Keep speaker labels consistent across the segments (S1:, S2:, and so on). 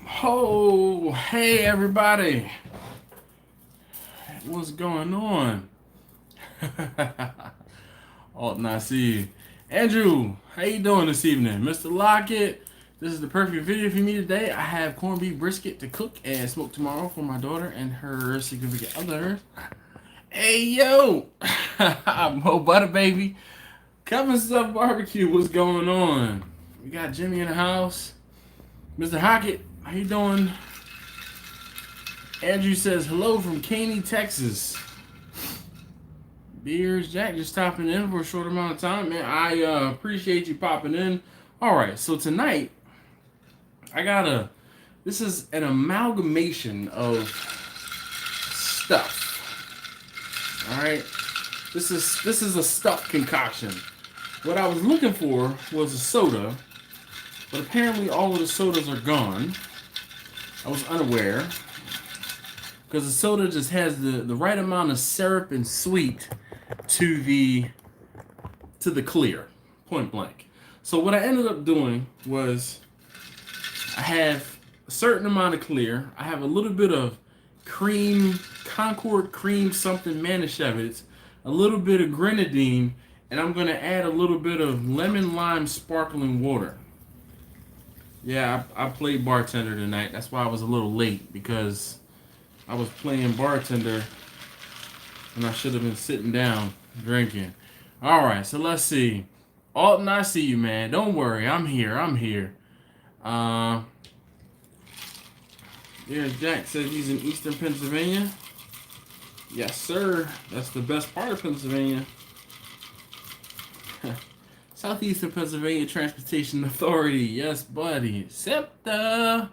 S1: Oh, hey everybody. What's going on? Oh, I see you. Andrew, how you doing this evening? Mr. Lockett, this is the perfect video for me today. I have corned beef brisket to cook and smoke tomorrow for my daughter and her significant other. Hey, yo! Mo Butter Baby. Coming Stuff Barbecue, what's going on? We got Jimmy in the house. Mr. Hockett, how you doing? Andrew says hello from Caney, Texas. Beers Jack just stopping in for a short amount of time, man. I appreciate you popping in. All right, so tonight I got this is an amalgamation of stuff. All right, this is a stuff concoction. What I was looking for was a soda, but apparently all of the sodas are gone. I was unaware because the soda just has the right amount of syrup and sweet to the clear, point blank. So what I ended up doing was I have a certain amount of clear. I have a little bit of cream, Concord cream something Manischewitz, a little bit of grenadine, and I'm gonna add a little bit of lemon lime sparkling water. Yeah, I played bartender tonight. That's why I was a little late, because I was playing bartender and I should have been sitting down drinking. All right, so let's see. Alton, I see you, man. Don't worry, I'm here. Yeah, Jack says he's in Eastern Pennsylvania. Yes, sir. That's the best part of Pennsylvania. Southeastern Pennsylvania Transportation Authority. Yes, buddy. SEPTA.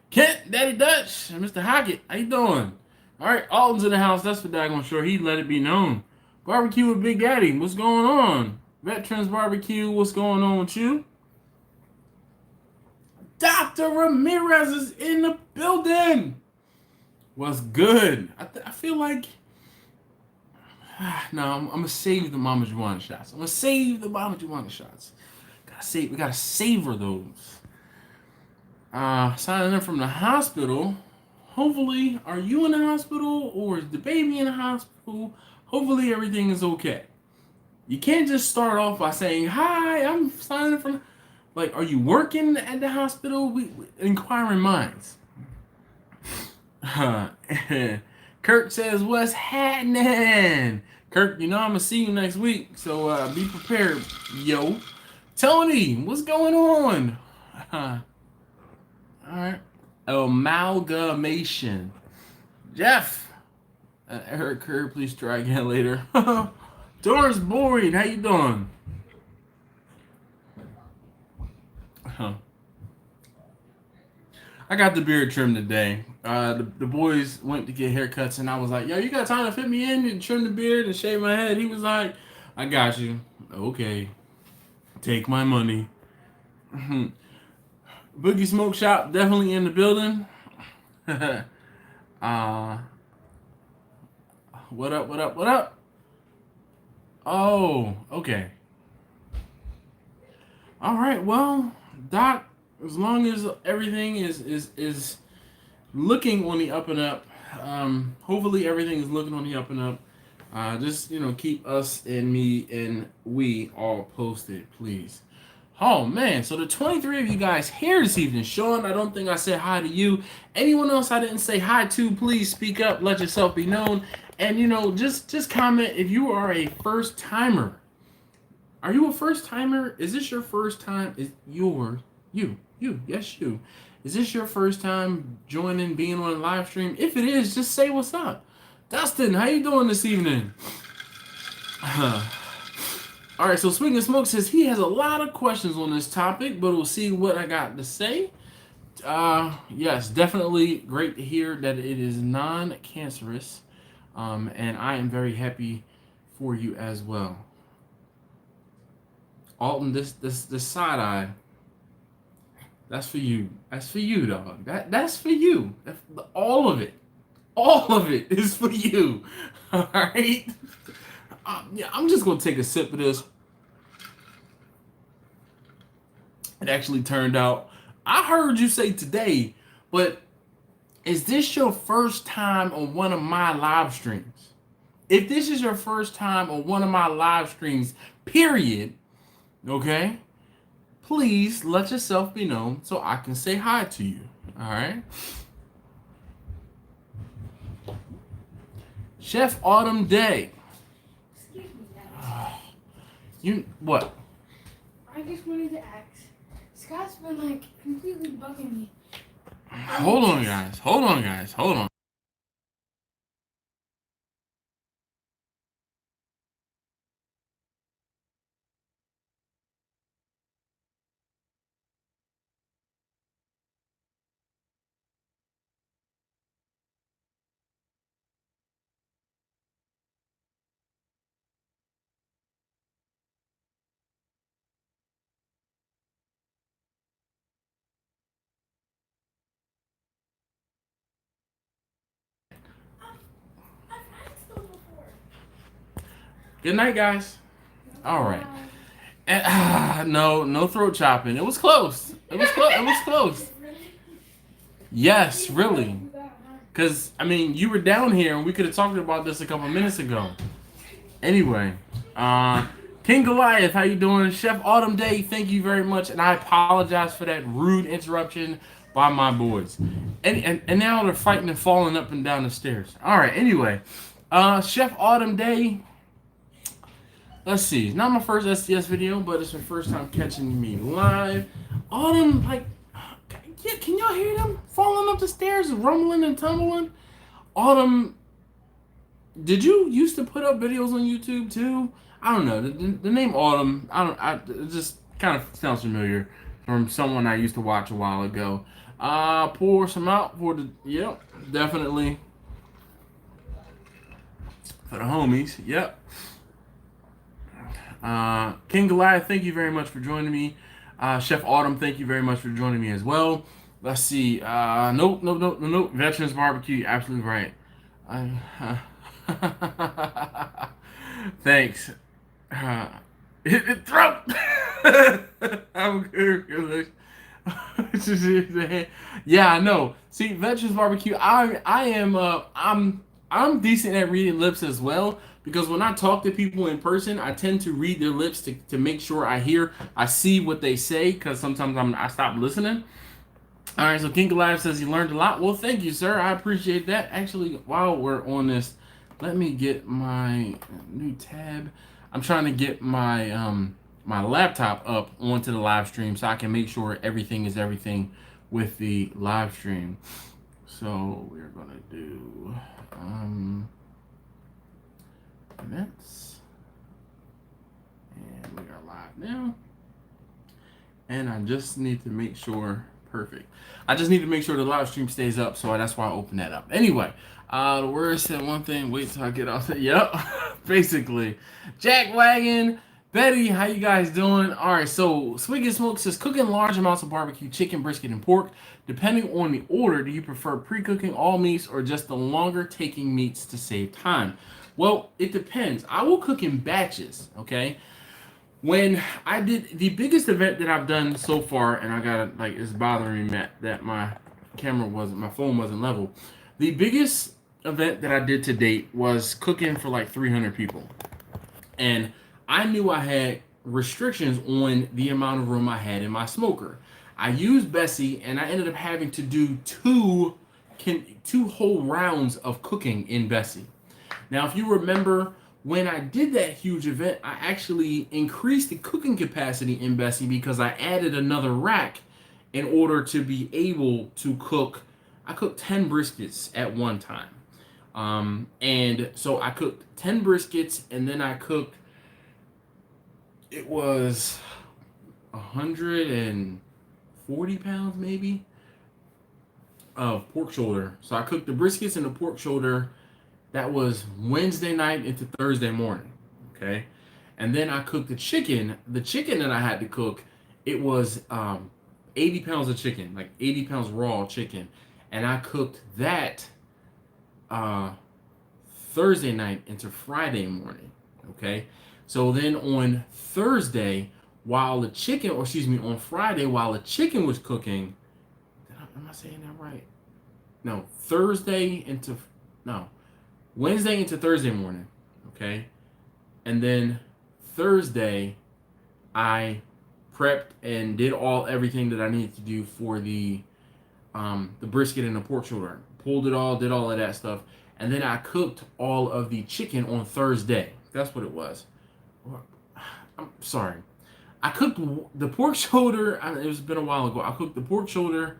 S1: Kent, Daddy Dutch, and Mr. Hockett. How you doing? All right, Alton's in the house. That's for daggone sure. He let it be known. Barbecue with Big Daddy. What's going on? Veterans Barbecue. What's going on with you? Dr. Ramirez is in the building. What's good? I feel like... No, I'm going to save the Mama Juana shots. We got to savor those. Signing in from the hospital. Hopefully, are you in the hospital or is the baby in the hospital? Hopefully, everything is okay. You can't just start off by saying, "Hi, I'm signing in from." Like, are you working at the hospital? We inquiring minds. Kirk says, "What's happening?" Kirk, you know I'm gonna see you next week, so be prepared, yo. Tony, what's going on? All right. Amalgamation. Jeff. Eric Kerr, please try again later. Doris Boyd, how you doing? I got the beard trimmed today. The boys went to get haircuts, and I was like, yo, you got time to fit me in and trim the beard and shave my head? He was like, I got you. Okay. Take my money. Boogie Smoke Shop definitely in the building. What up? Oh, okay. All right, well, Doc, as long as everything is looking on the up and up, hopefully everything is looking on the up and up. Just, keep us and me and we all posted, please. Oh, man, so the 23 of you guys here this evening. Sean, I don't think I said hi to you. Anyone else I didn't say hi to, please speak up, let yourself be known. And, just comment if you are a first-timer. Are you a first-timer? Is this your first time? Yes, you. Is this your first time joining, being on a live stream? If it is, just say what's up. Dustin, how you doing this evening? All right, so Swing and Smoke says he has a lot of questions on this topic, but we'll see what I got to say. Yes, definitely great to hear that it is non-cancerous, and I am very happy for you as well. Alton, this side eye, that's for you. That's for you, dog. That's for you. All of it is for you. All right. Yeah, I'm just gonna take a sip of this. It actually turned out. I heard you say today But is this your first time on one of my live streams? If this is your first time on one of my live streams, period, okay, please let yourself be known so I can say hi to you. All right. Chef Autumn Day.
S2: Excuse me, Dad.
S1: You what?
S2: I just wanted to ask. Scott's been like completely bugging me.
S1: Hold on, guys. Hold on, guys. Hold on.
S2: I've asked them before.
S1: Good night, guys. All right. And, no throat chopping. It was close. It was close. It was close. Yes, really. Because, I mean, you were down here and we could have talked about this a couple minutes ago. Anyway, King Goliath, how you doing? Chef Autumn Day, thank you very much. And I apologize for that rude interruption by my boys. And now they're fighting and falling up and down the stairs. All right, anyway. Chef Autumn Day. Let's see. It's not my first SDS video, but it's my first time catching me live. Autumn, like, yeah, can y'all hear them falling up the stairs, rumbling and tumbling? Autumn, did you used to put up videos on YouTube too? I don't know. The name Autumn, it just kind of sounds familiar from someone I used to watch a while ago. Pour some out for the, yep, definitely. For the homies, yep. King Goliath, thank you very much for joining me. Chef Autumn, thank you very much for joining me as well. Let's see. Nope. Veterans Barbecue, absolutely right. Thanks. Throat. I'm good. Yeah, I know. See, Veterans Barbecue. I'm decent at reading lips as well, because when I talk to people in person, I tend to read their lips to make sure I see what they say, because sometimes I stop listening. All right, so King Goliath says he learned a lot. Well, thank you, sir. I appreciate that. Actually, while we're on this, let me get my new tab. I'm trying to get my my laptop up onto the live stream so I can make sure everything is everything with the live stream. So we're gonna do events, and we are live now. And I just need to make sure, perfect. I just need to make sure the live stream stays up, so that's why I opened that up. Anyway, the word said one thing, wait till I get off it. Yep, basically. Jack Wagon, Betty, how you guys doing? All right, so Swig and Smoke says, cooking large amounts of barbecue, chicken, brisket, and pork. Depending on the order, do you prefer pre-cooking all meats or just the longer taking meats to save time? Well, it depends. I will cook in batches, okay? When I did the biggest event that I've done so far, and I got like, it's bothering me that my phone wasn't level. The biggest event that I did to date was cooking for like 300 people. And I knew I had restrictions on the amount of room I had in my smoker. I used Bessie, and I ended up having to do two whole rounds of cooking in Bessie. Now, if you remember, when I did that huge event, I actually increased the cooking capacity in Bessie because I added another rack in order to be able to cook. I cooked 10 briskets at one time. And so I cooked 10 briskets, and then I cooked, it was 140 pounds maybe of pork shoulder. So I cooked the briskets and the pork shoulder. That was Wednesday night into Thursday morning, okay? And then I cooked the chicken. The chicken that I had to cook, it was 80 pounds of chicken, like 80 pounds raw chicken. And I cooked that Thursday night into Friday morning, okay? So then on Thursday, on Friday, while the chicken was cooking, Am I saying that right? No, Wednesday into Thursday morning. Okay. And then Thursday, I prepped and did everything that I needed to do for the brisket and the pork shoulder. Pulled it all, did all of that stuff, and then I cooked all of the chicken on Thursday. That's what it was. I'm sorry. I cooked the pork shoulder. It's been a while ago. I cooked the pork shoulder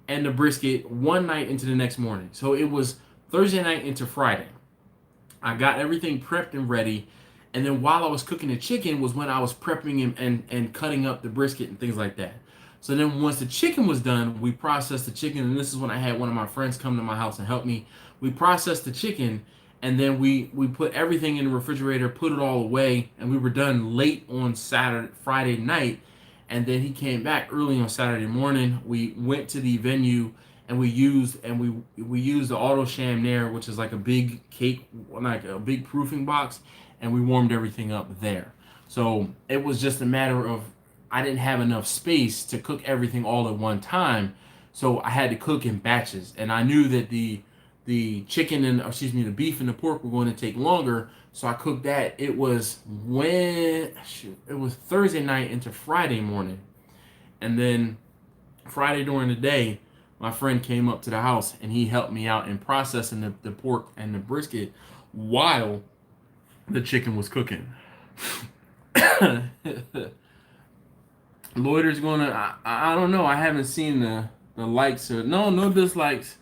S1: and the brisket one night into the next morning. So it was Thursday night into Friday. I got everything prepped and ready. And then while I was cooking the chicken was when I was prepping and cutting up the brisket and things like that. So then once the chicken was done, we processed the chicken. And this is when I had one of my friends come to my house and help me. We processed the chicken, and then we put everything in the refrigerator, put it all away, and we were done late on Friday night. And then he came back early on Saturday morning. We went to the venue, and we used the auto sham there, which is like a big cake, like a big proofing box, and we warmed everything up there. So it was just a matter of I didn't have enough space to cook everything all at one time, so I had to cook in batches. And I knew that the chicken and the beef and the pork were going to take longer, so I cooked that. It was Thursday night into Friday morning, and then Friday during the day, my friend came up to the house and he helped me out in processing the pork and the brisket while the chicken was cooking. Loiter's gonna. I don't know. I haven't seen the likes or no dislikes.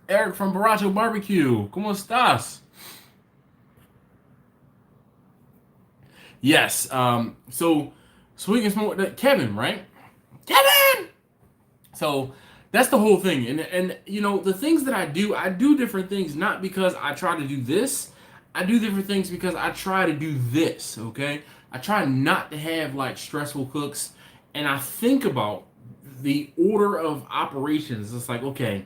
S1: Eric from Baracho Barbecue. ¿Cómo estás? Yes. So we can smoke Kevin, right? Kevin. So that's the whole thing. And you know, the things that I do different things not because I try to do this. I do different things because I try to do this, okay? I try not to have like stressful cooks, and I think about the order of operations. It's like, okay,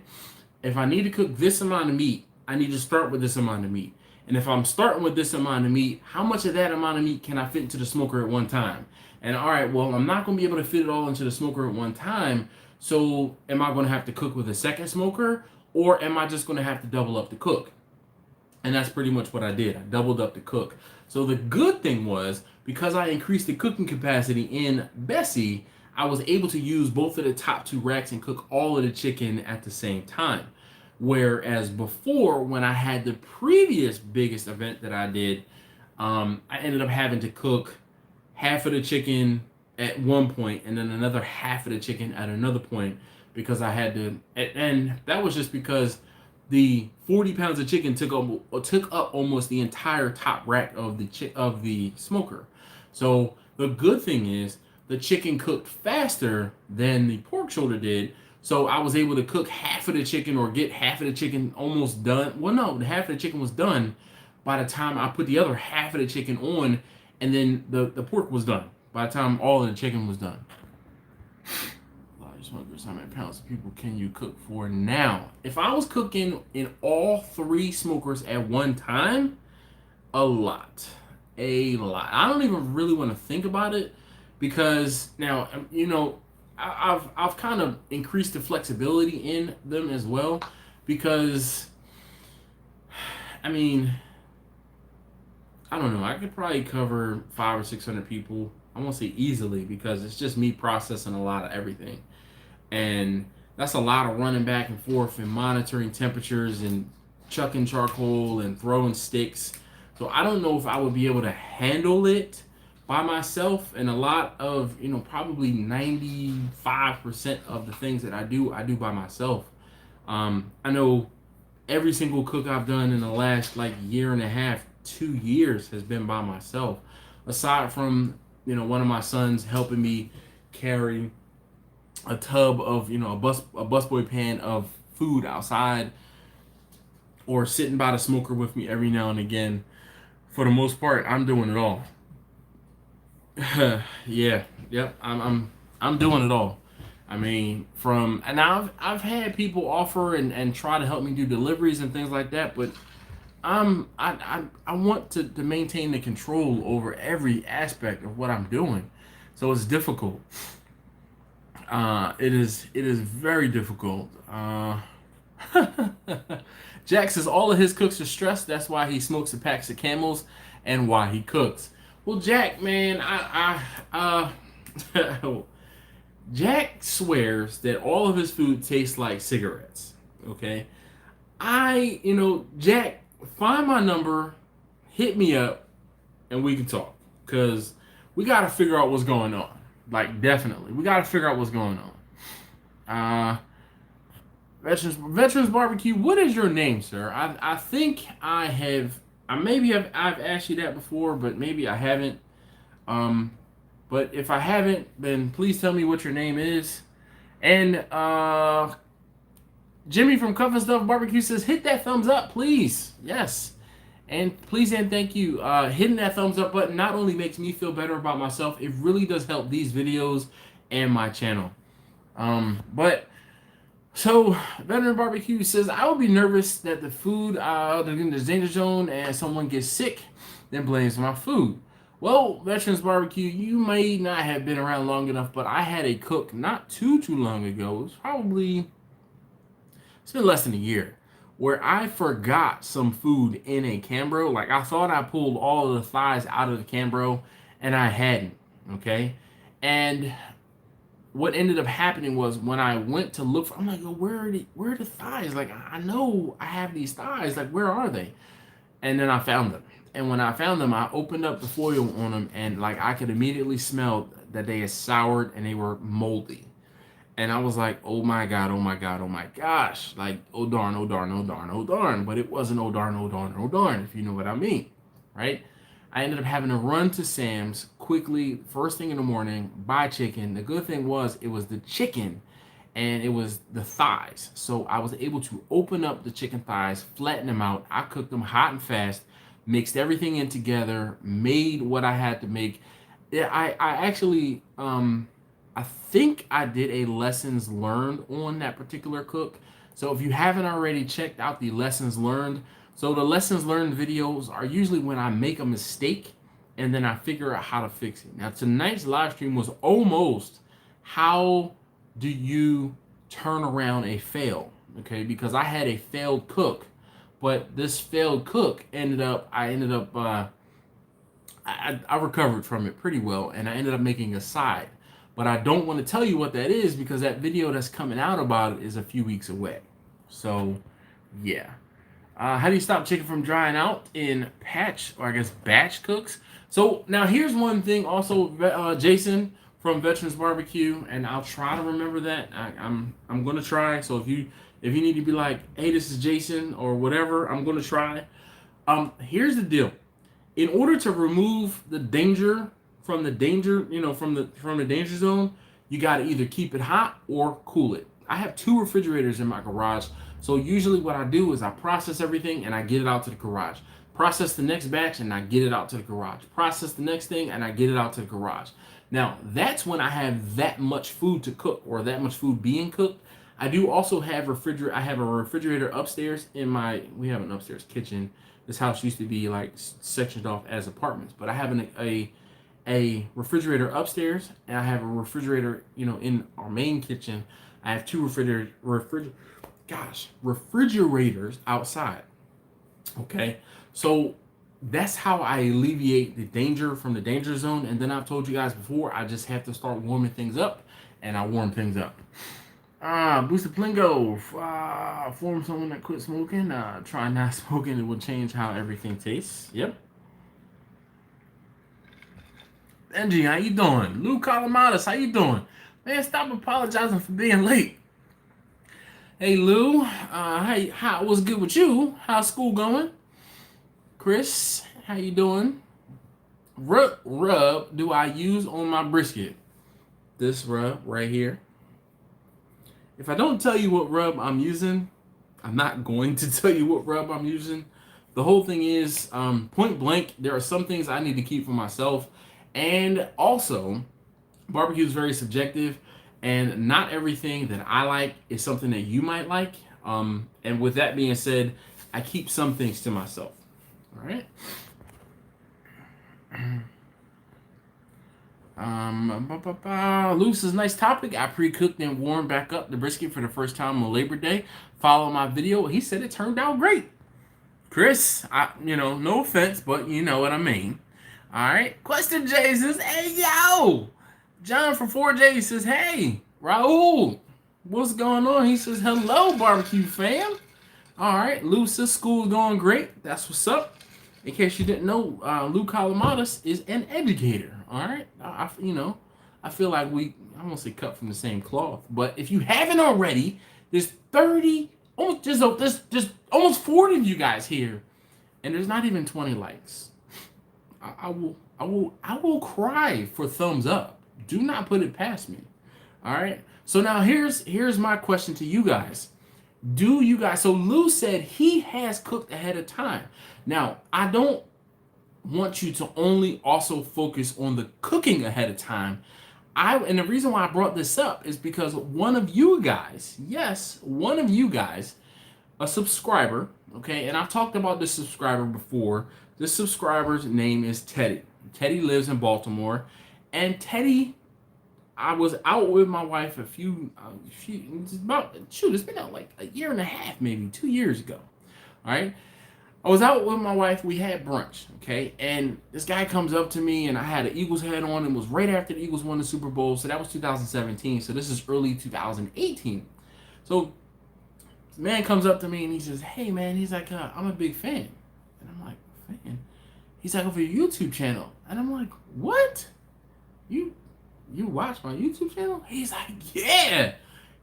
S1: if I need to cook this amount of meat, I need to start with this amount of meat. And if I'm starting with this amount of meat, how much of that amount of meat can I fit into the smoker at one time? And all right, well, I'm not going to be able to fit it all into the smoker at one time, so am I going to have to cook with a second smoker, or am I just going to have to double up the cook? And that's pretty much what I did. I doubled up the cook. So the good thing was, because I increased the cooking capacity in Bessie, I was able to use both of the top two racks and cook all of the chicken at the same time. Whereas before, when I had the previous biggest event that I did, I ended up having to cook half of the chicken at one point and then another half of the chicken at another point, because I had to, and that was just because the 40 pounds of chicken took up almost the entire top rack of the smoker. So the good thing is the chicken cooked faster than the pork shoulder did. So I was able to cook half of the chicken, or get half of the chicken almost done. Well, no, half of the chicken was done by the time I put the other half of the chicken on, and then the pork was done by the time all of the chicken was done. How many pounds of people can you cook for now? If I was cooking in all three smokers at one time, a lot. I don't even really want to think about it, because now, you know, I've kind of increased the flexibility in them as well, because I mean, I don't know, I could probably cover 500 or 600 people. I won't say easily, because it's just me processing a lot of everything. And that's a lot of running back and forth and monitoring temperatures and chucking charcoal and throwing sticks. So I don't know if I would be able to handle it by myself. And a lot of, you know, probably 95% of the things that I do by myself. I know every single cook I've done in the last like year and a half, 2 years, has been by myself. Aside from, you know, one of my sons helping me carry a tub of, you know, a busboy pan of food outside, or sitting by the smoker with me every now and again. For the most part, I'm doing it all. I'm doing it all. I mean, and I've had people offer and try to help me do deliveries and things like that, but I want to maintain the control over every aspect of what I'm doing. So it's difficult. It is very difficult. Jack says all of his cooks are stressed. That's why he smokes the packs of Camels and why he cooks. Well, Jack, man, Jack swears that all of his food tastes like cigarettes. Okay, Jack, find my number, hit me up, and we can talk. Cause we gotta figure out what's going on. Like, definitely, we gotta figure out what's going on. Veterans Barbecue. What is your name, sir? I think I've asked you that before, but maybe I haven't. But if I haven't, then please tell me what your name is. And Jimmy from Cuff and Stuff Barbecue says, hit that thumbs up, please. Yes. And please and thank you. Hitting that thumbs up button not only makes me feel better about myself, it really does help these videos and my channel. So Veteran Barbecue says, I would be nervous that the food in the danger zone and someone gets sick, then blames my food. Well, Veterans Barbecue, you may not have been around long enough, but I had a cook not too long ago. It's been less than a year, where I forgot some food in a Cambro. Like, I thought I pulled all of the thighs out of the Cambro, and I hadn't, okay? And what ended up happening was when I went to look for, I'm like, where are the thighs? Like, I know I have these thighs. Like, where are they? And then I found them. And when I found them, I opened up the foil on them, and like I could immediately smell that they had soured and they were moldy. And I was like, oh my God, oh my God, oh my gosh. Like, oh darn, oh darn, oh darn, oh darn. But it wasn't oh darn, oh darn, oh darn, if you know what I mean, right? I ended up having to run to Sam's quickly, first thing in the morning, buy chicken. The good thing was it was the chicken and it was the thighs. So I was able to open up the chicken thighs, flatten them out. I cooked them hot and fast, mixed everything in together, made what I had to make. I actually, I think I did a lessons learned on that particular cook. So if you haven't already checked out the lessons learned, so the lessons learned videos are usually when I make a mistake and then I figure out how to fix it. Now tonight's live stream was almost how do you turn around a fail, okay? Because I had a failed cook, but this failed cook I recovered from it pretty well, and I ended up making a side. But I don't want to tell you what that is because that video that's coming out about it is a few weeks away. So, yeah. How do you stop chicken from drying out in batch cooks? So now here's one thing also, Jason from Veterans Barbecue, and I'll try to remember that. I'm gonna try. So if you need to be like, hey, this is Jason or whatever, I'm gonna try. Here's the deal. In order to remove the danger from the danger zone, you got to either keep it hot or cool it. I have 2 refrigerators in my garage, so usually what I do is I process everything and I get it out to the garage. Process the next batch and I get it out to the garage. Process the next thing and I get it out to the garage. Now, that's when I have that much food to cook or that much food being cooked. I do also have I have a refrigerator upstairs we have an upstairs kitchen. This house used to be like sectioned off as apartments, but I have a refrigerator upstairs and I have a refrigerator, in our main kitchen. I have 2 refrigerators outside. Okay, so that's how I alleviate the danger from the danger zone. And then I've told you guys before, I just have to start warming things up, and I warm things up. Booster Plingo, form someone that quit smoking. Try not smoking. It will change how everything tastes. Yep. Benji, how you doing? Lou Calamadas, how you doing? Man, stop apologizing for being late. Hey Lou, how was good with you? How's school going? Chris, how you doing? What rub do I use on my brisket? This rub right here. If I don't tell you what rub I'm using, I'm not going to tell you what rub I'm using. The whole thing is, point blank, there are some things I need to keep for myself. And also, barbecue is very subjective, and not everything that I like is something that you might like. And with that being said, I keep some things to myself. All right. Luce's nice topic. I pre-cooked and warmed back up the brisket for the first time on Labor Day. Follow my video. He said it turned out great. Chris, no offense, but you know what I mean. All right. Question J says, hey, yo. John from 4J says, hey, Raul, what's going on? He says, hello, barbecue fam. All right. Lou says school's going great. That's what's up. In case you didn't know, Lou Calamadas is an educator. All right. I feel like I won't say cut from the same cloth, but if you haven't already, there's 30, just almost 40 of you guys here, and there's not even 20 likes. I will cry for thumbs up. Do not put it past me. All right. So now here's my question to you guys. So Lou said he has cooked ahead of time. Now, I don't want you to only also focus on the cooking ahead of time. And the reason why I brought this up is because one of you guys, a subscriber, okay, and I've talked about this subscriber before. This subscriber's name is Teddy. Teddy lives in Baltimore, and Teddy, I was out with my wife it's been out like a year and a half, maybe 2 years ago. All right. I was out with my wife. We had brunch, okay? And this guy comes up to me, and I had an Eagles hat on. It was right after the Eagles won the Super Bowl, so that was 2017. So this is early 2018. So this man comes up to me, and he says, hey, man, he's like, I'm a big fan. And I'm like, fan? He's like, over your YouTube channel. And I'm like, what? You watch my YouTube channel? He's like, yeah.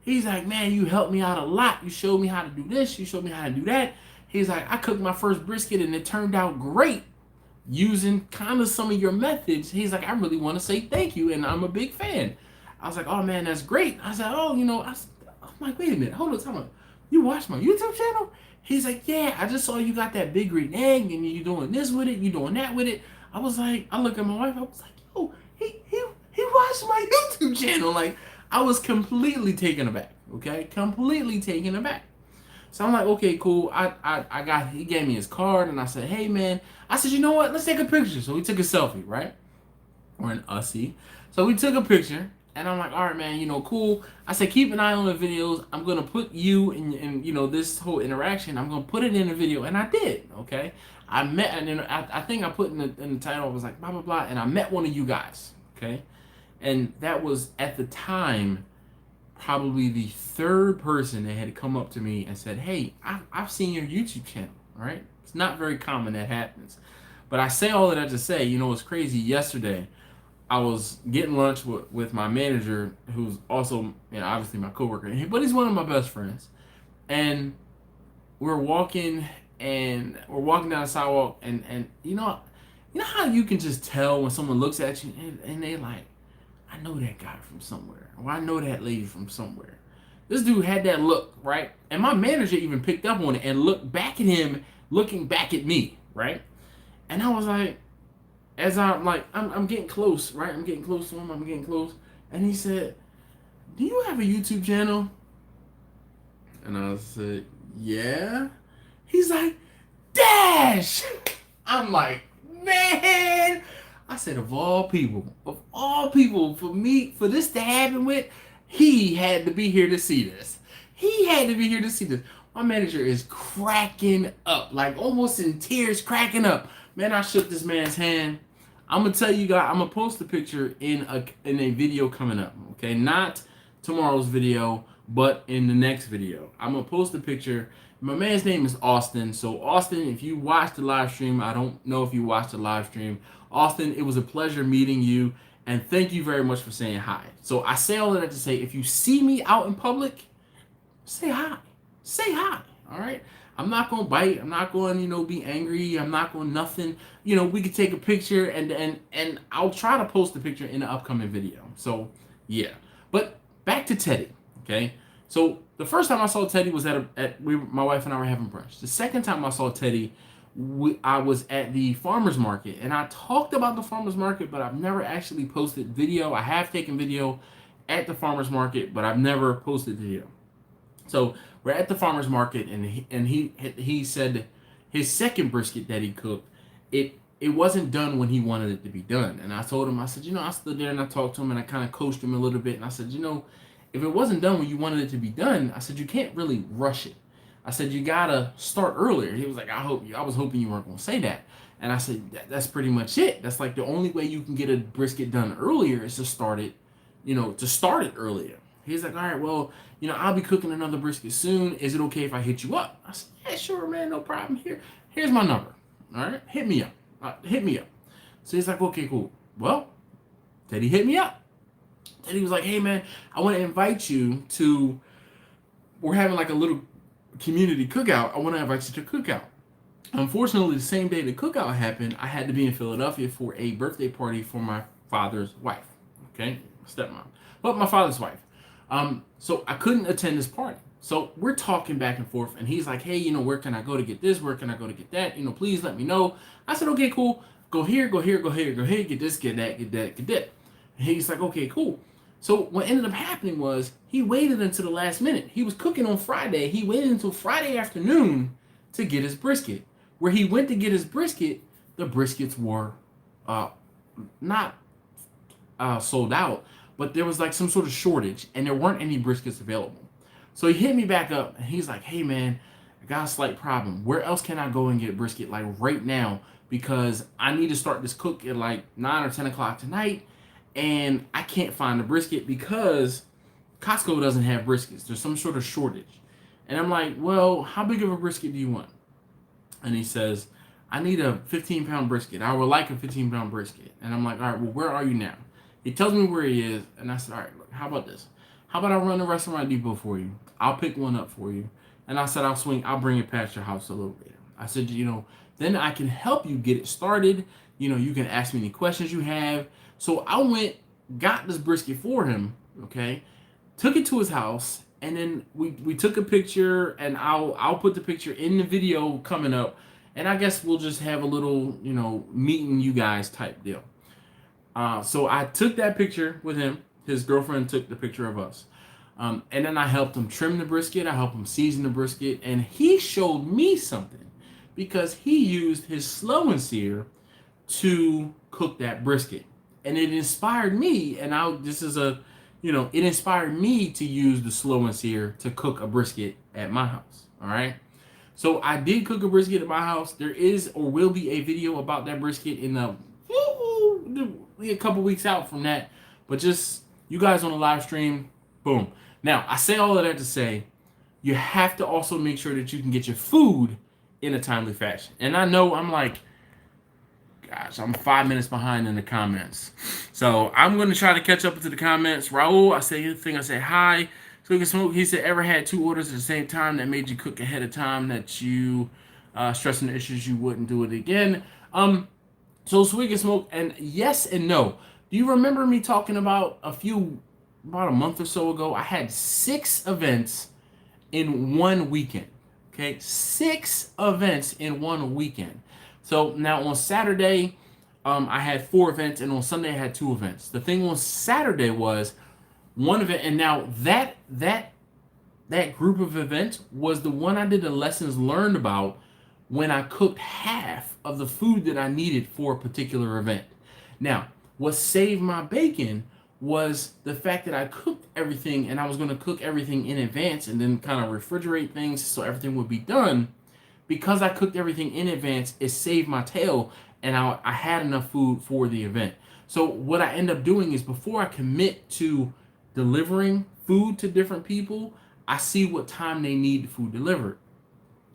S1: He's like, man, you helped me out a lot. You showed me how to do this. You showed me how to do that. He's like, I cooked my first brisket and it turned out great using kind of some of your methods. He's like, I really want to say thank you, and I'm a big fan. I was like, oh, man, that's great. I said, I'm like, wait a minute. Hold on, time out. You watch my YouTube channel? He's like, yeah, I just saw you got that big green egg, and you doing this with it, you doing that with it. I was like, I look at my wife, I was like, yo, he watched my YouTube channel. Like, I was completely taken aback, okay? Completely taken aback. So I'm like, okay, cool. He gave me his card, and I said, hey, man. I said, you know what? Let's take a picture. So we took a selfie, right? Or an ussy. So we took a picture, and I'm like, all right, man, cool. I said, keep an eye on the videos. I'm going to put you in this whole interaction. I'm going to put it in the video, and I did, okay? I met, and then I think I put in the title, I was like, blah, blah, blah, and I met one of you guys, okay? And that was, at the time, probably the third person that had come up to me and said, hey, I've seen your YouTube channel, all right? It's not very common that happens. But I say all of that to say, it's crazy. Yesterday, I was getting lunch with my manager, who's also, obviously my coworker, but he's one of my best friends. And we're walking down the sidewalk, and you know how you can just tell when someone looks at you and they like, I know that guy from somewhere, or I know that lady from somewhere. This dude had that look, right? And my manager even picked up on it and looked back at him, looking back at me, right? And I was like, as I'm getting close, right? I'm getting close to him, I'm getting close. And he said, do you have a YouTube channel? And I said, yeah. He's like, Dash! I'm like, man! I said, of all people, for this to happen with, he had to be here to see this. My manager is cracking up, like almost in tears, cracking up. Man, I shook this man's hand. I'm gonna tell you guys, I'm gonna post a picture in a video coming up. Okay, not tomorrow's video, but in the next video, I'm gonna post a picture. My man's name is Austin. So Austin, if you watched the live stream, I don't know if you watched the live stream. Austin, it was a pleasure meeting you, and thank you very much for saying hi. So I say all of that to say, if you see me out in public, say hi. Say hi, all right? I'm not going to bite. I'm not going to, be angry. I'm not going to nothing. We could take a picture, and I'll try to post the picture in the upcoming video. So, yeah. But back to Teddy, okay? So the first time I saw Teddy was my wife and I were having brunch. The second time I saw Teddy, I was at the farmer's market, and I talked about the farmer's market, but I've never actually posted video. I have taken video at the farmer's market, but I've never posted video. So we're at the farmer's market, and he said his second brisket that he cooked, it it wasn't done when he wanted it to be done. And I told him, I said, I stood there and I talked to him and I kind of coached him a little bit. And I said, if it wasn't done when you wanted it to be done, I said, you can't really rush it. I said, you gotta start earlier. He was like, I was hoping you weren't gonna say that. And I said, that's pretty much it. That's like the only way you can get a brisket done earlier is to start it, earlier. He's like, all right, well, I'll be cooking another brisket soon. Is it okay if I hit you up? I said, yeah, sure, man, no problem. Here's my number. All right, hit me up. So he's like, okay, cool. Well, Teddy hit me up. Teddy was like, hey, man, I want to invite you to, we're having like a little community cookout. I want to invite you to cookout. Unfortunately, the same day the cookout happened, I had to be in Philadelphia for a birthday party for my father's wife. Okay, stepmom, but my father's wife. So I couldn't attend this party. So we're talking back and forth, and he's like, hey, where can I go to get this? Where can I go to get that? Please let me know. I said, okay, cool. Go here, go here, go here, go here, get this, get that, get that, get that. And he's like, okay, cool. So what ended up happening was he waited until the last minute. He was cooking on Friday. He waited until Friday afternoon to get his brisket. Where he went to get his brisket, the briskets were not sold out, but there was like some sort of shortage, and there weren't any briskets available. So he hit me back up, and he's like, hey, man, I got a slight problem. Where else can I go and get brisket like right now? Because I need to start this cook at like 9 or 10 o'clock tonight, and I can't find the brisket because Costco doesn't have briskets. There's some sort of shortage. And I'm like, well, how big of a brisket do you want? And he says, I need a 15-pound brisket. I would like a 15-pound brisket. And I'm like, all right, well, where are you now? He tells me where he is, and I said, all right, look, how about this? How about I run the restaurant depot for you? I'll pick one up for you. And I said, I'll bring it past your house a little later. I said, then I can help you get it started. You can ask me any questions you have. So I went, got this brisket for him, okay? Took it to his house, and then we took a picture, and I'll put the picture in the video coming up. And I guess we'll just have a little, meeting you guys type deal. So I took that picture with him. His girlfriend took the picture of us. And then I helped him trim the brisket. I helped him season the brisket. And he showed me something because he used his slow and sear to cook that brisket. And it inspired me. And it inspired me to use the slow and sear to cook a brisket at my house. All right. So I did cook a brisket at my house. There is or will be a video about that brisket in a couple weeks out from that. But just you guys on the live stream, boom. Now, I say all of that to say, you have to also make sure that you can get your food in a timely fashion. And I know I'm like, gosh, I'm 5 minutes behind in the comments. So I'm going to try to catch up to the comments. Raul, I say hi. So we can smoke. He said, ever had 2 orders at the same time that made you cook ahead of time that you stressing the issues you wouldn't do it again? So we can smoke, and yes and no. Do you remember me talking about about a month or so ago? I had 6 events in one weekend. Okay, 6 events in one weekend. So now on Saturday, I had 4 events, and on Sunday I had 2 events. The thing on Saturday was one event, and now that group of events was the one I did the lessons learned about when I cooked half of the food that I needed for a particular event. Now, what saved my bacon was the fact that I cooked everything, and I was going to cook everything in advance and then kind of refrigerate things so everything would be done. Because I cooked everything in advance, it saved my tail, and I had enough food for the event. So what I end up doing is before I commit to delivering food to different people, I see what time they need the food delivered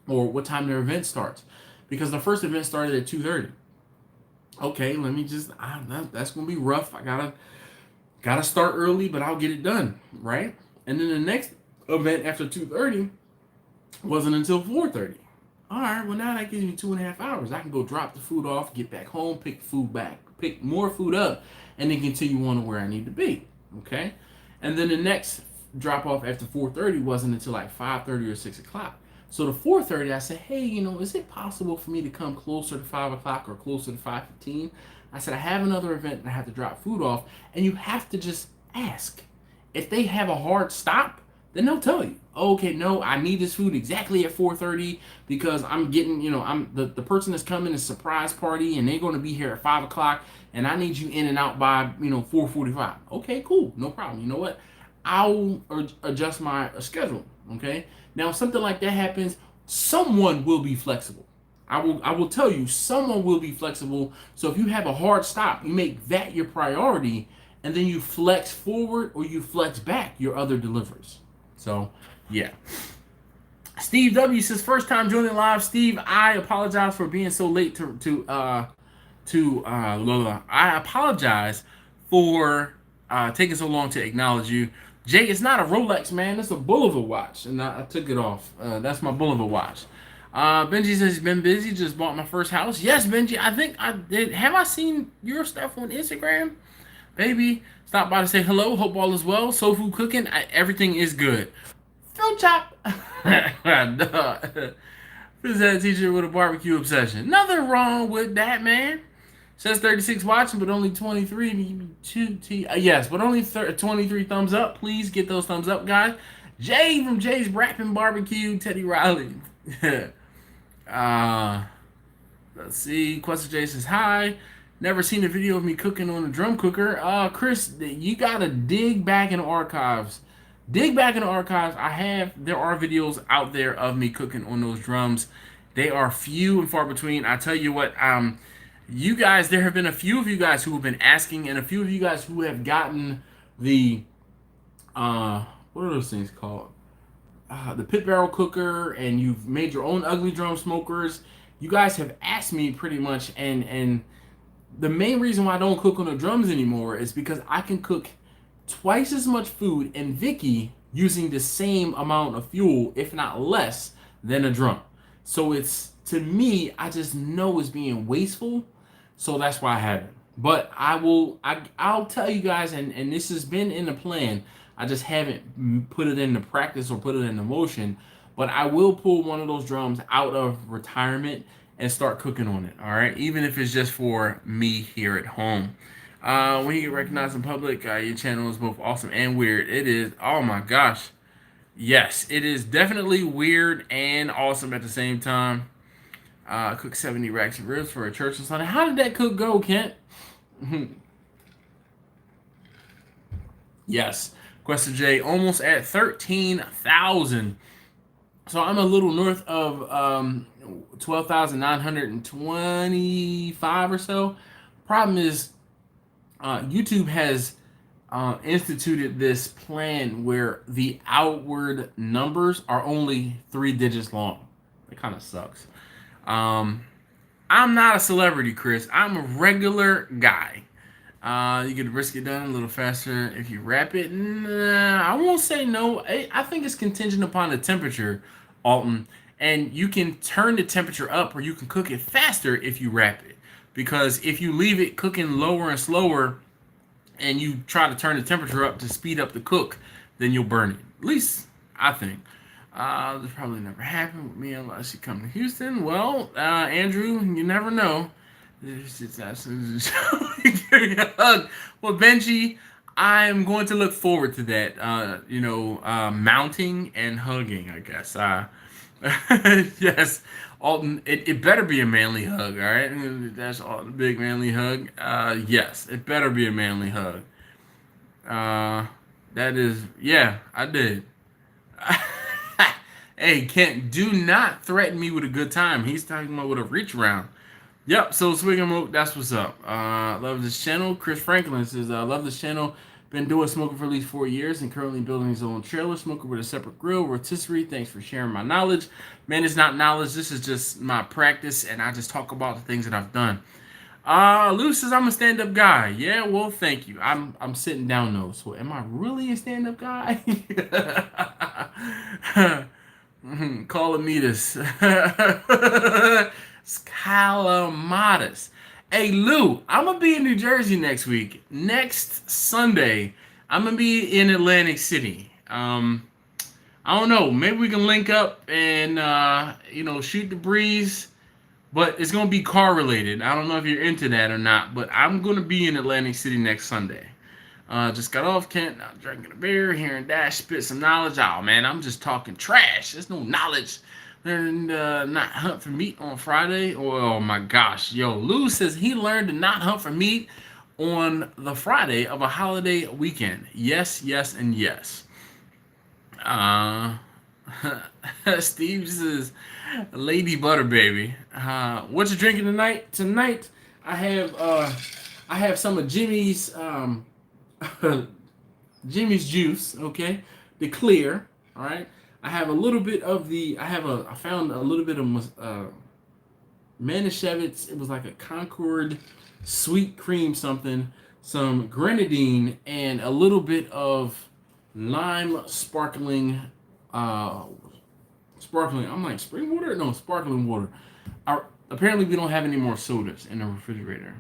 S1: or what time their event starts. Because the first event started at 2:30. Okay, let me just, that's going to be rough. I gotta start early, but I'll get it done, right? And then the next event after 2:30 wasn't until 4:30. All right, well now that gives me 2.5 hours. I can go drop the food off, get back home, pick more food up, and then continue on to where I need to be, okay? And then the next drop off after 4:30 wasn't until like 5:30 or 6 o'clock. So the 4:30, I said, hey, is it possible for me to come closer to 5 o'clock or closer to 5:15? I said, I have another event and I have to drop food off. And you have to just ask. If they have a hard stop, then they'll tell you, oh, okay, no, I need this food exactly at 4:30 because I'm getting, I'm the person that's coming is surprise party and they're going to be here at 5 o'clock and I need you in and out by 4:45. Okay, cool, no problem. You know what? I'll adjust my schedule. Okay. Now, if something like that happens, someone will be flexible. I will tell you, someone will be flexible. So if you have a hard stop, you make that your priority, and then you flex forward or you flex back your other deliveries. So, yeah. Steve W says first time joining live. Steve, I apologize for being so late I apologize for taking so long to acknowledge you. Jay, it's not a Rolex, man. It's a Boulevard watch, and I took it off. That's my Boulevard watch. Benji says he's been busy. Just bought my first house. Yes, Benji. I think I did. Have I seen your stuff on Instagram? Baby, stop by to say hello. Hope all is well. Soul food cooking. Everything is good. Throat chop. This is a teacher with a barbecue obsession. Nothing wrong with that, man. Says 36 watching, but only 23. Yes, but only 23 thumbs up. Please get those thumbs up, guys. Jay from Jay's Rapping Barbecue. Teddy Riley. Let's see. Question Jay says hi. Never seen a video of me cooking on a drum cooker. Chris, you gotta dig back in the archives. Dig back in the archives. There are videos out there of me cooking on those drums. They are few and far between. I tell you what, you guys, there have been a few of you guys who have been asking, and a few of you guys who have gotten the, what are those things called? The pit barrel cooker, and you've made your own ugly drum smokers. You guys have asked me pretty much, and the main reason why I don't cook on the drums anymore is because I can cook twice as much food in Vicky using the same amount of fuel, if not less, than a drum. So it's, to me, I just know it's being wasteful. So that's why I haven't. But I'll tell you guys, and this has been in the plan. I just haven't put it into practice or put it into motion. But I will pull one of those drums out of retirement and start cooking on it. All right, even if it's just for me here at home. When you get recognized in public, your channel is both awesome and weird. It is. Oh my gosh. Yes, it is definitely weird and awesome at the same time. Cook 70 racks of ribs for a church on Sunday. How did that cook go, Kent? Yes. Question J, almost at 13,000. So I'm a little north of 12,925 or so. Problem is, YouTube has instituted this plan where the outward numbers are only 3 digits long. It kind of sucks. I'm not a celebrity, Chris. I'm a regular guy. You get brisket done a little faster if you wrap it. Nah, I won't say no. I think it's contingent upon the temperature, Alton. And you can turn the temperature up or you can cook it faster if you wrap it. Because if you leave it cooking lower and slower and you try to turn the temperature up to speed up the cook, then you'll burn it. At least, I think. This probably never happened with me unless you come to Houston. Well, Andrew, you never know. It's absolutely hug. Well, Benji, I'm going to look forward to that. Mounting and hugging, I guess. Yes, Alton, it better be a manly hug, all right? That's all, the big manly hug. Yes, it better be a manly hug. That is, yeah, I did. Hey, Kent, do not threaten me with a good time. He's talking about with a reach around. Yep, so Swig and Moke, that's what's up. Love this channel. Chris Franklin says, love this channel. Been doing smoking for at least 4 years and currently building his own trailer. Smoker with a separate grill. Rotisserie, thanks for sharing my knowledge. Man, it's not knowledge. This is just my practice, and I just talk about the things that I've done. Lou says, I'm a stand-up guy. Yeah, well, thank you. I'm sitting down, though. So am I really a stand-up guy? Calamitas. Scalamatus. Hey, Lou, I'm going to be in New Jersey next week. Next Sunday, I'm going to be in Atlantic City. I don't know. Maybe we can link up and, shoot the breeze. But it's going to be car related. I don't know if you're into that or not. But I'm going to be in Atlantic City next Sunday. Just got off Kent, now drinking a beer, hearing Dash spit some knowledge. Oh man, I'm just talking trash. There's no knowledge. Learned not hunt for meat on Friday. Oh my gosh, yo, Lou says he learned to not hunt for meat on the Friday of a holiday weekend. Yes, yes, and yes. Uh, Steve says, "Lady Butter Baby, what you drinking tonight?" Tonight, I have some of Jimmy's Jimmy's juice. Okay, the clear. All right. I have a little bit of the. I found a little bit of Manischewitz. It was like a Concord sweet cream something, some grenadine, and a little bit of lime sparkling. Sparkling. I'm like spring water? No, sparkling water. Apparently, we don't have any more sodas in the refrigerator.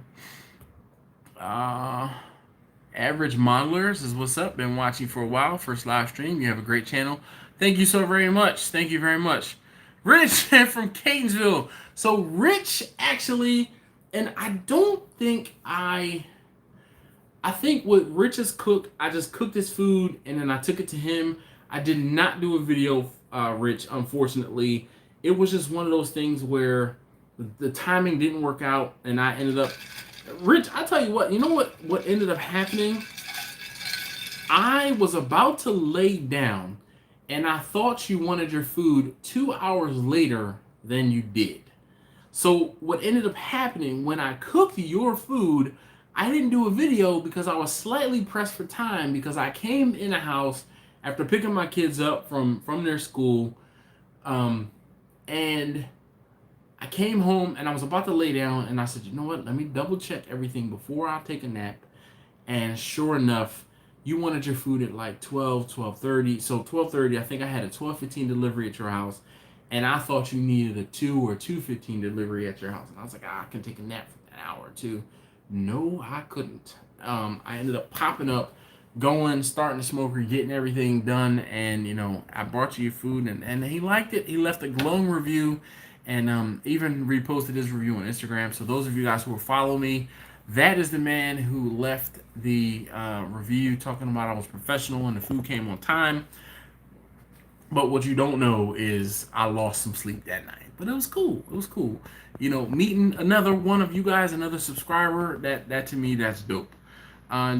S1: Average Modelers is what's up. Been watching for a while. First live stream. You have a great channel. Thank you so very much. Thank you very much. Rich from Catonsville. So Rich actually, and I don't think I think what Rich has cooked, I just cooked his food and then I took it to him. I did not do a video, Rich, unfortunately. It was just one of those things where the timing didn't work out and I ended up, Rich, I tell you what, you know what ended up happening? I was about to lay down and I thought you wanted your food 2 hours later than you did. So what ended up happening when I cooked your food, I didn't do a video because I was slightly pressed for time because I came in the house after picking my kids up from their school, and I came home and I was about to lay down and I said, you know what, let me double check everything before I take a nap. And sure enough, you wanted your food at like 12:30. So 12:30, I think I had a 12:15 delivery at your house. And I thought you needed a 2 or 2:15 delivery at your house. And I was like, I can take a nap for an hour or two. No, I couldn't. I ended up popping up, going, starting the smoker, getting everything done. And, you know, I brought you your food and he liked it. He left a glowing review and even reposted his review on Instagram. So those of you guys who will follow me, that is the man who left the review talking about I was professional and the food came on time. But what you don't know is I lost some sleep that night. But it was cool. It was cool. You know, meeting another one of you guys, another subscriber, that to me, that's dope.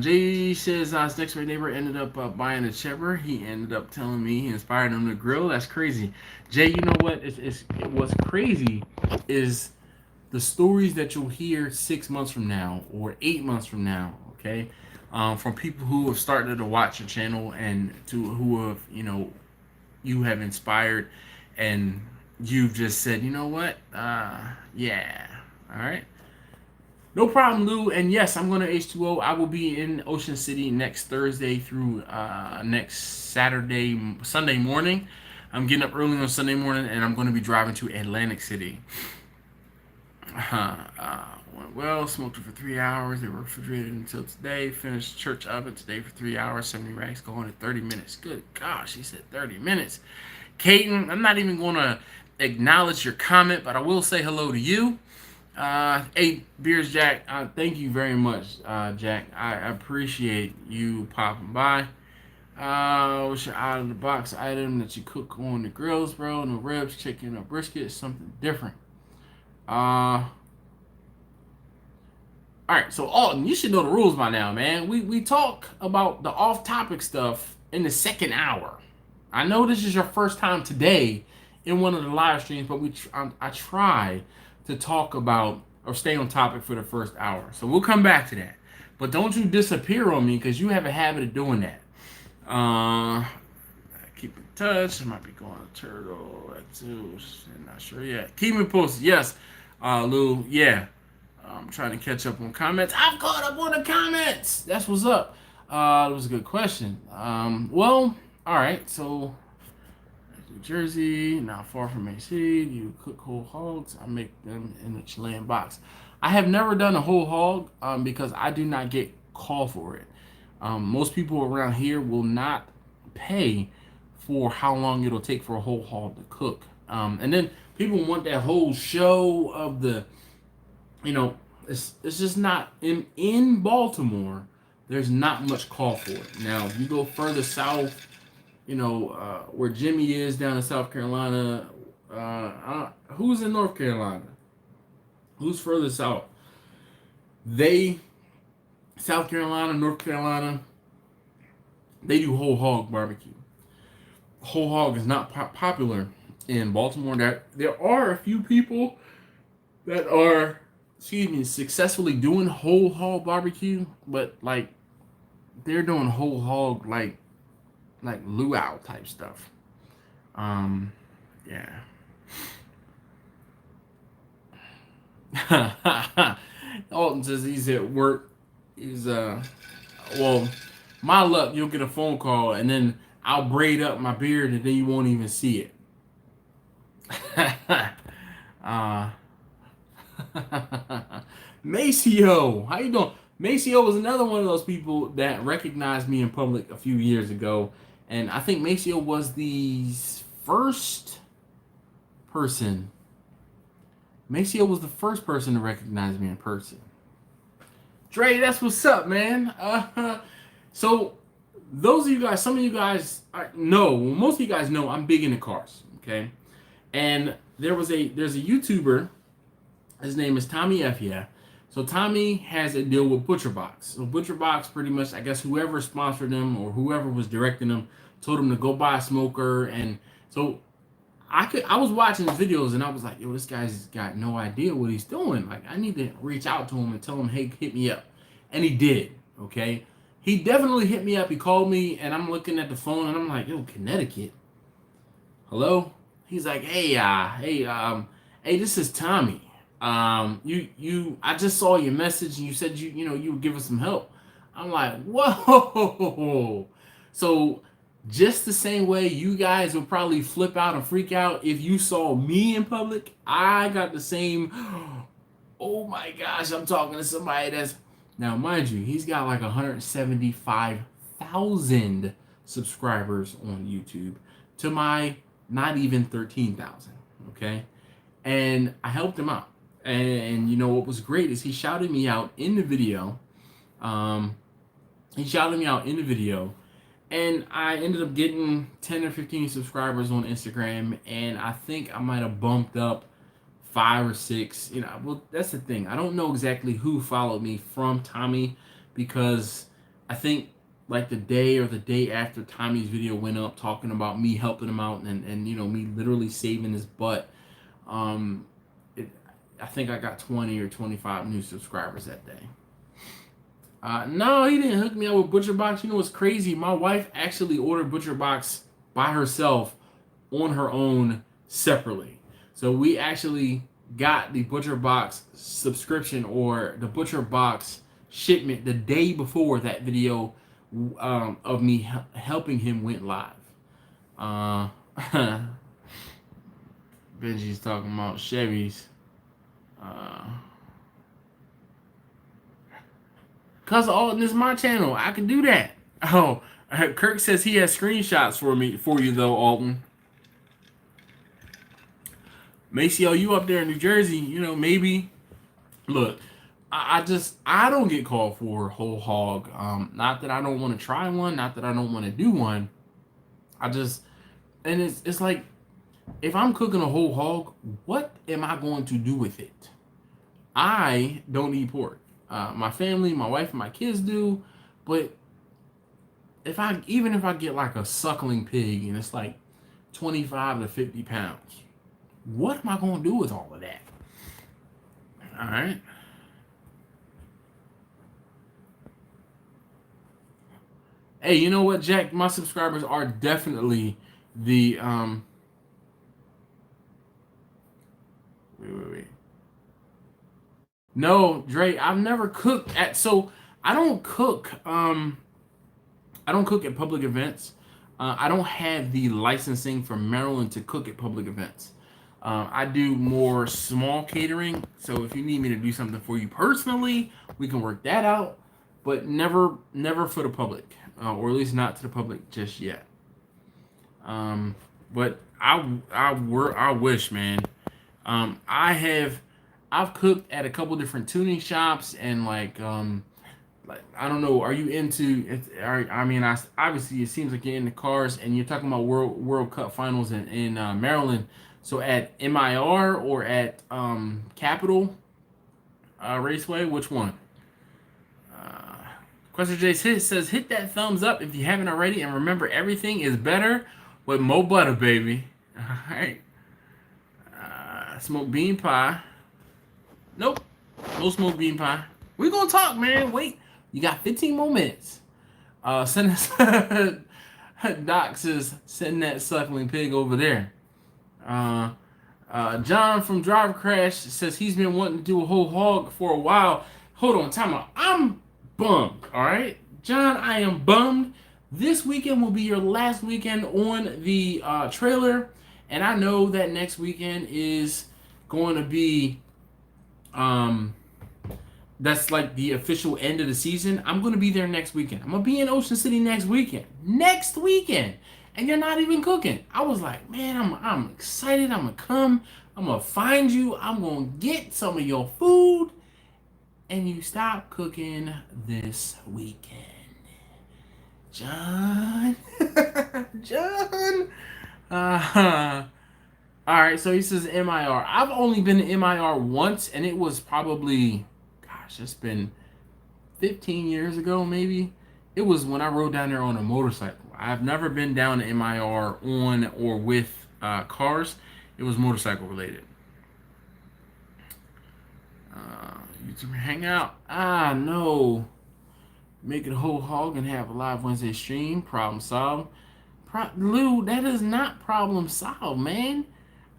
S1: Jay says his next door neighbor ended up buying a cheddar. He ended up telling me he inspired him to grill. That's crazy. Jay, you know what? What's crazy is the stories that you'll hear 6 months from now or 8 months from now, okay? From people who have started to watch your channel and to who have, you know, you have inspired and you've just said, you know what? Yeah. All right. No problem, Lou. And yes, I'm going to H2O. I will be in Ocean City next Thursday through next Sunday morning. I'm getting up early on Sunday morning and I'm going to be driving to Atlantic City. Went well, smoked it for 3 hours. They were refrigerated until today. Finished church oven today for 3 hours. 70 racks going in 30 minutes. Good gosh, he said 30 minutes. Caden, I'm not even going to acknowledge your comment, but I will say hello to you. Hey, Beers Jack, thank you very much, Jack. I appreciate you popping by. What's your out of the box item that you cook on the grills, bro? No ribs, chicken, or brisket, something different. All right, so Alton, you should know the rules by now, man. We talk about the off-topic stuff in the second hour. I know this is your first time today in one of the live streams, but I try to talk about or stay on topic for the first hour. So we'll come back to that. But don't you disappear on me because you have a habit of doing that. Keep in touch. I might be going to Turtle at Sous. I'm not sure yet. Keep me posted. Yes, Lou. Yeah. I'm trying to catch up on comments. I've caught up on the comments. That's what's up. That was a good question. Well, all right. So, New Jersey, not far from AC. You cook whole hogs. I make them in the Chilean box. I have never done a whole hog because I do not get called for it. Most people around here will not pay for how long it'll take for a whole hog to cook. And then people want that whole show of the, you know, it's just not in Baltimore. there's not much call for it. Now, if you go further south, where Jimmy is down in South Carolina, who's in North Carolina? Who's further south? South Carolina, North Carolina, they do whole hog barbecue. Whole hog is not popular in Baltimore. There are a few people that are, successfully doing whole hog barbecue, but like they're doing whole hog like luau type stuff. Yeah. Alton says he's at work. He's well, my luck, you'll get a phone call and then I'll braid up my beard and then you won't even see it. Maceo, how you doing? Maceo was another one of those people that recognized me in public a few years ago, and I think Maceo was the first person. Maceo was the first person to recognize me in person. Dre, that's what's up, man. So those of you guys, some of you guys know, most of you guys know I'm big into cars, okay? And there's a YouTuber, his name is Tommy F. Yeah. So Tommy has a deal with ButcherBox. So ButcherBox pretty much, I guess whoever sponsored them or whoever was directing them told him to go buy a smoker. And so I was watching his videos and I was like, yo, this guy's got no idea what he's doing. Like, I need to reach out to him and tell him, hey, hit me up. And he did, okay? He definitely hit me up. He called me and I'm looking at the phone and I'm like, yo, Connecticut. Hello? He's like, hey, this is Tommy. I just saw your message and you said you would give us some help. I'm like, whoa. So just the same way you guys would probably flip out and freak out if you saw me in public, I got the same, oh my gosh, I'm talking to somebody that's, now mind you, he's got like 175,000 subscribers on YouTube to my not even 13,000, okay? And I helped him out. And you know what was great is he shouted me out in the video. And I ended up getting 10 or 15 subscribers on Instagram, and I think I might have bumped up 5 or 6. Well, that's the thing. I don't know exactly who followed me from Tommy, because I think like the day or the day after Tommy's video went up talking about me helping him out and me literally saving his butt, I think I got 20 or 25 new subscribers that day. No, he didn't hook me up with ButcherBox. You know what's crazy? My wife actually ordered ButcherBox by herself on her own separately. So we actually got the ButcherBox subscription or the ButcherBox shipment the day before that video of me helping him went live. Benji's talking about Chevys. Cause this is my channel, I can do that. Oh, Kirk says he has screenshots for you though, Alton. Maceo, you up there in New Jersey? Maybe. Look, I don't get called for whole hog. Not that I don't want to try one, not that I don't want to do one. It's like, if I'm cooking a whole hog, what am I going to do with it? I don't eat pork. My family, my wife, and my kids do, but even if I get like a suckling pig and it's like 25 to 50 pounds, what am I going to do with all of that? All right. Hey, you know what, Jack? My subscribers are definitely the Wait. No, Dre, I've never cooked so I don't cook at public events. I don't have the licensing from Maryland to cook at public events. I do more small catering. So if you need me to do something for you personally, we can work that out, but never for the public, or at least not to the public just yet. But I wish, man. I've cooked at a couple different tuning shops and like like, I don't know, are you into it? I mean, obviously it seems like you're into cars, and you're talking about World Cup finals in Maryland. So at MIR or at Capitol Raceway, which one? Uh, Question J says, hit that thumbs up if you haven't already, and remember, everything is better with Mo Butter, baby. All right. Smoked bean pie. Nope. No smoked bean pie. We're gonna talk, man. Wait. You got 15 more minutes. Send us Doc says, send that suckling pig over there. John from Driver Crash says he's been wanting to do a whole hog for a while. Hold on, time out. I'm bummed, all right? John, I am bummed. This weekend will be your last weekend on the trailer, and I know that next weekend is going to be that's like the official end of the season. I'm going to be there next weekend. I'm going to be in Ocean City next weekend. Next weekend. And you're not even cooking. I was like, man, I'm excited. I'm going to come. I'm going to find you. I'm going to get some of your food. And you stop cooking this weekend. John. John. All right, so he says MIR. I've only been to MIR once, and it was probably, gosh, it's been 15 years ago, maybe. It was when I rode down there on a motorcycle. I've never been down to MIR on or with cars. It was motorcycle related. YouTube Hangout. No. Make it a whole hog and have a live Wednesday stream. Problem solved. Lou, that is not problem solved, man.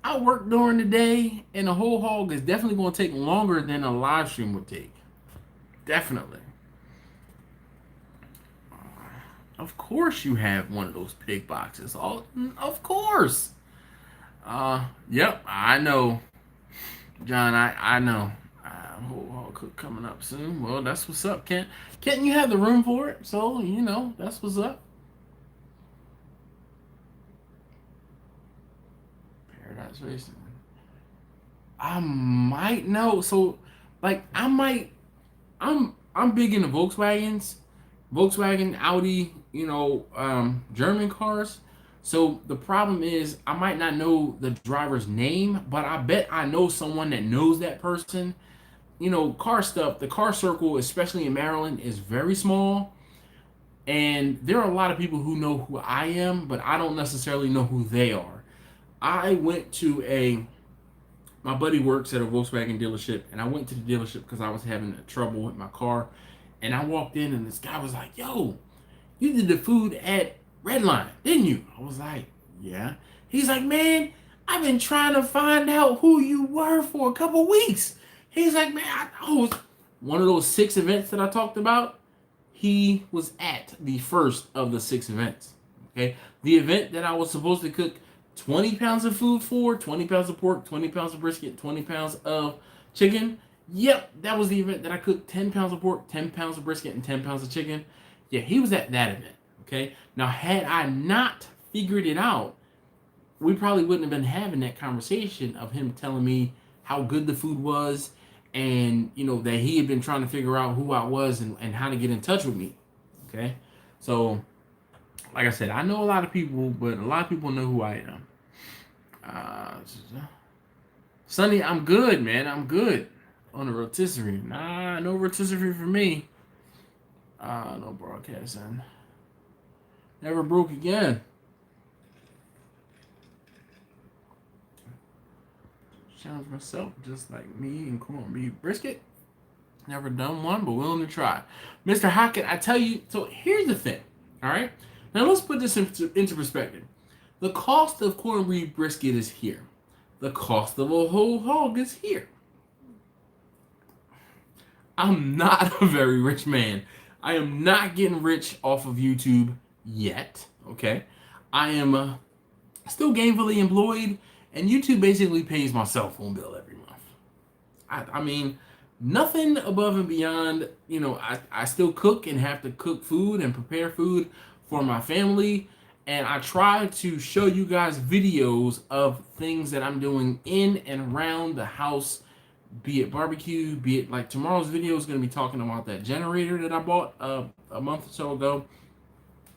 S1: I work during the day, and a whole hog is definitely going to take longer than a live stream would take. Definitely. Of course you have one of those pig boxes. Of course. Yep, I know. John, I know. Whole hog cook coming up soon. Well, that's what's up, Kent. Kent, you have the room for it, so, that's what's up. Paradise Racing. I might know. So, like, I'm big into Volkswagen, Audi, German cars. So the problem is I might not know the driver's name, but I bet I know someone that knows that person. Car stuff, the car circle, especially in Maryland, is very small. And there are a lot of people who know who I am, but I don't necessarily know who they are. I went to my buddy works at a Volkswagen dealership, and I went to the dealership because I was having trouble with my car. And I walked in, and this guy was like, yo, you did the food at Redline, didn't you? I was like, yeah. He's like, man, I've been trying to find out who you were for a couple weeks. He's like, man, I was one of those 6 events that I talked about. He was at the first of the 6 events. Okay, the event that I was supposed to cook 20 pounds of food for, 20 pounds of pork, 20 pounds of brisket, 20 pounds of chicken. Yep, that was the event that I cooked 10 pounds of pork, 10 pounds of brisket, and 10 pounds of chicken. Yeah, he was at that event. Okay, now had I not figured it out, we probably wouldn't have been having that conversation of him telling me how good the food was, and that he had been trying to figure out who I was and how to get in touch with me. Okay, so like I said, I know a lot of people, but a lot of people know who I am. Sonny, I'm good, man. I'm good on the rotisserie. Nah, no rotisserie for me. No broadcasting. Never broke again. Challenge myself, just like me and corned beef brisket. Never done one, but willing to try. Mr. Hockett, I tell you, so here's the thing, all right? Now let's put this into perspective. The cost of corned beef brisket is here. The cost of a whole hog is here. I'm not a very rich man. I am not getting rich off of YouTube yet, okay? I am still gainfully employed, and YouTube basically pays my cell phone bill every month. I mean, nothing above and beyond. I still cook and have to cook food and prepare food for my family, and I try to show you guys videos of things that I'm doing in and around the house be it barbecue, be it like tomorrow's video is going to be talking about that generator that I bought a month or so ago.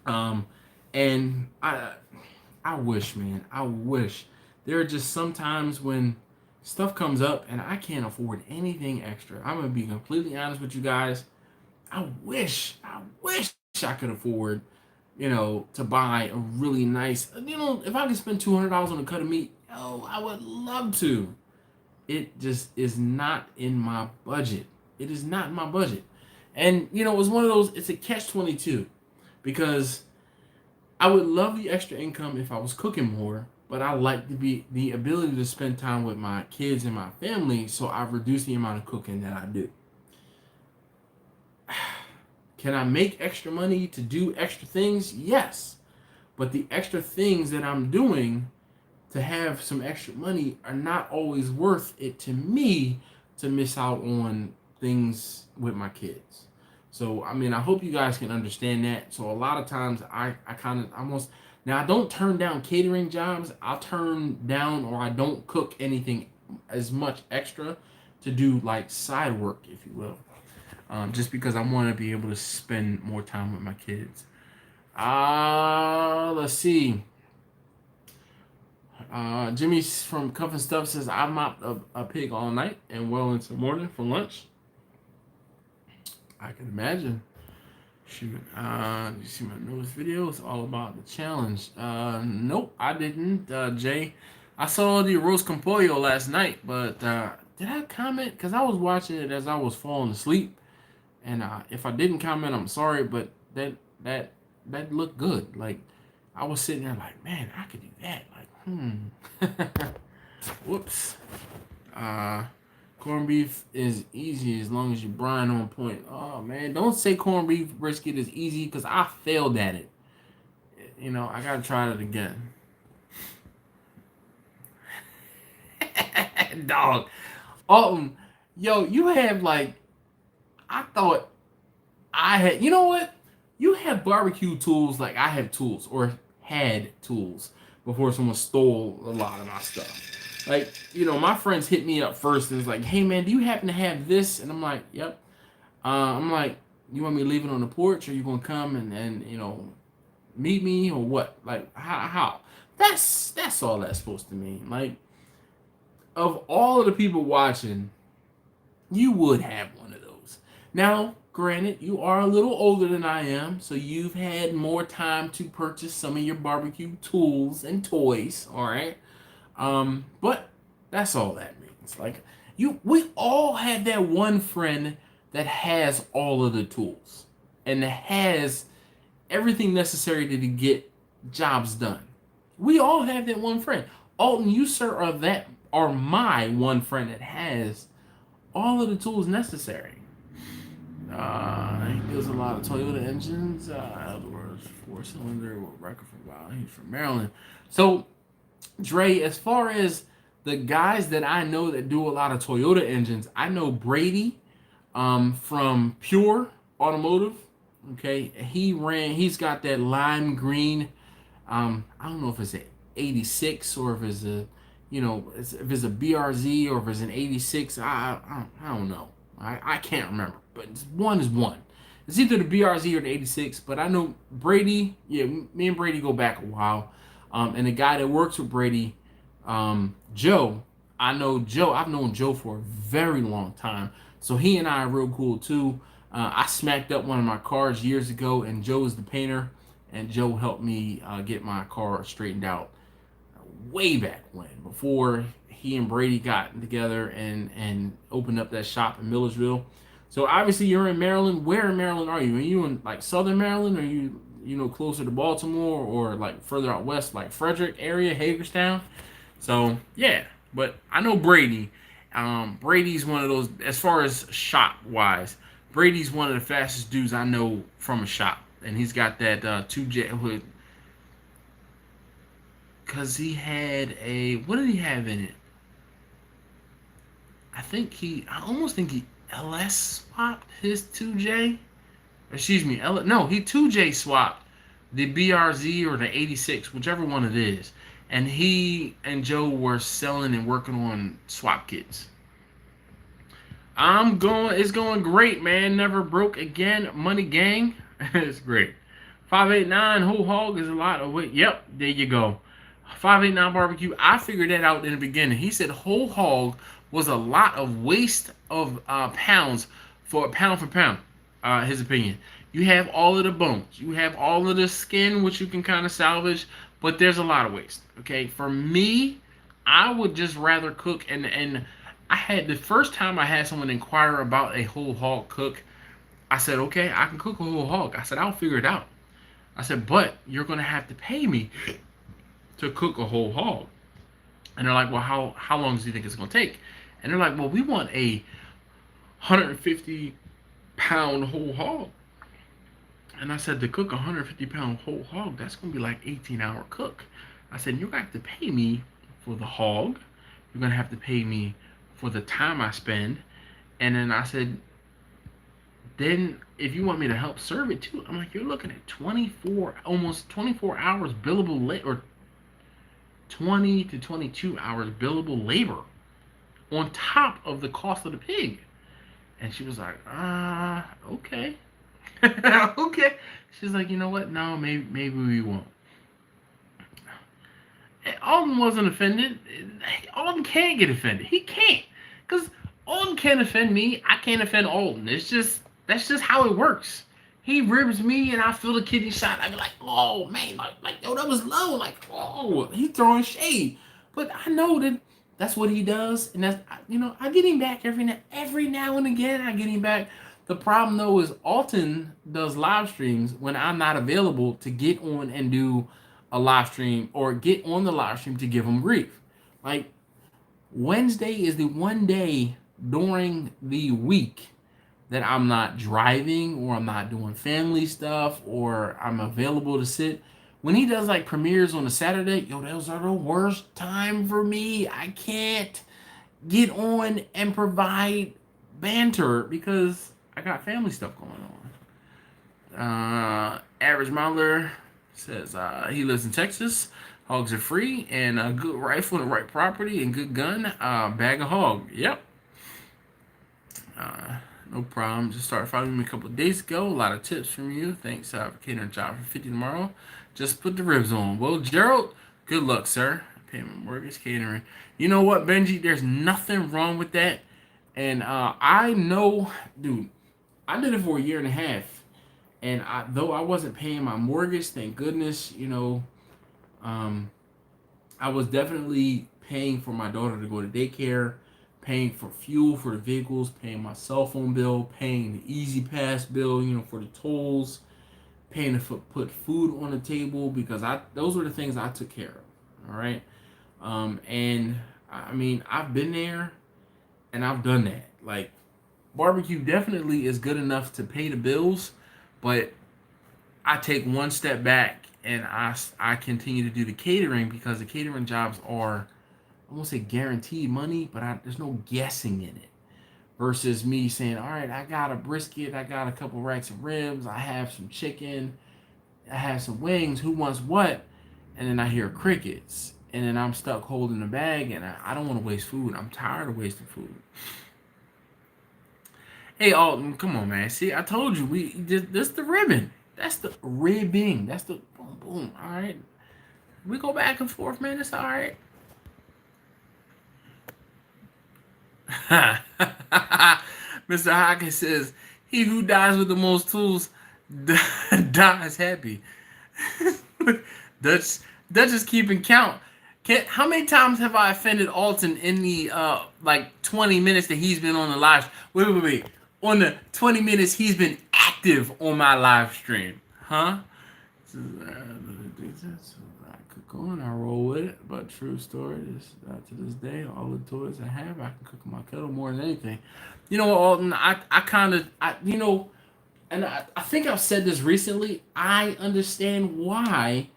S1: And I wish, man, I wish. There are just some times when stuff comes up and I can't afford anything extra. I'm gonna be completely honest with you guys. I wish I could afford, to buy a really nice, if I could spend $200 on a cut of meat, I would love to. It just is not in my budget. It is not in my budget. And, it was one of those, it's a catch-22 because I would love the extra income if I was cooking more, but I like the ability to spend time with my kids and my family, so I've reduced the amount of cooking that I do. Can I make extra money to do extra things? Yes. But the extra things that I'm doing to have some extra money are not always worth it to me to miss out on things with my kids. So, I hope you guys can understand that. So, a lot of times I kind of almost, now I don't turn down catering jobs. I'll turn down or I don't cook anything as much extra to do like side work, if you will. Just because I want to be able to spend more time with my kids. Let's see. Jimmy from Cuff and Stuff says, I mopped a pig all night and well into the morning for lunch. I can imagine. Shoot. You see my newest video? It's all about the challenge. Nope, I didn't. Jay, I saw the roast con pollo last night, but did I comment? Because I was watching it as I was falling asleep. And if I didn't comment, I'm sorry, but that looked good. Like, I was sitting there like, man, I could do that. Like, Whoops. Corned beef is easy as long as you brine on point. Oh, man, don't say corned beef brisket is easy because I failed at it. I got to try it again. Dog. Yo, you have like, I thought I had, you know what? You have barbecue tools like I have tools or had tools before someone stole a lot of my stuff. Like, my friends hit me up first and was like, hey man, do you happen to have this? And I'm like, yep. I'm like, you want me to leave it on the porch or you gonna come and meet me or what? Like, how? That's all that's supposed to mean. Like, of all of the people watching, you would have one of those. Now, granted, you are a little older than I am, so you've had more time to purchase some of your barbecue tools and toys, all right? But that's all that means. Like, we all have that one friend that has all of the tools and has everything necessary to get jobs done. We all have that one friend. Alton, you, sir, are my one friend that has all of the tools necessary. He does a lot of Toyota engines. In other words, 4-cylinder with record for a while. He's from Maryland. So, Dre, as far as the guys that I know that do a lot of Toyota engines, I know Brady from Pure Automotive. Okay, he's got that lime green. I don't know if it's an 86 or if it's a, if it's a BRZ or if it's an 86. I don't know. I can't remember, but one is one. It's either the BRZ or the 86, but I know Brady, me and Brady go back a while. And the guy that works with Brady, Joe, I've known Joe for a very long time. So he and I are real cool too. I smacked up one of my cars years ago, and Joe is the painter, and Joe helped me get my car straightened out way back when, before he and Brady got together and opened up that shop in Millersville. So obviously you're in Maryland. Where in Maryland are you? Are you in like Southern Maryland? Are you closer to Baltimore or like further out west, like Frederick area, Hagerstown? So yeah, but I know Brady. Brady's one of those, as far as shop wise, Brady's one of the fastest dudes I know from a shop, and he's got that 2J hood. Cause he had what did he have in it? I almost think he LS swapped his 2J. Excuse me, no, he 2J swapped the BRZ or the 86, whichever one it is. And he and Joe were selling and working on swap kits. It's going great, man. Never broke again. Money gang. It's great. 589 whole hog is a lot of weight. Yep, there you go. 589 barbecue. I figured that out in the beginning. He said whole hog was a lot of waste of pounds for pound. His opinion. You have all of the bones. You have all of the skin, which you can kind of salvage, but there's a lot of waste. Okay, for me, I would just rather cook and I had the first time I had someone inquire about a whole hog cook. I said, okay, I can cook a whole hog. I said, I'll figure it out. I said, but you're gonna have to pay me to cook a whole hog. And they're like, well, how long do you think it's gonna take? And they're like, well, we want a 150-pound whole hog. And I said, to cook a 150-pound whole hog, that's gonna be like 18-hour cook. I said, you're gonna have to pay me for the hog. You're gonna have to pay me for the time I spend. And then I said, then if you want me to help serve it too, I'm like, you're looking at almost 24 hours billable or 20 to 22 hours billable labor on top of the cost of the pig. And she was like, okay. Okay. She's like, you know what? No, maybe we won't. And Alden wasn't offended. Alden can't get offended. He can't. Because Alden can't offend me. I can't offend Alden. That's just how it works. He ribs me and I feel the kidney shot. I be like, oh man, like yo, that was low. Like, oh, he throwing shade. But I know that's what he does, and that's, I get him back every now and again. I get him back. The problem though is Alton does live streams when I'm not available to get on and do a live stream or get on the live stream to give him grief. Like Wednesday is the one day during the week that I'm not driving or I'm not doing family stuff or I'm available to sit. When he does like premieres on a Saturday, yo, those are the worst time for me. I can't get on and provide banter because I got family stuff going on. Average Modeler says he lives in Texas. Hogs are free and a good rifle and the right property and good gun. Bag of hog. Yep. No problem. Just started following me a couple of days ago. A lot of tips from you. Thanks for catering job for 50 tomorrow. Just put the ribs on. Well, Gerald, good luck, sir. Payment mortgage catering. You know what, Benji? There's nothing wrong with that. And I know, dude, I did it for a year and a half. And though I wasn't paying my mortgage, thank goodness, I was definitely paying for my daughter to go to daycare, paying for fuel for the vehicles, paying my cell phone bill, paying the Easy Pass bill, for the tolls, paying to put food on the table because those were the things I took care of. All right. And I mean, I've been there and I've done that. Like, barbecue definitely is good enough to pay the bills, but I take one step back and I continue to do the catering because the catering jobs are, I won't say guaranteed money, but there's no guessing in it. Versus me saying, all right, I got a brisket, I got a couple racks of ribs, I have some chicken, I have some wings, who wants what? And then I hear crickets. And then I'm stuck holding the bag and I don't want to waste food. I'm tired of wasting food. Hey, Alton, come on, man. See, I told you, this the ribbon. That's the ribbing. That's the boom, boom. All right. We go back and forth, man. It's all right. Mr. Hawkins says, he who dies with the most tools dies happy. Dutch is keeping count. How many times have I offended Alton in the 20 minutes that he's been on the live? Wait. On the 20 minutes he's been active on my live stream. Huh? I could go and I roll with it, but true story is to this day, all the toys I have, I can cook in my kettle more than anything. You know what, Alton, I think I've said this recently, I understand why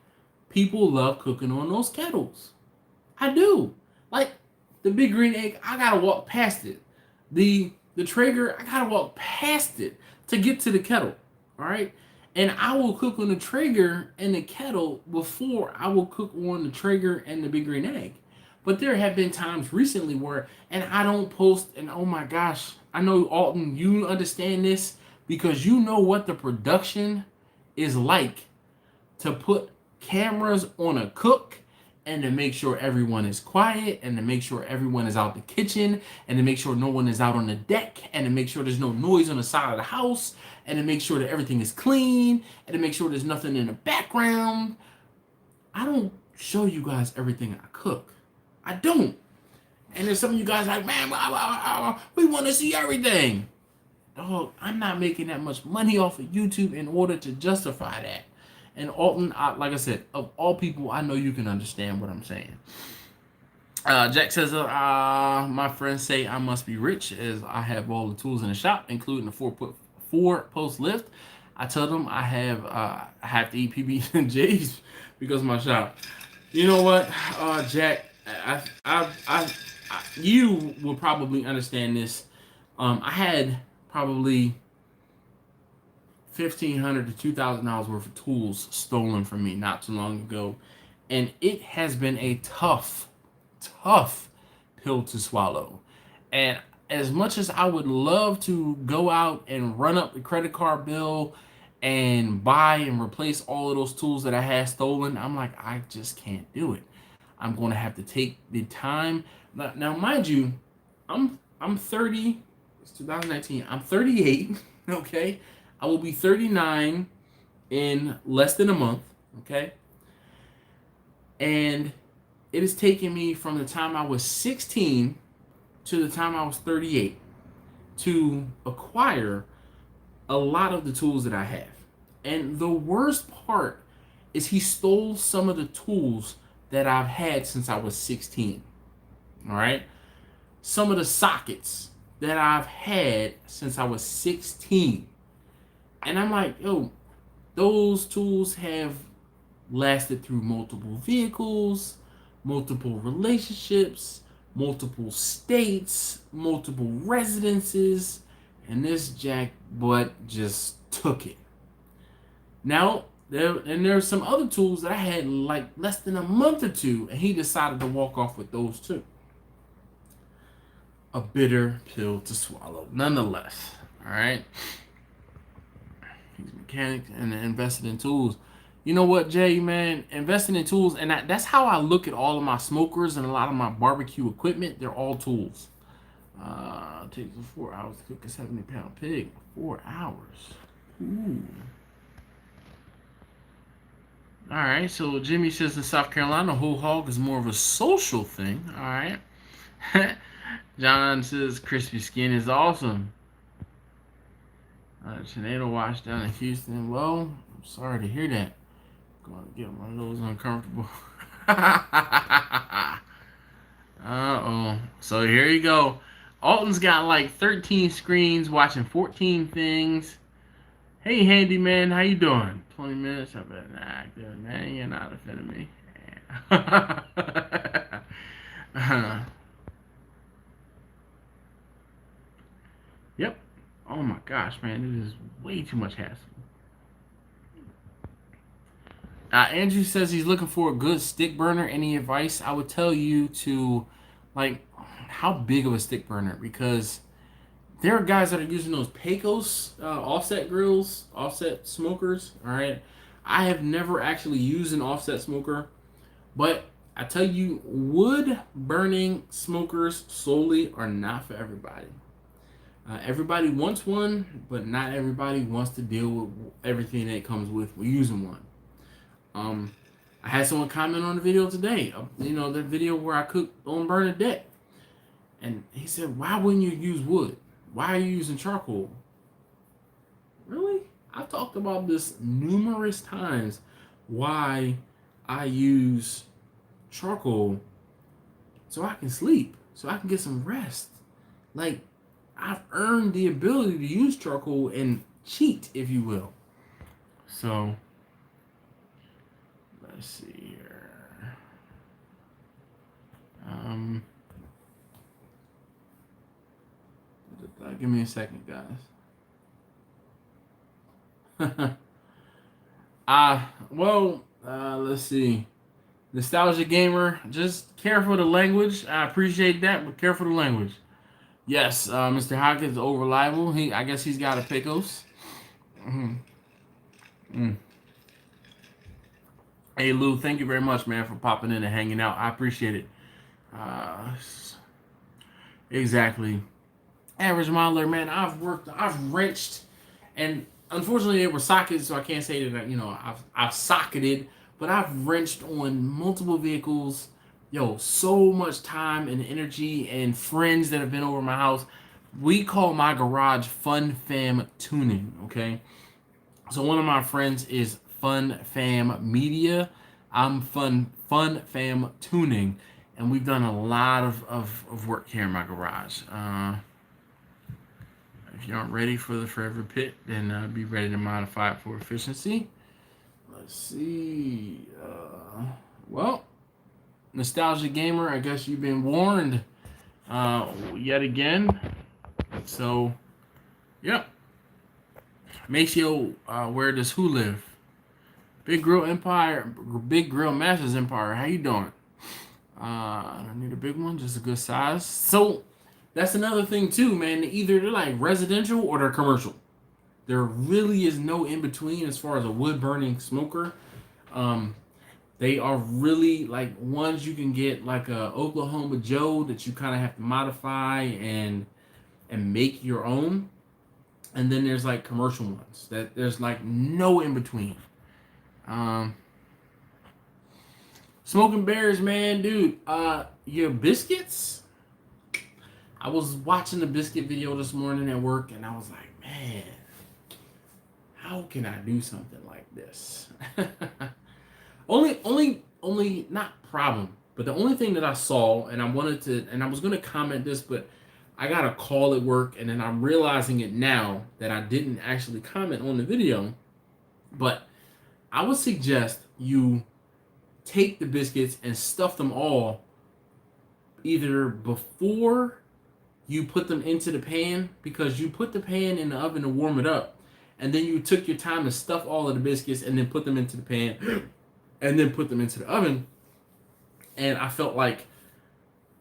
S1: people love cooking on those kettles. I do. Like, the big green egg, I gotta walk past it. The Traeger, I gotta walk past it to get to the kettle. Alright? And I will cook on the Traeger and the kettle before I will cook on the Traeger and the big green egg. But there have been times recently where, and I don't post, and oh my gosh, I know Alton, you understand this because you know what the production is like to put cameras on a cook and to make sure everyone is quiet and to make sure everyone is out the kitchen and to make sure no one is out on the deck and to make sure there's no noise on the side of the house and to make sure that everything is clean and to make sure there's nothing in the background. I don't show you guys everything I cook. I don't. And there's some of you guys like, man, we want to see everything. Dog, I'm not making that much money off of YouTube in order to justify that. And Alton, like I said, of all people, I know you can understand what I'm saying. Jack says, my friends say I must be rich as I have all the tools in the shop, including the four-post lift. I tell them I have to eat PBs and J's because of my shop. You know what, Jack? You will probably understand this. I had probably $1,500 to $2,000 worth of tools stolen from me not too long ago, and it has been a tough pill to swallow. And as much as I would love to go out and run up the credit card bill and buy and replace all of those tools that I had stolen, I'm like, I just can't do it. I'm going to have to take the time. Now mind you, I'm 30. It's 2019. I'm 38. Okay. I will be 39 in less than a month, okay? And it has taken me from the time I was 16 to the time I was 38 to acquire a lot of the tools that I have. And the worst part is he stole some of the tools that I've had since I was 16, all right? Some of the sockets that I've had since I was 16. And I'm like, yo, those tools have lasted through multiple vehicles, multiple relationships, multiple states, multiple residences, and this jackbutt just took it. Now, there's some other tools that I had like less than a month or two, and he decided to walk off with those too. A bitter pill to swallow, nonetheless. All right. He's a mechanic and invested in tools. You know what, Jay, man? Investing in tools, and that's how I look at all of my smokers and a lot of my barbecue equipment. They're all tools. It takes 4 hours to cook a 70-pound pig. 4 hours. Ooh. All right, so Jimmy says in South Carolina, whole hog is more of a social thing. All right. John says crispy skin is awesome. Tornado watch down in Houston. Well, I'm sorry to hear that. Going to get one of those uncomfortable. Uh-oh. So here you go. Alton's got like 13 screens watching 14 things. Hey, handyman, how you doing? 20 minutes. I've been active. Man, you're not offending me. Yep. Oh my gosh, man. It is way too much hassle. Andrew says he's looking for a good stick burner. Any advice? I would tell you to, like, how big of a stick burner? Because there are guys that are using those Pecos offset grills, offset smokers. All right. I have never actually used an offset smoker, but I tell you, wood burning smokers solely are not for everybody. Everybody wants one, but not everybody wants to deal with everything that comes with using one. I had someone comment on the video today, the video where I cooked on Bernadette. And he said, why wouldn't you use wood? Why are you using charcoal? Really? I've talked about this numerous times, why I use charcoal so I can sleep, so I can get some rest. Like, I've earned the ability to use charcoal and cheat, if you will. So, let's see here. Give me a second, guys. Let's see. Nostalgia Gamer, just careful of the language. I appreciate that, but careful of the language. Yes, Mr. Hawkins is over reliable. I guess he's got a pickles. Mm-hmm. Mm. Hey Lou, thank you very much, man, for popping in and hanging out. I appreciate it. Uh, exactly. Average modeler, man. I've wrenched, and unfortunately they were sockets, so I can't say that I've socketed, but I've wrenched on multiple vehicles. Yo, so much time and energy, and friends that have been over my house. We call my garage Fun Fam Tuning. Okay, so one of my friends is FunFamMedia. I'm Fun Fam Tuning, and we've done a lot of work here in my garage. If you aren't ready for the forever pit, then be ready to modify it for efficiency. Let's see. Well, Nostalgia Gamer, I guess you've been warned yet again. So, yep. Maceo, where does who live? Big Grill Empire, Big Grill Masters Empire. How you doing? I don't need a big one, just a good size. So, that's another thing too, man. Either they're like residential or they're commercial. There really is no in between as far as a wood burning smoker. They are really like ones you can get like a Oklahoma Joe that you kind of have to modify and make your own. And then there's like commercial ones that there's like no in between. Smoking Bears, man, dude. Your biscuits. I was watching the biscuit video this morning at work, and I was like, man, how can I do something like this? only not problem, but the only thing that I saw, and I was gonna comment this, but I got a call at work, and then I'm realizing it now that I didn't actually comment on the video. But I would suggest you take the biscuits and stuff them all either before you put them into the pan, because you put the pan in the oven to warm it up, and then you took your time to stuff all of the biscuits and then put them into the pan and then put them into the oven. And I felt like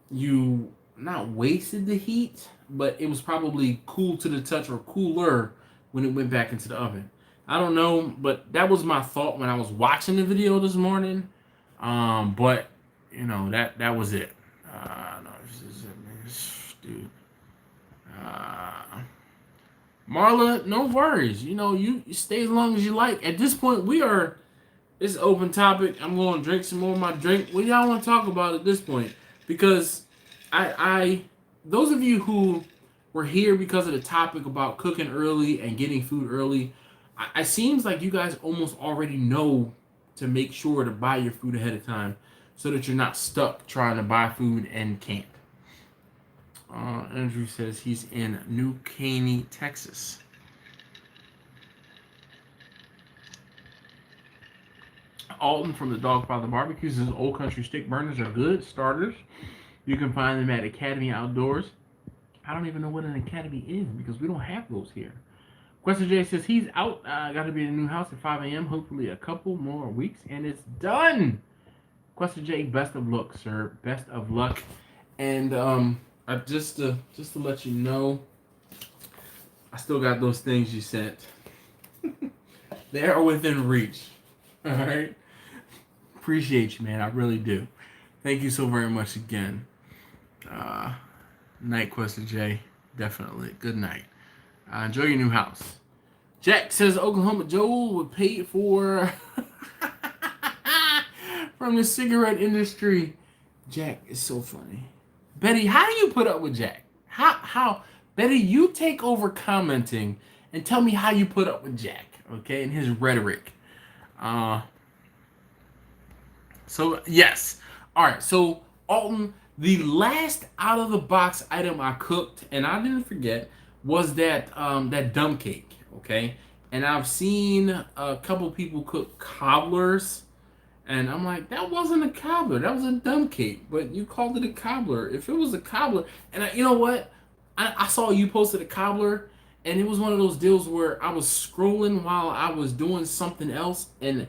S1: you not wasted the heat, but it was probably cool to the touch or cooler when it went back into the oven. I don't know, but that was my thought when I was watching the video this morning. But that was it. No, dude. Marla, no worries. You stay as long as you like. At this point, it's an open topic. I'm going to drink some more of my drink. What y'all want to talk about at this point? Because those of you who were here because of the topic about cooking early and getting food early, it seems like you guys almost already know to make sure to buy your food ahead of time so that you're not stuck trying to buy food and can't. Andrew says he's in New Caney, Texas. Alton from the Dogfather Barbecue says Old Country stick burners are good starters. You can find them at Academy Outdoors. I don't even know what an Academy is because we don't have those here. Question J says he's out. Got to be in a new house at 5 a.m. Hopefully a couple more weeks and it's done. Question J, best of luck, sir. Best of luck. And just to let you know, I still got those things you sent. They are within reach. All right. Appreciate you, man. I really do. Thank you so very much again. Night, Question J. Definitely. Good night. Enjoy your new house. Jack says Oklahoma Joe would pay for from the cigarette industry. Jack is so funny. Betty, how do you put up with Jack? How? Betty, you take over commenting and tell me how you put up with Jack, okay, and his rhetoric. So, yes. All right, so, Alton, the last out-of-the-box item I cooked, and I didn't forget, was that dumb cake, okay? And I've seen a couple people cook cobblers, and I'm like, that wasn't a cobbler. That was a dumb cake, but you called it a cobbler. If it was a cobbler, and you know what? I saw you posted a cobbler, and it was one of those deals where I was scrolling while I was doing something else, and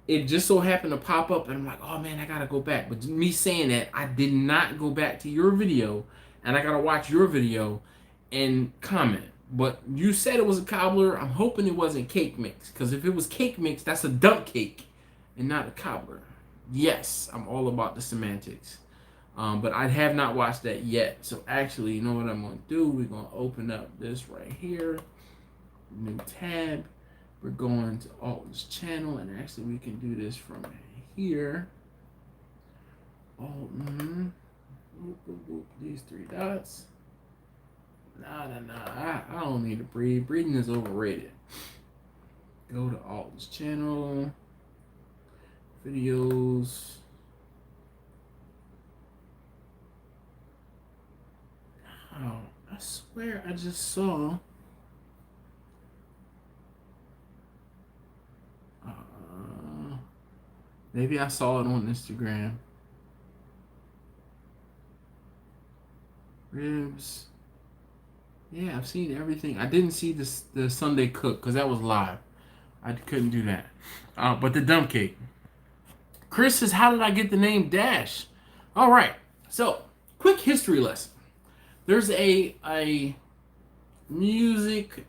S1: it just so happened to pop up, and I'm like, oh man, I gotta go back. But me saying that, I did not go back to your video, and I gotta watch your video and comment. But you said it was a cobbler. I'm hoping it wasn't cake mix, because if it was cake mix, that's a dump cake and not a cobbler. Yes, I'm all about the semantics. But I have not watched that yet. So actually, you know what I'm going to do? We're going to open up this right here. New tab. We're going to Alton's channel. And actually, we can do this from here. Alton. Boop, boop, boop. These three dots. Nah. I don't need to breathe. Breathing is overrated. Go to Alton's channel. Videos. Oh, I swear I just saw. Maybe I saw it on Instagram. Ribs. Yeah, I've seen everything. I didn't see the Sunday cook because that was live. I couldn't do that. But the dump cake. Chris says, how did I get the name Dash? All right. So, quick history lesson. There's a music,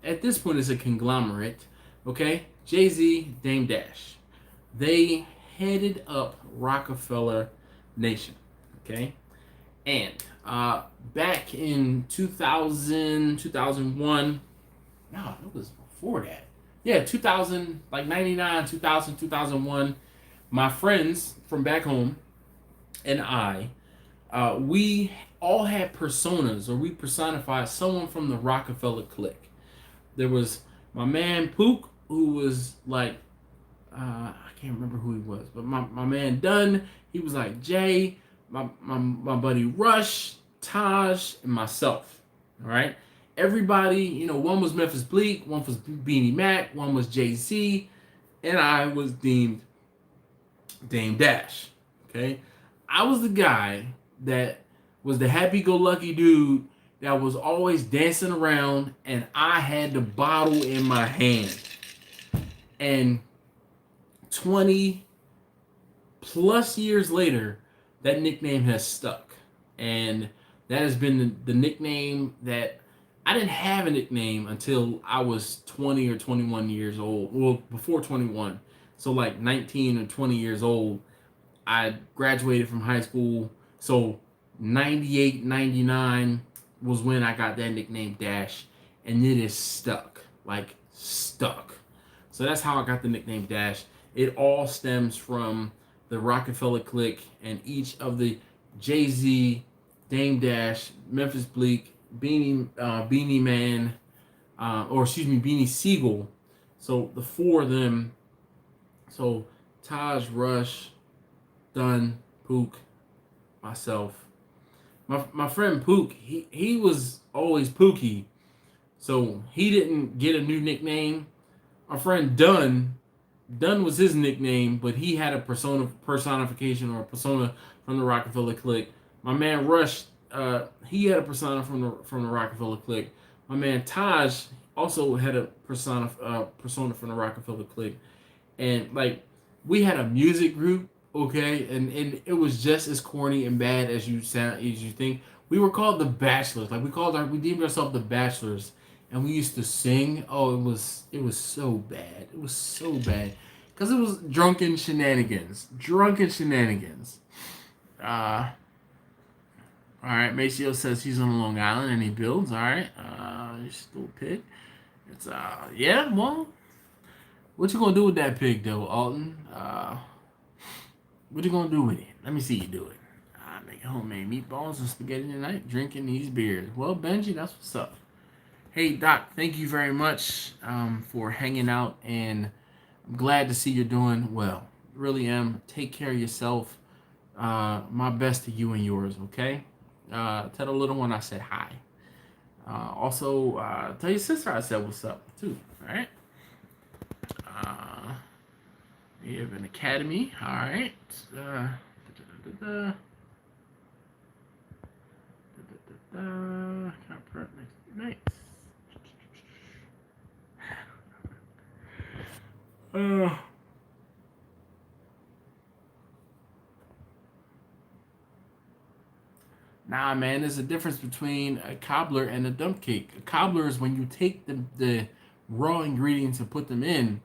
S1: at this point it's a conglomerate, okay? Jay-Z, Dame Dash. They headed up Rockefeller Nation, okay? And back in 2000, 2001, no, it was before that. Yeah, 2000, like 99, 2000, 2001, my friends from back home and we all had personas, or we personified someone from the Rockefeller clique. There was my man Pook, who was like, I can't remember who he was, but my man Dunn, he was like Jay, my buddy Rush, Taj, and myself. All right, everybody, you know, one was Memphis Bleak, one was Beanie Mac, one was Jay-Z, and I was deemed Dame Dash. Okay, I was the guy that was the happy-go-lucky dude that was always dancing around, and I had the bottle in my hand. And 20 plus years later, that nickname has stuck. And that has been the nickname that I didn't have a nickname until I was 20 or 21 years old. Well, before 21. So like 19 or 20 years old, I graduated from high school. So 98, 99 was when I got that nickname Dash. And it is stuck. Like, stuck. So that's how I got the nickname Dash. It all stems from the Rockefeller clique and each of the Jay-Z, Dame Dash, Memphis Bleak, Beanie Man, Beanie Siegel. So the four of them. So Taj, Rush, Dunn, Pook, myself. My friend Pook, he was always Pookie. So he didn't get a new nickname. Our friend Dunn was his nickname, but he had a personification or a persona from the Rockefeller clique. My man Rush, he had a persona from the Rockefeller clique. My man Taj also had a persona from the Rockefeller clique. And like, we had a music group, okay, and it was just as corny and bad as you think. We were called the Bachelors. Like, we deemed ourselves the Bachelors. And we used to sing. Oh, it was so bad. It was so bad. Because it was drunken shenanigans. All right, Maceo says he's on Long Island and he builds. All right. You still pig. It's, yeah, well, what you gonna do with that pig, though, Alton? What you gonna do with it? Let me see you do it. Make homemade meatballs and spaghetti tonight, drinking these beers. Well, Benji, that's what's up. Hey, Doc, thank you very much for hanging out, and I'm glad to see you're doing well. Really am. Take care of yourself. My best to you and yours, okay? Tell the little one I said hi. Also, tell your sister I said what's up, too, all right? We have an academy, all right? Nice. Nah, man, there's a difference between a cobbler and a dump cake. A cobbler is when you take the raw ingredients and put them in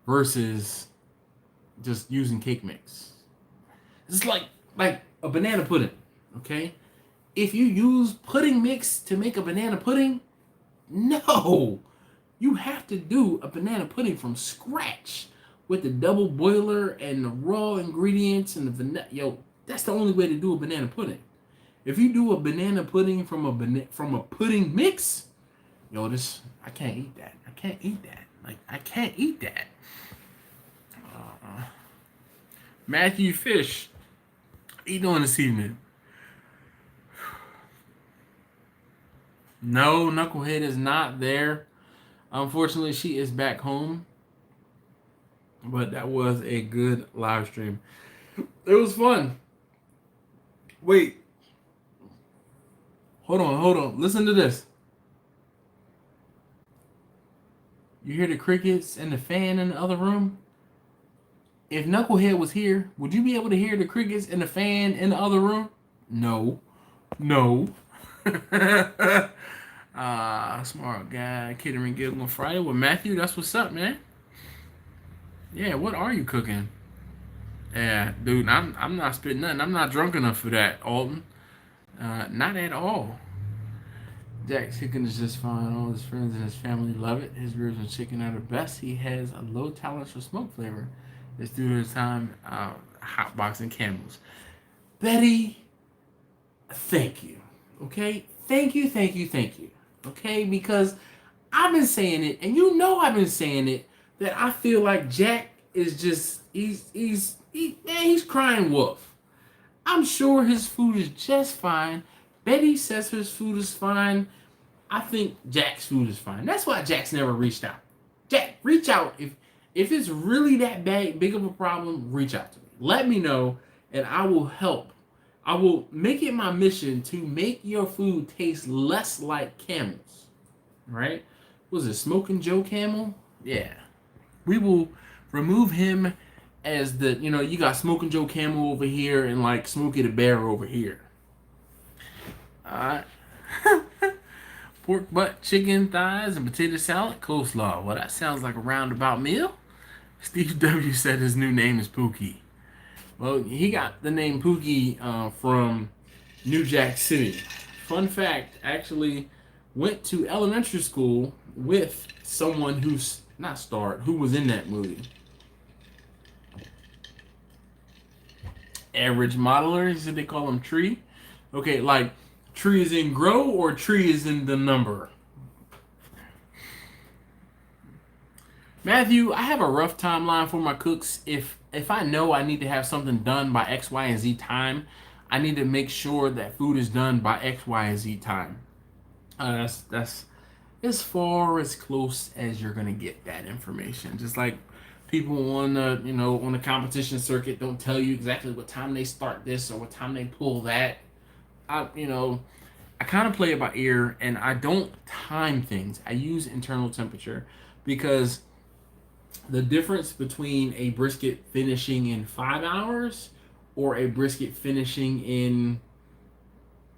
S1: versus just using cake mix. It's like a banana pudding, okay? If you use pudding mix to make a banana pudding, no. You have to do a banana pudding from scratch with the double boiler and the raw ingredients and the vanilla. Yo, that's the only way to do a banana pudding. If you do a banana pudding from a pudding mix, yo, I can't eat that. I can't eat that. Like, I can't eat that. Matthew Fish, how you doing this evening? No, Knucklehead is not there. Unfortunately, she is back home. But that was a good live stream. It was fun. Wait. Hold on. Listen to this. You hear the crickets and the fan in the other room? If Knucklehead was here, would you be able to hear the crickets and the fan in the other room? No. Smart guy, catering gig on Friday. Well, Matthew, that's what's up, man. Yeah, what are you cooking? Yeah, dude, I'm not spitting nothing. I'm not drunk enough for that, Alton. Not at all. Jack's cooking is just fine. All his friends and his family love it. His ribs and chicken are the best. He has a low tolerance for smoke flavor. It's due to his time hotboxing camels. Betty, thank you. Okay? Thank you. Okay? Because I've been saying it, and you know I've been saying it, that I feel like Jack is just, he's crying wolf. I'm sure his food is just fine. Betty says his food is fine. I think Jack's food is fine. That's why Jack's never reached out. Jack, reach out. If it's really that big of a problem, reach out to me. Let me know, and I will help. I will make it my mission to make your food taste less like camels. Right? Was it Smoking Joe Camel? Yeah. We will remove him as you got Smoking Joe Camel over here and like Smokey the Bear over here. Alright. Pork butt, chicken thighs, and potato salad, coleslaw. Well, that sounds like a roundabout meal. Steve W. said his new name is Pookie. Well, he got the name Pookie from New Jack City. Fun fact, actually went to elementary school with someone who was in that movie. Average modeler, he said they call him Tree. Okay, like tree is in grow or tree is in the number? Matthew, I have a rough timeline for my cooks. If I know I need to have something done by X, Y, and Z time, I need to make sure that food is done by X, Y, and Z time. That's as far as close as you're gonna get that information. Just like people on the competition circuit don't tell you exactly what time they start this or what time they pull that. I kind of play it by ear, and I don't time things. I use internal temperature because the difference between a brisket finishing in 5 hours or a brisket finishing in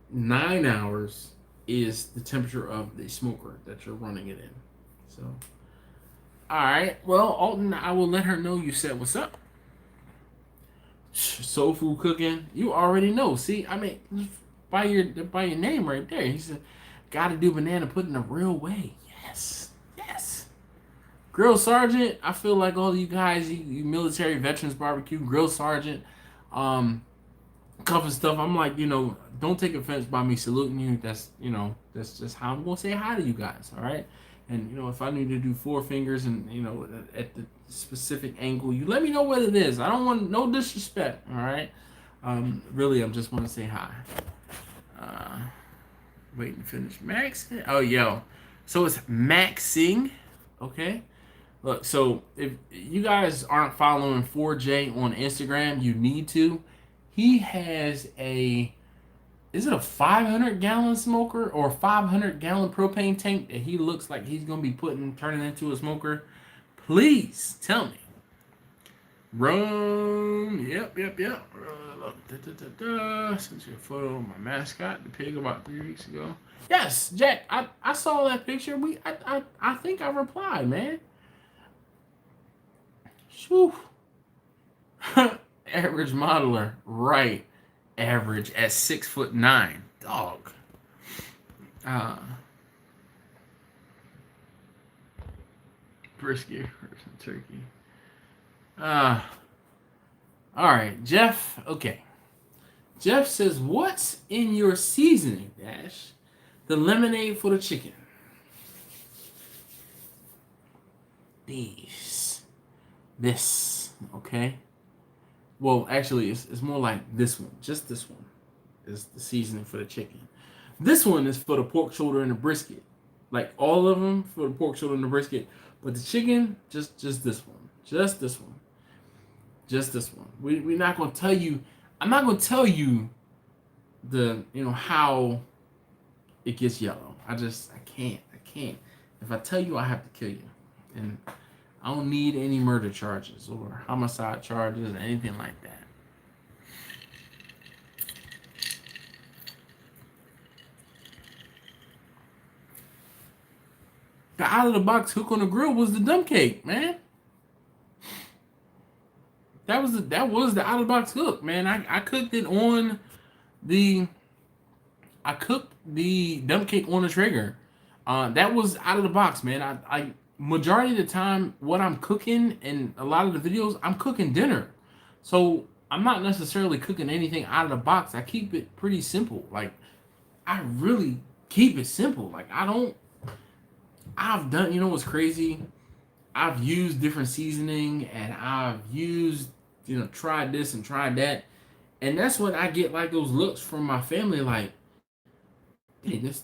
S1: 9 hours is the temperature of the smoker that you're running it in. So, all right. Well, Alton, I will let her know you said what's up. Soul food cooking, you already know. See, I mean, by your name right there. He said, "Gotta do banana pudding the real way." Yes. Grill Sergeant, I feel like all you guys, you military veterans barbecue, Grill Sergeant, cuff and stuff. I'm like, don't take offense by me saluting you. That's just how I'm gonna say hi to you guys. All right. And if I need to do 4 fingers and at the specific angle, you let me know what it is. I don't want no disrespect. All right. Really, I just want to say hi. Waiting to finish Max. Oh, yo. So it's maxing. Okay. Look, so if you guys aren't following 4J on Instagram, you need to. He has is it a 500-gallon smoker or 500-gallon propane tank that he looks like he's going to be turning into a smoker? Please tell me. Rome, yep. look. Sent you a photo of my mascot, the pig, about 3 weeks ago. Yes, Jack. I saw that picture. I think I replied, man. Whew. Average modeler, right? Average at 6'9", dog. Brisket versus turkey. All right, Jeff. Okay. Jeff says, "What's in your seasoning, Dash? The lemonade for the chicken." This. Okay. Well, actually, it's more like this one. Just this one is the seasoning for the chicken. This one is for the pork shoulder and the brisket. Like all of them for the pork shoulder and the brisket. But the chicken, just this one. Just this one. Just this one. We're not going to tell you. I'm not going to tell you how it gets yellow. I can't. If I tell you, I have to kill you. And I don't need any murder charges or homicide charges or anything like that. The out of the box hook on the grill was the dump cake, man. That was the out of the box hook, man. I cooked it on the dump cake on the Traeger. That was out of the box, man. I majority of the time, what I'm cooking in a lot of the videos, I'm cooking dinner. So I'm not necessarily cooking anything out of the box. I keep it pretty simple. Like, I really keep it simple. Like, I've done, what's crazy? I've used different seasoning and I've used, tried this and tried that. And that's when I get like those looks from my family, like, hey, this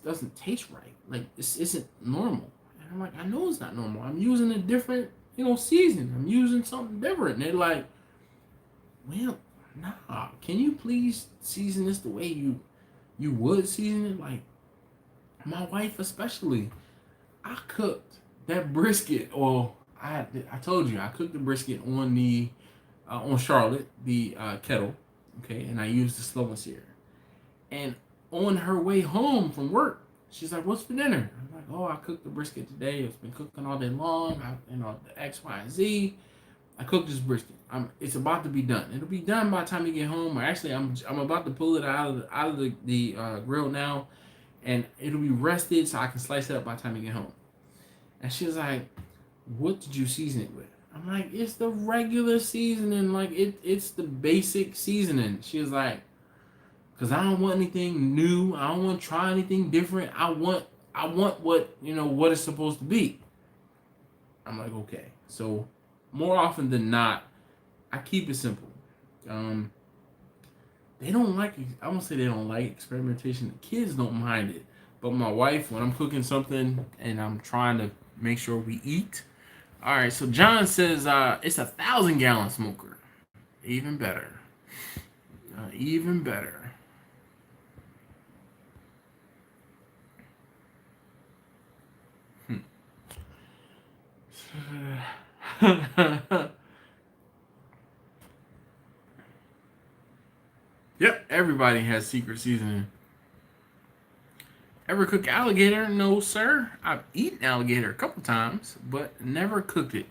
S1: doesn't taste right. Like, this isn't normal. And I'm like, I know it's not normal. I'm using a different, seasoning. I'm using something different. And they're like, well, nah, can you please season this the way you would season it? Like, my wife especially, I cooked that brisket, or I told you, I cooked the brisket on the, on Charlotte, the kettle, okay, and I used the slow and sear. And on her way home from work, she's like, "What's for dinner?" I'm like, "Oh, I cooked the brisket today. It's been cooking all day long. The X, Y, and Z. I cooked this brisket. It's about to be done. It'll be done by the time you get home. Or actually, I'm about to pull it out of the grill now, and it'll be rested so I can slice it up by the time you get home." And she was like, "What did you season it with?" I'm like, "It's the regular seasoning. Like, it's the basic seasoning." She was like, "Because I don't want anything new. I don't want to try anything different. I want what, what it's supposed to be." I'm like, okay. So more often than not, I keep it simple. They don't like, I won't say they don't like experimentation. The kids don't mind it. But my wife, when I'm cooking something and I'm trying to make sure we eat. All right, so John says it's 1,000-gallon smoker. Even better. Even better. Yep, everybody has secret seasoning. Ever cook alligator? No, sir. I've eaten alligator a couple times, but never cooked it.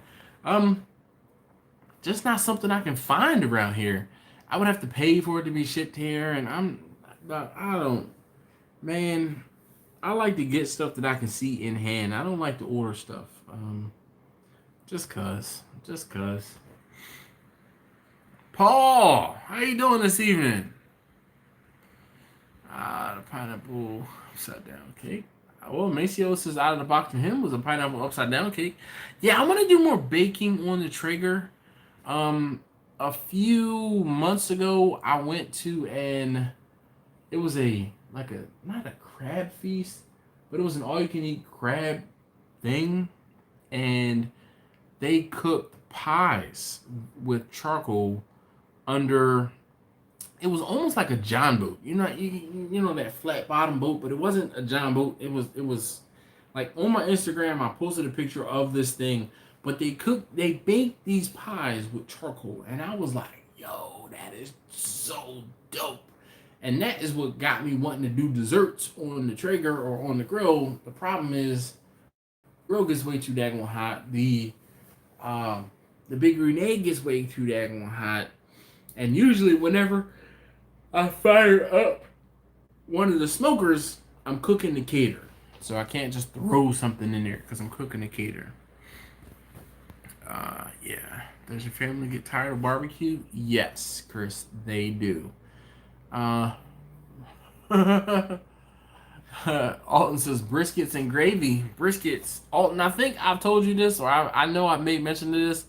S1: Just not something I can find around here. I would have to pay for it to be shipped here, and I don't, man. I like to get stuff that I can see in hand. I don't like to order stuff. Just cuz. Paul, how you doing this evening? The pineapple upside down cake. Well, Maceo says out of the box for him was a pineapple upside down cake. Yeah, I'm gonna do more baking on the Traeger. A few months ago, I went to it was not a crab feast, but it was an all-you-can-eat crab thing, and they cooked pies with charcoal under. It was almost like a John boat, you know that flat bottom boat, but it wasn't a John boat. It was like on my Instagram. I posted a picture of this thing, but they baked these pies with charcoal, and I was like, "Yo, that is so dope. And that is what got me wanting to do desserts on the Traeger or on the grill. The problem is, grill gets way too daggone hot. The big grenade gets way too daggone hot. And usually whenever I fire up one of the smokers, I'm cooking the cater. So I can't just throw something in there because I'm cooking the cater. Yeah. Does your family get tired of barbecue? Yes, Chris, they do. Alton says briskets and gravy. Briskets. Alton, I think I've told you this, or I know I may mention this.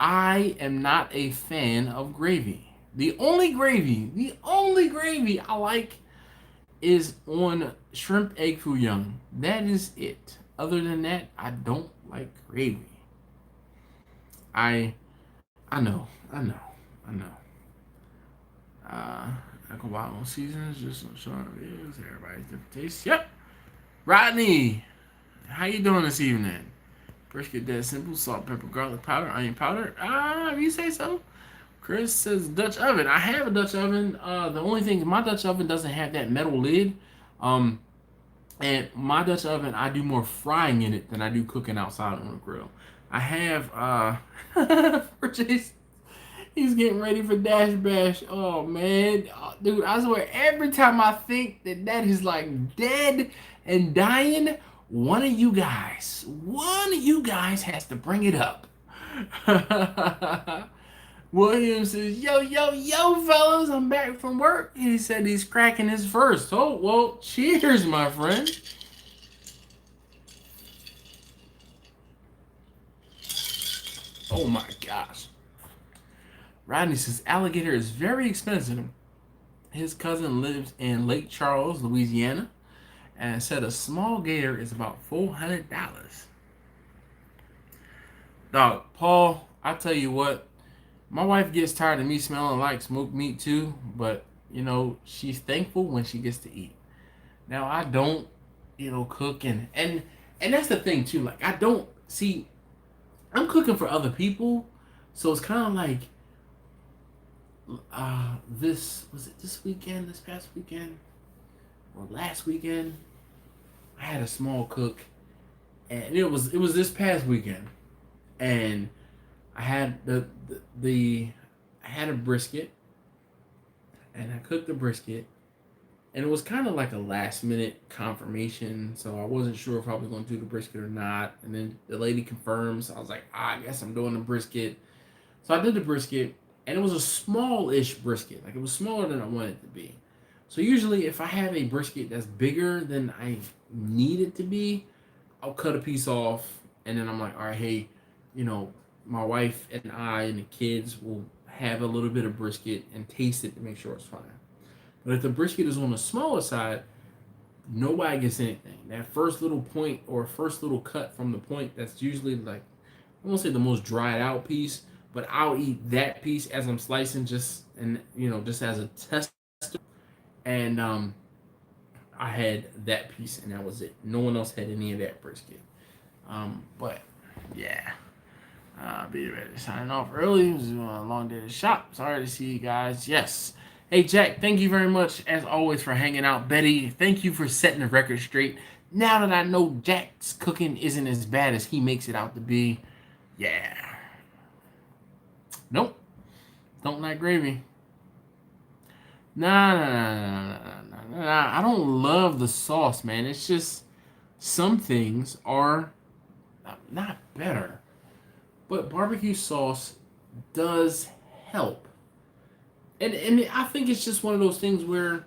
S1: I am not a fan of gravy. The only gravy I like is on shrimp egg foo young. That is it. Other than that, I don't like gravy. I know. I can watch on seasons, just on short videos. Everybody's different tastes. Yep. Rodney, how you doing this evening? Brisket dead simple, salt, pepper, garlic powder, onion powder. If you say so. Chris says Dutch oven. I have a Dutch oven. The only thing, my Dutch oven doesn't have that metal lid. And my Dutch oven, I do more frying in it than I do cooking outside on the grill. I have for Jason, he's getting ready for Dash Bash. Oh man, dude, I swear every time I think that is like dead and dying, one of you guys has to bring it up. William says, yo, fellas, I'm back from work. He said he's cracking his first. Oh, well, cheers, my friend. Oh my gosh. Rodney says, alligator is very expensive. His cousin lives in Lake Charles, Louisiana, and said a small gator is about $400. Dog, Paul, I tell you what, my wife gets tired of me smelling like smoked meat too, but, you know, she's thankful when she gets to eat. Now, I don't, cook, and that's the thing too, like, I don't, see, I'm cooking for other people, so it's kind of like, this past weekend, or last weekend, I had a small cook, and it was this past weekend, and I had I had a brisket, and I cooked the brisket, and it was kind of like a last minute confirmation, so I wasn't sure if I was going to do the brisket or not, and then the lady confirms, so I was like, I guess I'm doing the brisket, so I did the brisket, and it was a small-ish brisket, like it was smaller than I wanted it to be. So usually if I have a brisket that's bigger than I need it to be, I'll cut a piece off, and then I'm like, all right, hey, my wife and I and the kids will have a little bit of brisket and taste it to make sure it's fine. But if the brisket is on the smaller side, nobody gets anything. That first little point or first little cut from the point, that's usually like, I won't say the most dried out piece, but I'll eat that piece as I'm slicing, just as a test. And I had that piece, and that was it. No one else had any of that brisket. But yeah. Be ready to sign off early. It was a long day to shop. Sorry to see you guys. Yes. Hey, Jack, thank you very much, as always, for hanging out. Betty, thank you for setting the record straight. Now that I know Jack's cooking isn't as bad as he makes it out to be, yeah. Nope. Don't like gravy. Nah. I don't love the sauce, man. It's just some things are not better. But barbecue sauce does help. And I think it's just one of those things where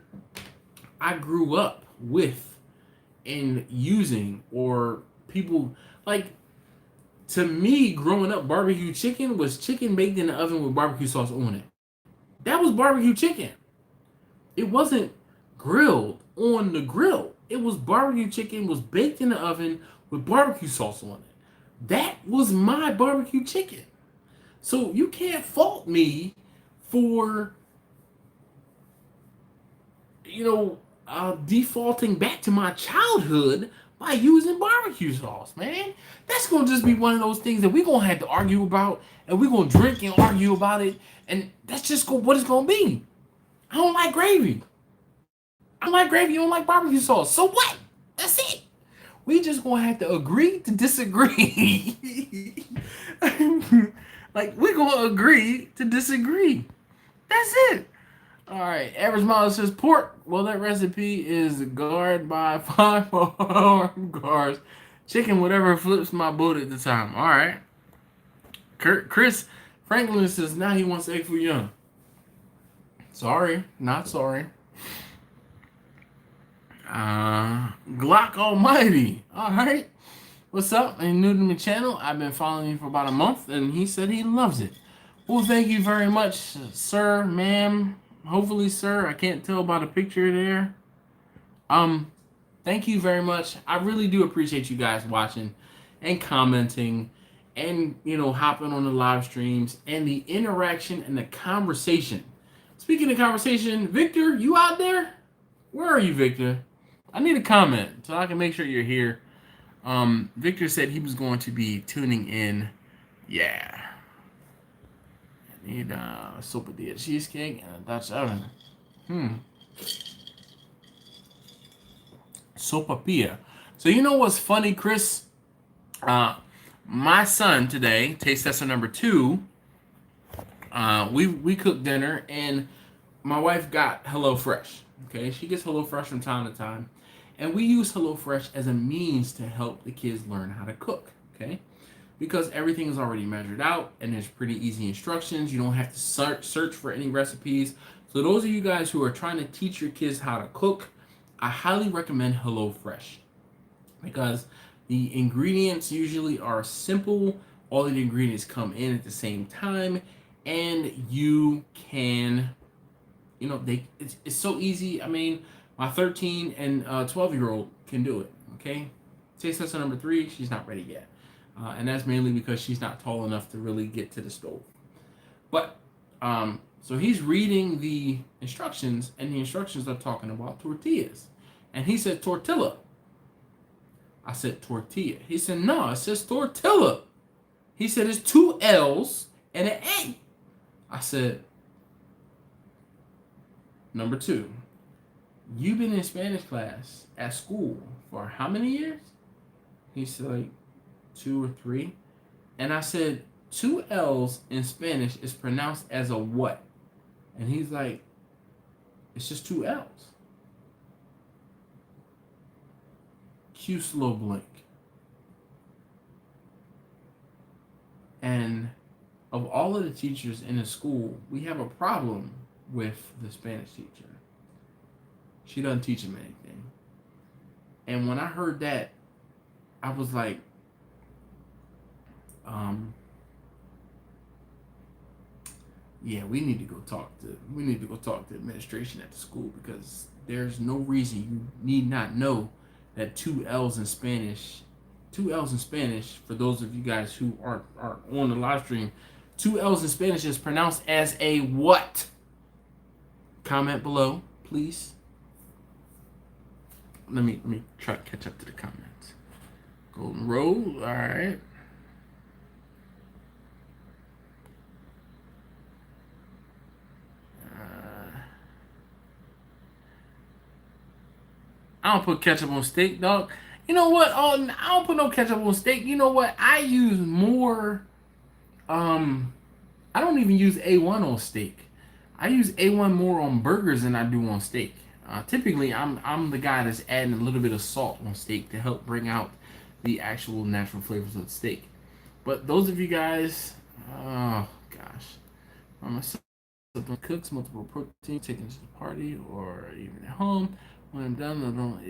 S1: I grew up with and using, or people, like, to me, growing up, barbecue chicken was chicken baked in the oven with barbecue sauce on it. That was barbecue chicken. It wasn't grilled on the grill. It was barbecue chicken, was baked in the oven with barbecue sauce on it. That was my barbecue chicken. So you can't fault me for, defaulting back to my childhood by using barbecue sauce, man. That's gonna just be one of those things that we're gonna have to argue about, and we're gonna drink and argue about it, and that's just what it's gonna be. I don't like gravy. I don't like gravy. You don't like barbecue sauce. So what? That's it. We just gonna have to agree to disagree. Like we're gonna agree to disagree. That's it. All right. Average Miles says pork. Well, that recipe is guard by 5 armed guards. Chicken, whatever flips my boat at the time. All right. Chris Franklin says now he wants egg foo young. Sorry, not sorry. Glock Almighty. All right. What's up? Are you new to my channel? I've been following you for about a month, and he said he loves it. Well, thank you very much, sir, ma'am. Hopefully, sir. I can't tell by the picture there. Thank you very much. I really do appreciate you guys watching and commenting and, hopping on the live streams and the interaction and the conversation. Speaking of conversation, Victor, you out there? Where are you, Victor? I need a comment so I can make sure you're here. Victor said he was going to be tuning in. Yeah. I need sopadilla cheesecake and a Dutch oven. Sopapilla. So you know what's funny, Chris? My son today, taste tester number 2. We cooked dinner and my wife got HelloFresh. Okay, she gets HelloFresh from time to time, and we use HelloFresh as a means to help the kids learn how to cook. Okay, because everything is already measured out and there's pretty easy instructions. You don't have to search for any recipes. So those of you guys who are trying to teach your kids how to cook, I highly recommend HelloFresh because the ingredients usually are simple. All of the ingredients come in at the same time, and you can, it's so easy. I mean, my 13 and 12-year-old can do it. Okay, taste tester number 3. She's not ready yet, and that's mainly because she's not tall enough to really get to the stove. But so he's reading the instructions, and the instructions are talking about tortillas. And he said tortilla. I said tortilla. He said, no, it says tortilla. He said it's 2 L's and an A. I said, number 2, you've been in Spanish class at school for how many years? He said like 2 or 3. And I said, 2 L's in Spanish is pronounced as a what? And he's like, it's just 2 L's. Cue slow blink. And of all of the teachers in the school, we have a problem with the Spanish teacher. She doesn't teach him anything. And when I heard that, I was like, yeah, we need to go talk to administration at the school, because there's no reason you need not know that 2 L's in Spanish, for those of you guys who are on the live stream, 2 L's in Spanish is pronounced as a what? Comment below, please. Let me try to catch up to the comments. Golden roll, all right. I don't put ketchup on steak, dog. You know what? Oh, I don't put no ketchup on steak. You know what? I use more. I don't even use A1 on steak. I use A1 more on burgers than I do on steak. Typically, I'm the guy that's adding a little bit of salt on steak to help bring out the actual natural flavors of the steak. But those of you guys, oh gosh, myself cooks multiple protein, taking to the party or even at home. When I'm done, I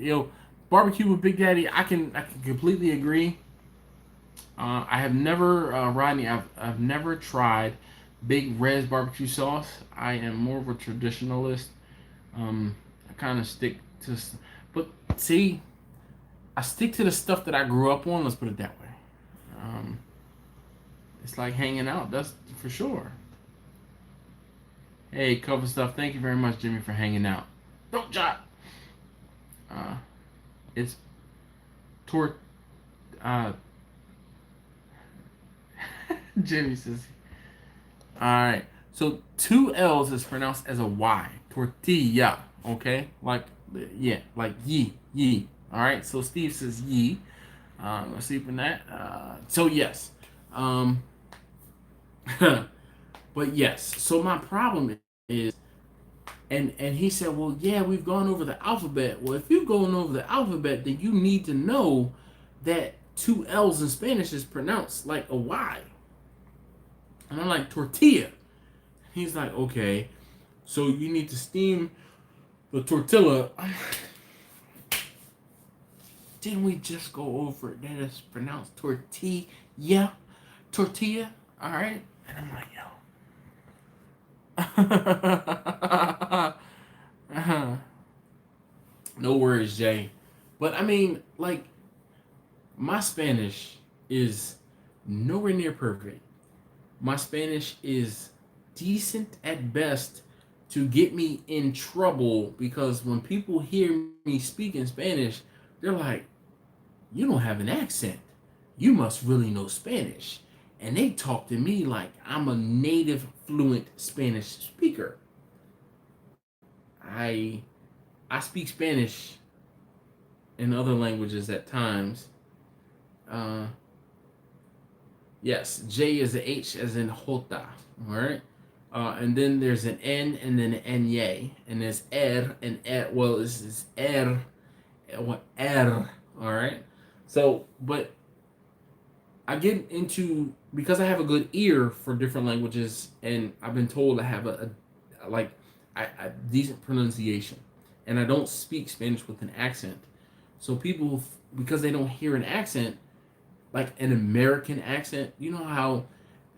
S1: don't. Barbecue with Big Daddy. I can completely agree. I have never, Rodney. I've never tried Big Red's barbecue sauce. I am more of a traditionalist. I kind of stick to, but see, I stick to the stuff that I grew up on. Let's put it that way. It's like hanging out. That's for sure. Hey, cover stuff. Thank you very much, Jimmy, for hanging out. Don't jot. It's Tor, uh, Jimmy says, all right. So two L's is pronounced as a Y. Tortilla. Okay. Like, yeah, like ye. All right. So Steve says ye. Let's see from that. So yes. Um, but yes. So my problem is, and he said, well, yeah, we've gone over the alphabet. Well, if you've gone over the alphabet, then you need to know that two L's in Spanish is pronounced like a Y. And I'm like, tortilla. He's like, okay, so you need to steam the tortilla. Didn't we just go over it? That is pronounced tortilla. Tortilla. All right. And I'm like, yo. No worries, Jay. But I mean, like, my Spanish is nowhere near perfect. My Spanish is decent at best to get me in trouble, because when people hear me speak in Spanish, they're like, you don't have an accent. You must really know Spanish. And they talk to me like I'm a native fluent Spanish speaker. I speak Spanish in other languages at times. Yes, J is a H as in Jota, all right? And then there's an N and then an Ny, and there's and well, this is what all right? So, but I get into, because I have a good ear for different languages, and I've been told I have a decent pronunciation, and I don't speak Spanish with an accent. So people, because they don't hear an accent, like an American accent, you know how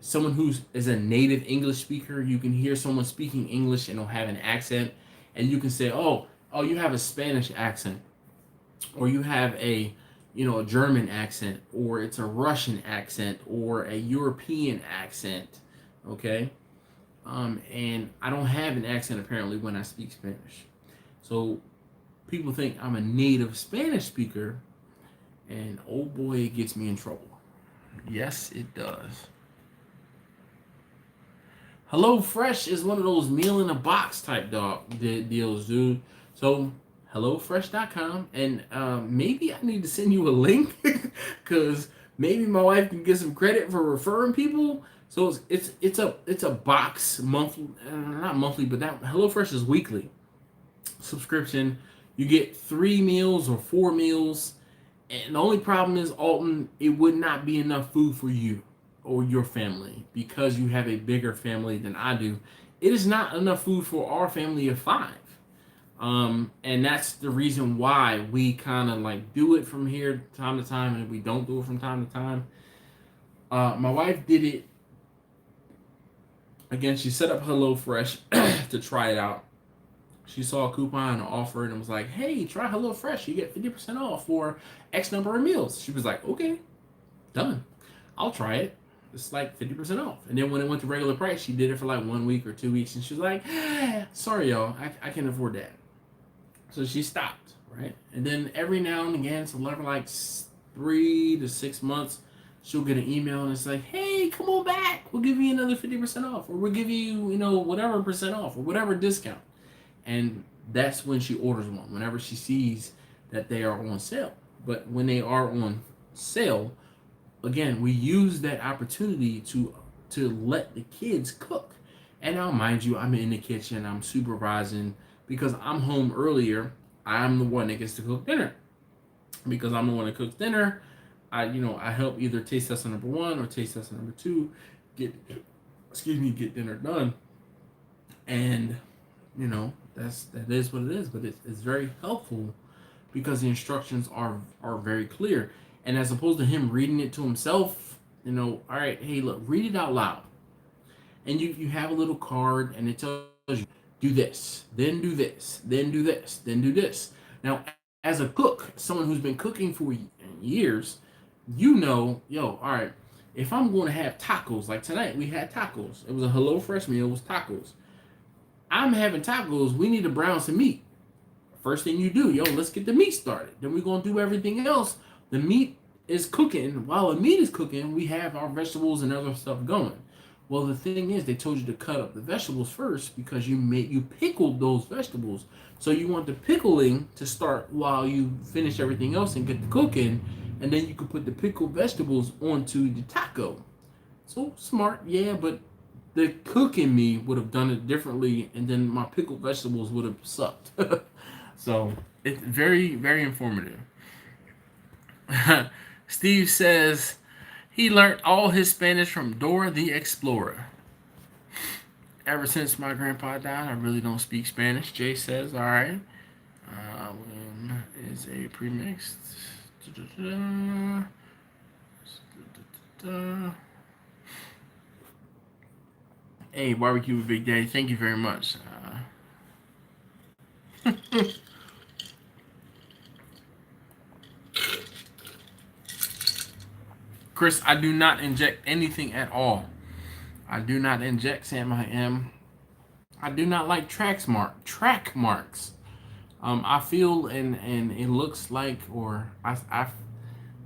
S1: someone who's is a native English speaker, you can hear someone speaking English and they'll have an accent, and you can say, oh, you have a Spanish accent, or you have a German accent, or it's a Russian accent, or a European accent, okay? And I don't have an accent apparently when I speak Spanish. So people think I'm a native Spanish speaker, and oh boy, it gets me in trouble. Yes, it does. HelloFresh is one of those meal in a box type deals, dude. So HelloFresh.com, and maybe I need to send you a link because maybe my wife can get some credit for referring people. So it's a box monthly, not monthly, but that HelloFresh is weekly subscription. You get 3 meals or 4 meals, and the only problem is, Alton, it would not be enough food for you or your family because you have a bigger family than I do. It is not enough food for our family of 5. And that's the reason why we kind of like do it from here time to time, and we don't do it from time to time. My wife did it again. She set up HelloFresh to try it out. She saw a coupon and offer and was like, hey, try HelloFresh. You get 50% off for X number of meals. She was like, okay, done. I'll try it. It's like 50% off. And then when it went to regular price, she did it for like 1 week or 2 weeks. And she was like, sorry, y'all, I can't afford that. So she stopped, right? And then every now and again, so like 3 to 6 months, she'll get an email and it's like, hey, come on back. We'll give you another 50% off. Or we'll give you, whatever percent off or whatever discount. And that's when she orders one, whenever she sees that they are on sale. But when they are on sale, again, we use that opportunity to let the kids cook. And now, mind you, I'm in the kitchen, I'm supervising, because I'm home earlier. I'm the one that gets to cook dinner. Because I'm the one that cooks dinner, I help either taste test number 1 or taste test number 2, get dinner done. And that is what it is, but it's very helpful because the instructions are very clear. And as opposed to him reading it to himself, all right, hey, look, read it out loud. And you have a little card and it tells you, do this, then do this, then do this, then do this. Now, as a cook, someone who's been cooking for years, all right, if I'm going to have tacos, like tonight we had tacos. It was a HelloFresh meal, it was tacos. I'm having tacos, we need to brown some meat. First thing you do, let's get the meat started. Then we're going to do everything else the meat is cooking. While the meat is cooking, we have our vegetables and other stuff going. Well, the thing is, they told you to cut up the vegetables first because you pickled those vegetables. So you want the pickling to start while you finish everything else and get the cooking, and then you can put the pickled vegetables onto the taco. So smart, yeah, but the cooking me would have done it differently, and then my pickled vegetables would have sucked. So it's very, very informative. Steve says he learned all his Spanish from Dora the Explorer. Ever since my grandpa died, I really don't speak Spanish. Jay says, all right. When is a premixed? Hey, barbecue with Big Daddy. Thank you very much. Chris, I do not inject anything at all. I do not inject Sam I am. I do not like track marks. I feel and it looks like, or I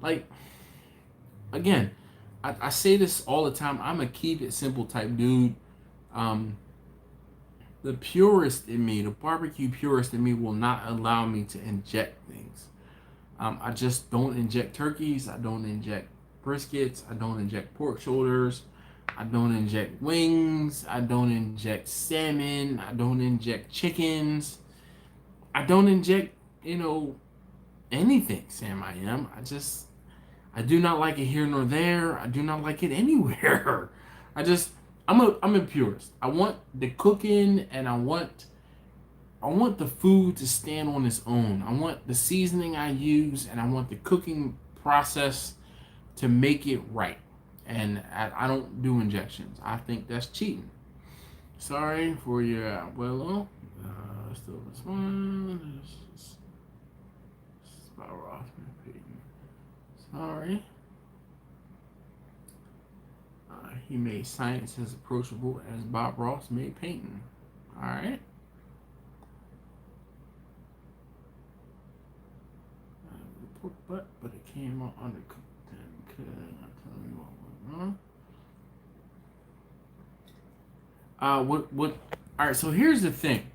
S1: like, again, I say this all the time. I'm a keep it simple type dude. The purist in me, the barbecue purist in me, will not allow me to inject things. I just don't inject turkeys. I don't inject briskets. I don't inject pork shoulders. I don't inject wings. I don't inject salmon. I don't inject chickens. I don't inject, anything, Sam I am. I do not like it here nor there. I do not like it anywhere. I'm a purist. I want the cooking, and I want the food to stand on its own. I want the seasoning I use, and I want the cooking process to make it right. And I don't do injections. I think that's cheating. Sorry for your abuelo. Still this one. Sorry. He made science as approachable as Bob Ross made painting. All right. But it came out undercooked. And could not tell me what went wrong. What? All right. So here's the thing.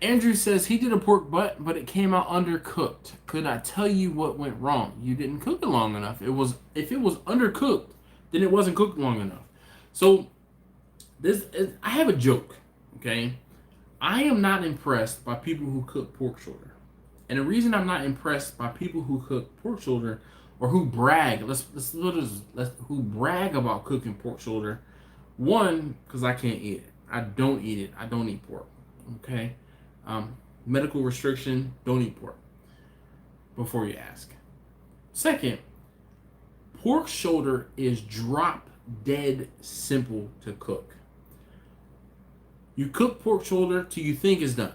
S1: Andrew says he did a pork butt, but it came out undercooked. Could I tell you what went wrong? You didn't cook it long enough. If it was undercooked, then it wasn't cooked long enough. So I have a joke. Okay, I am not impressed by people who cook pork shoulder, and the reason I'm not impressed by people who cook pork shoulder or who brag, who brag about cooking pork shoulder. One, because I can't eat it. I don't eat it. I don't eat pork. Okay. Medical restriction, don't eat pork before you ask. Second, pork shoulder is drop dead simple to cook. You cook pork shoulder till you think it's done.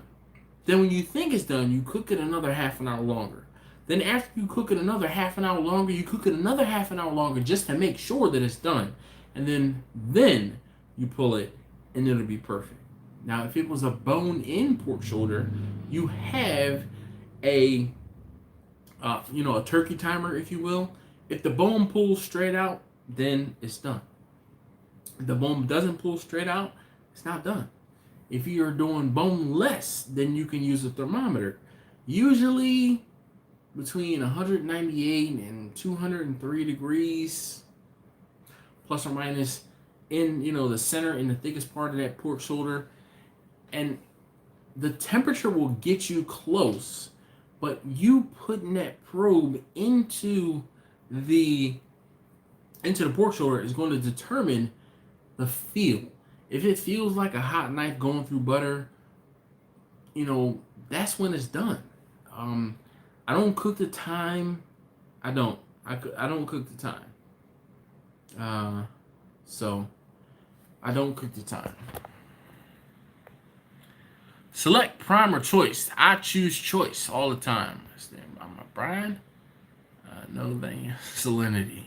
S1: Then when you think it's done, you cook it another half an hour longer. Then after you cook it another half an hour longer, you cook it another half an hour longer just to make sure that it's done. And then you pull it and it'll be perfect. Now, if it was a bone-in pork shoulder, you have a turkey timer, if you will. If the bone pulls straight out, then it's done. If the bone doesn't pull straight out, it's not done. If you're doing boneless, then you can use a thermometer. Usually between 198 and 203 degrees, plus or minus, in the center, in the thickest part of that pork shoulder. And the temperature will get you close, but you putting that probe into the pork shoulder is going to determine the feel. If it feels like a hot knife going through butter, that's when it's done. I don't cook the thyme. I don't cook the thyme. So I don't cook the thyme. Select prime or choice. I choose choice all the time. I stand by my bride. No than salinity.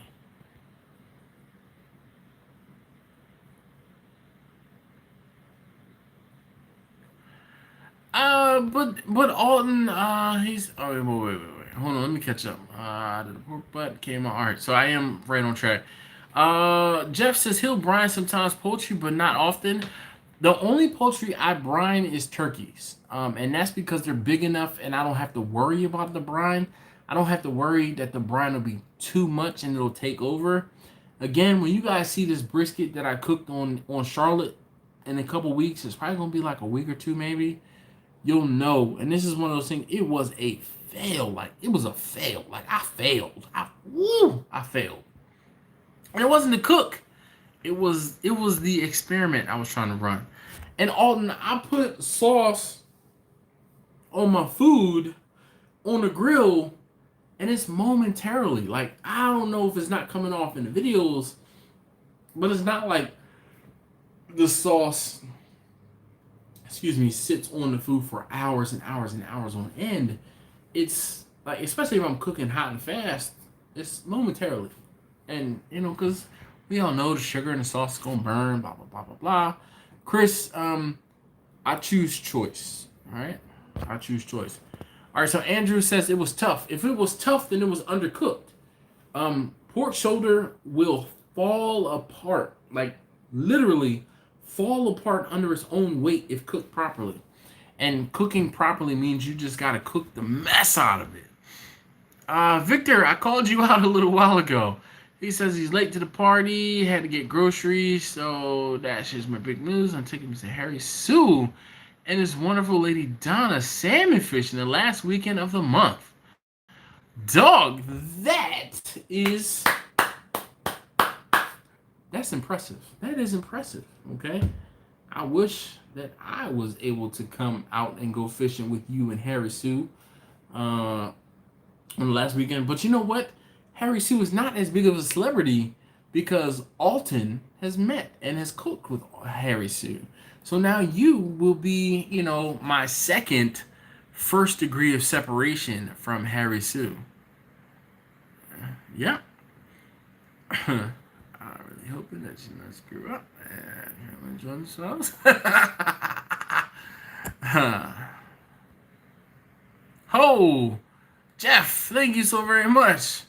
S1: But Alton, he's wait. hold on, let me catch up. The pork butt came out. All right, so I am right on track. Jeff says he'll brine sometimes poultry, but not often. The only poultry I brine is turkeys, and that's because they're big enough, and I don't have to worry about the brine. I don't have to worry that the brine will be too much and it'll take over. Again, when you guys see this brisket that I cooked on Charlotte in a couple weeks, it's probably gonna be like a week or two maybe. You'll know, and this is one of those things. It was a fail, like it was a fail. Like I failed. I failed, and it wasn't the cook. It was the experiment I was trying to run. And Alton, I put sauce on my food on the grill, and it's momentarily. Like I don't know if it's not coming off in the videos, but it's not like the sauce, excuse me, sits on the food for hours and hours and hours on end. It's like, especially if I'm cooking hot and fast, it's momentarily. And because we all know the sugar in the sauce is gonna burn, blah blah blah blah blah. Chris, I choose choice. All right, I choose choice. All right. So Andrew says it was tough. If it was tough, then it was undercooked. Pork shoulder will fall apart, like literally fall apart under its own weight if cooked properly. And cooking properly means you just gotta cook the mess out of it. Victor, I called you out a little while ago. He says he's late to the party, had to get groceries, so that's just my big news. I'm taking Mr. Harry Sue and his wonderful lady Donna salmon fishing the last weekend of the month. Dog, that's impressive. That is impressive, okay? I wish that I was able to come out and go fishing with you and Harry Sue on the last weekend. But you know what? Harry Sue is not as big of a celebrity because Alton has met and has cooked with Harry Sue. So now you will be, my second first degree of separation from Harry Sue. Yeah. I'm really hoping that you not screw up and enjoy themselves. Oh, Jeff, thank you so very much.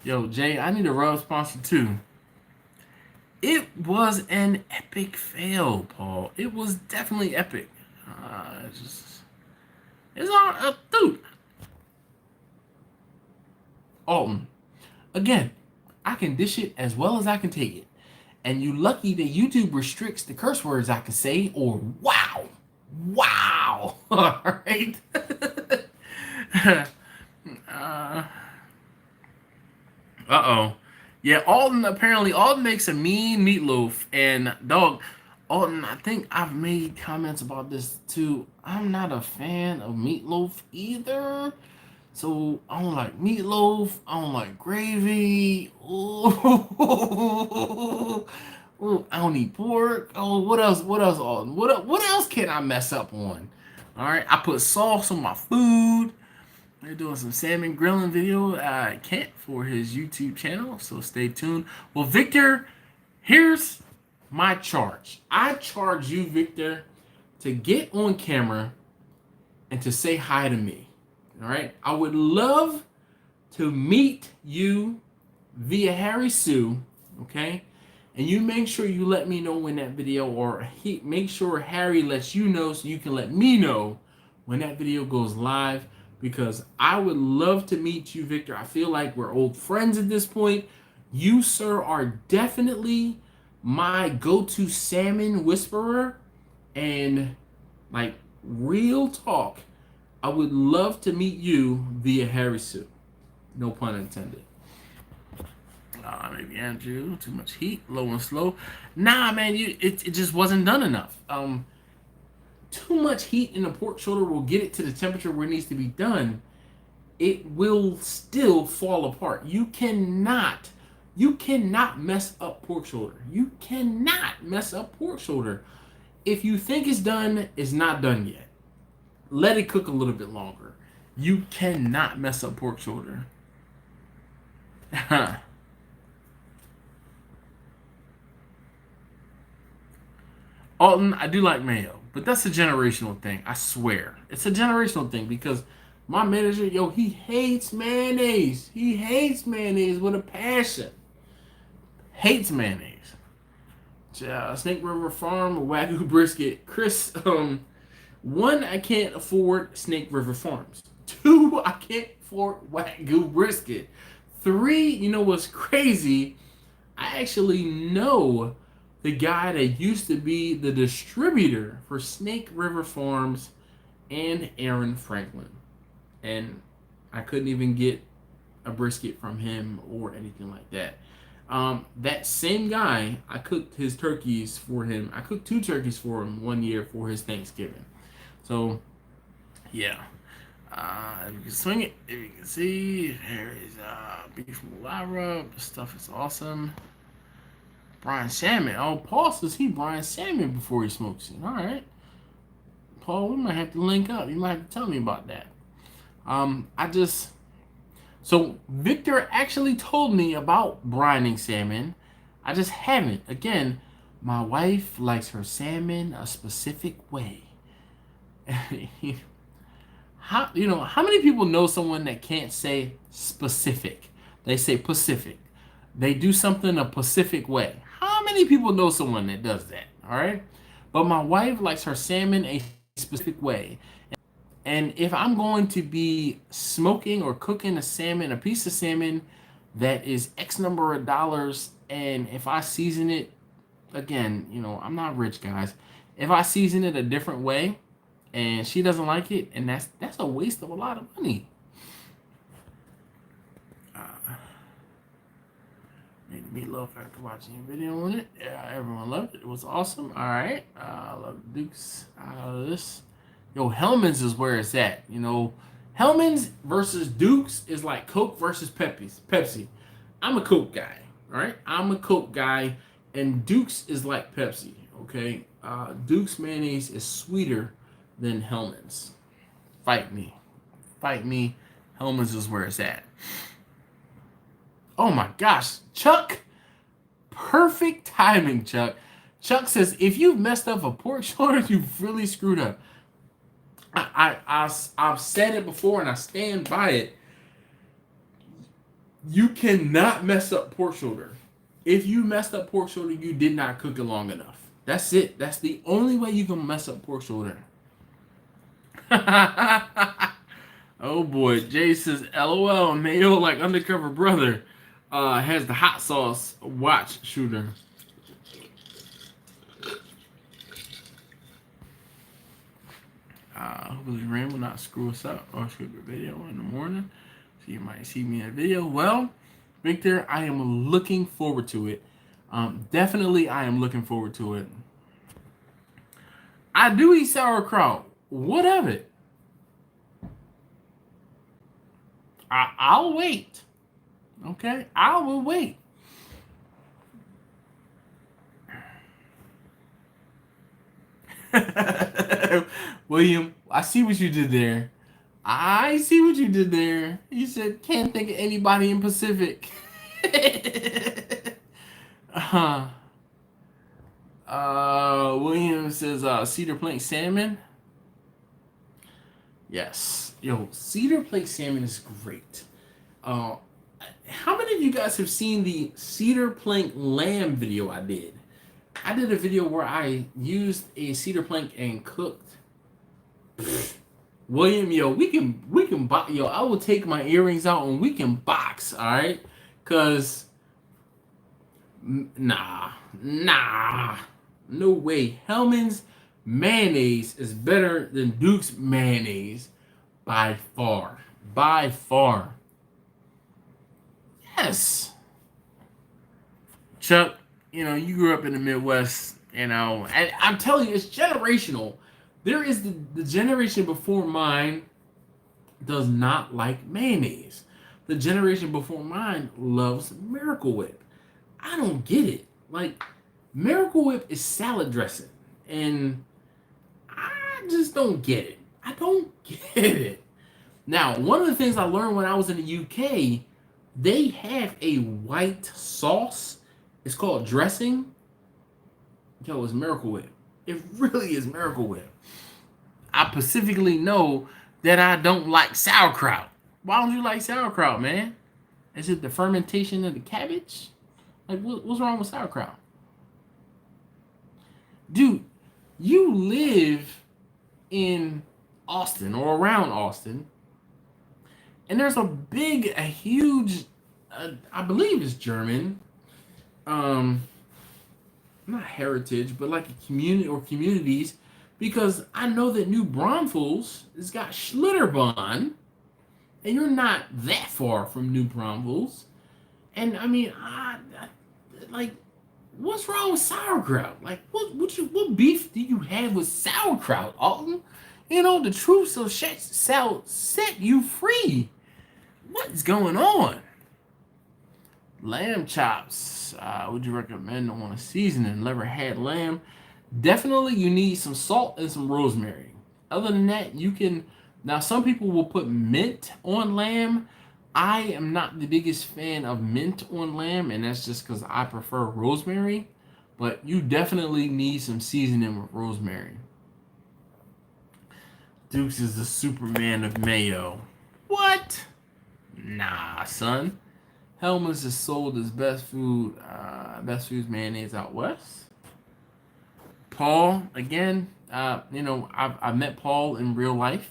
S1: Yo, Jay, I need a rub sponsor too. It was an epic fail, Paul. It was definitely epic. It's all, dude. Alton, again, I can dish it as well as I can take it. And you lucky that YouTube restricts the curse words I can say or wow. Wow. All right. Uh-oh. Yeah, Alton makes a mean meatloaf. And, dog, Alton, I think I've made comments about this, too. I'm not a fan of meatloaf either. So, I don't like meatloaf. I don't like gravy. Ooh. Ooh, I don't eat pork. Oh, what else, Alton? What else can I mess up on? All right, I put sauce on my food. They're doing some salmon grilling video at Kent for his YouTube channel, so stay tuned. Well, Victor, here's my charge. I charge you, Victor, to get on camera and to say hi to me. All right? I would love to meet you via Harry Sue, okay? And you make sure you let me know when that video, or make sure Harry lets you know so you can let me know when that video goes live, because I would love to meet you, Victor. I feel like we're old friends at this point. You, sir, are definitely my go-to salmon whisperer. And, like, real talk, I would love to meet you via Harry Sue. No pun intended. Maybe Andrew, too much heat, low and slow. Nah, man, it just wasn't done enough. Too much heat in the pork shoulder will get it to the temperature where it needs to be done. It will still fall apart. You cannot mess up pork shoulder. You cannot mess up pork shoulder. If you think it's done, it's not done yet. Let it cook a little bit longer. You cannot mess up pork shoulder. Alton, I do like mayo, but that's a generational thing. I swear. It's a generational thing because My manager, yo, he hates mayonnaise. He hates mayonnaise with a passion. Hates mayonnaise. Snake River Farm, Wagyu brisket. Chris, one, I can't afford Snake River Farms. Two, I can't afford Wagyu brisket. Three, you know what's crazy? I actually know the guy that used to be the distributor for Snake River Farms and Aaron Franklin. And I couldn't even get a brisket from him or anything like that. That same guy, I cooked his turkeys for him. I cooked 2 turkeys for him one year for his Thanksgiving. So, yeah. If you can swing it, if you can see, there is beef mulara. The stuff is awesome. Brine salmon. Oh, Paul says he brine salmon before he smokes it. All right. Paul, we might have to link up. You might have to tell me about that. So Victor actually told me about brining salmon. I just haven't. Again, my wife likes her salmon a specific way. How many people know someone that can't say specific? They say Pacific. They do something a Pacific way. How many people know someone that does that? All right. But my wife likes her salmon a specific way. And if I'm going to be smoking or cooking a piece of salmon that is X number of dollars, and if I season it, again, I'm not rich, guys. If I season it a different way and she doesn't like it, and that's a waste of a lot of money. Made meatloaf after watching a video on it. Yeah, everyone loved it. It was awesome. All right. I love Dukes out of this. Yo, Hellman's is where it's at. Hellman's versus Dukes is like Coke versus Pepsi. I'm a Coke guy. All right. I'm a Coke guy. And Dukes is like Pepsi. Okay. Dukes mayonnaise is sweeter than Hellman's. Fight me. Hellman's is where it's at. Oh my gosh, Chuck. Perfect timing, Chuck. Chuck says, if you've messed up a pork shoulder, you've really screwed up. I've said it before and I stand by it. You cannot mess up pork shoulder. If you messed up pork shoulder, you did not cook it long enough. That's it. That's the only way you can mess up pork shoulder. Oh boy, Jay says, LOL, Mayo like undercover brother. Has the hot sauce watch shooter. Hopefully rain will not screw us up or shoot the video in the morning. So you might see me in a video. Well, Victor, I am looking forward to it. Definitely I am looking forward to it. I do eat sauerkraut. What of it? I'll wait. Okay, I will wait. William, I see what you did there. You said, can't think of anybody in Pacific. William says, cedar plank salmon. Yes. Yo, cedar plank salmon is great. How many of you guys have seen the cedar plank lamb video I did? I did a video where I used a cedar plank and cooked. William, yo, we can box. Yo, I will take my earrings out and we can box, all right? Cause nah, no way. Hellman's mayonnaise is better than Duke's mayonnaise by far. Yes. Chuck, you grew up in the Midwest, and I'm telling you, it's generational. There is the generation before mine does not like mayonnaise. The generation before mine loves Miracle Whip. I don't get it. Like, Miracle Whip is salad dressing, and I just don't get it. I don't get it. Now, one of the things I learned when I was in the UK, they have a white sauce. It's called dressing. Yo, it's Miracle Whip. It really is Miracle Whip. I specifically know that I don't like sauerkraut. Why don't you like sauerkraut, man? Is it the fermentation of the cabbage? Like, what's wrong with sauerkraut? Dude, you live in Austin or around Austin, and there's a huge, I believe it's German, not heritage, but like a community or communities, because I know that New Braunfels has got Schlitterbahn, and you're not that far from New Braunfels. And I mean, like, what's wrong with sauerkraut? Like, what beef do you have with sauerkraut, Alton? You know, the truth shall set you free. What's going on? Lamb chops. Would you recommend on a seasoning? Never had lamb. Definitely, you need some salt and some rosemary. Other than that, you can. Now, some people will put mint on lamb. I am not the biggest fan of mint on lamb, and that's just because I prefer rosemary. But you definitely need some seasoning with rosemary. Dukes is the Superman of mayo. What? Nah, son. Hellman's is sold as best foods mayonnaise out west. Paul, again, I've met Paul in real life,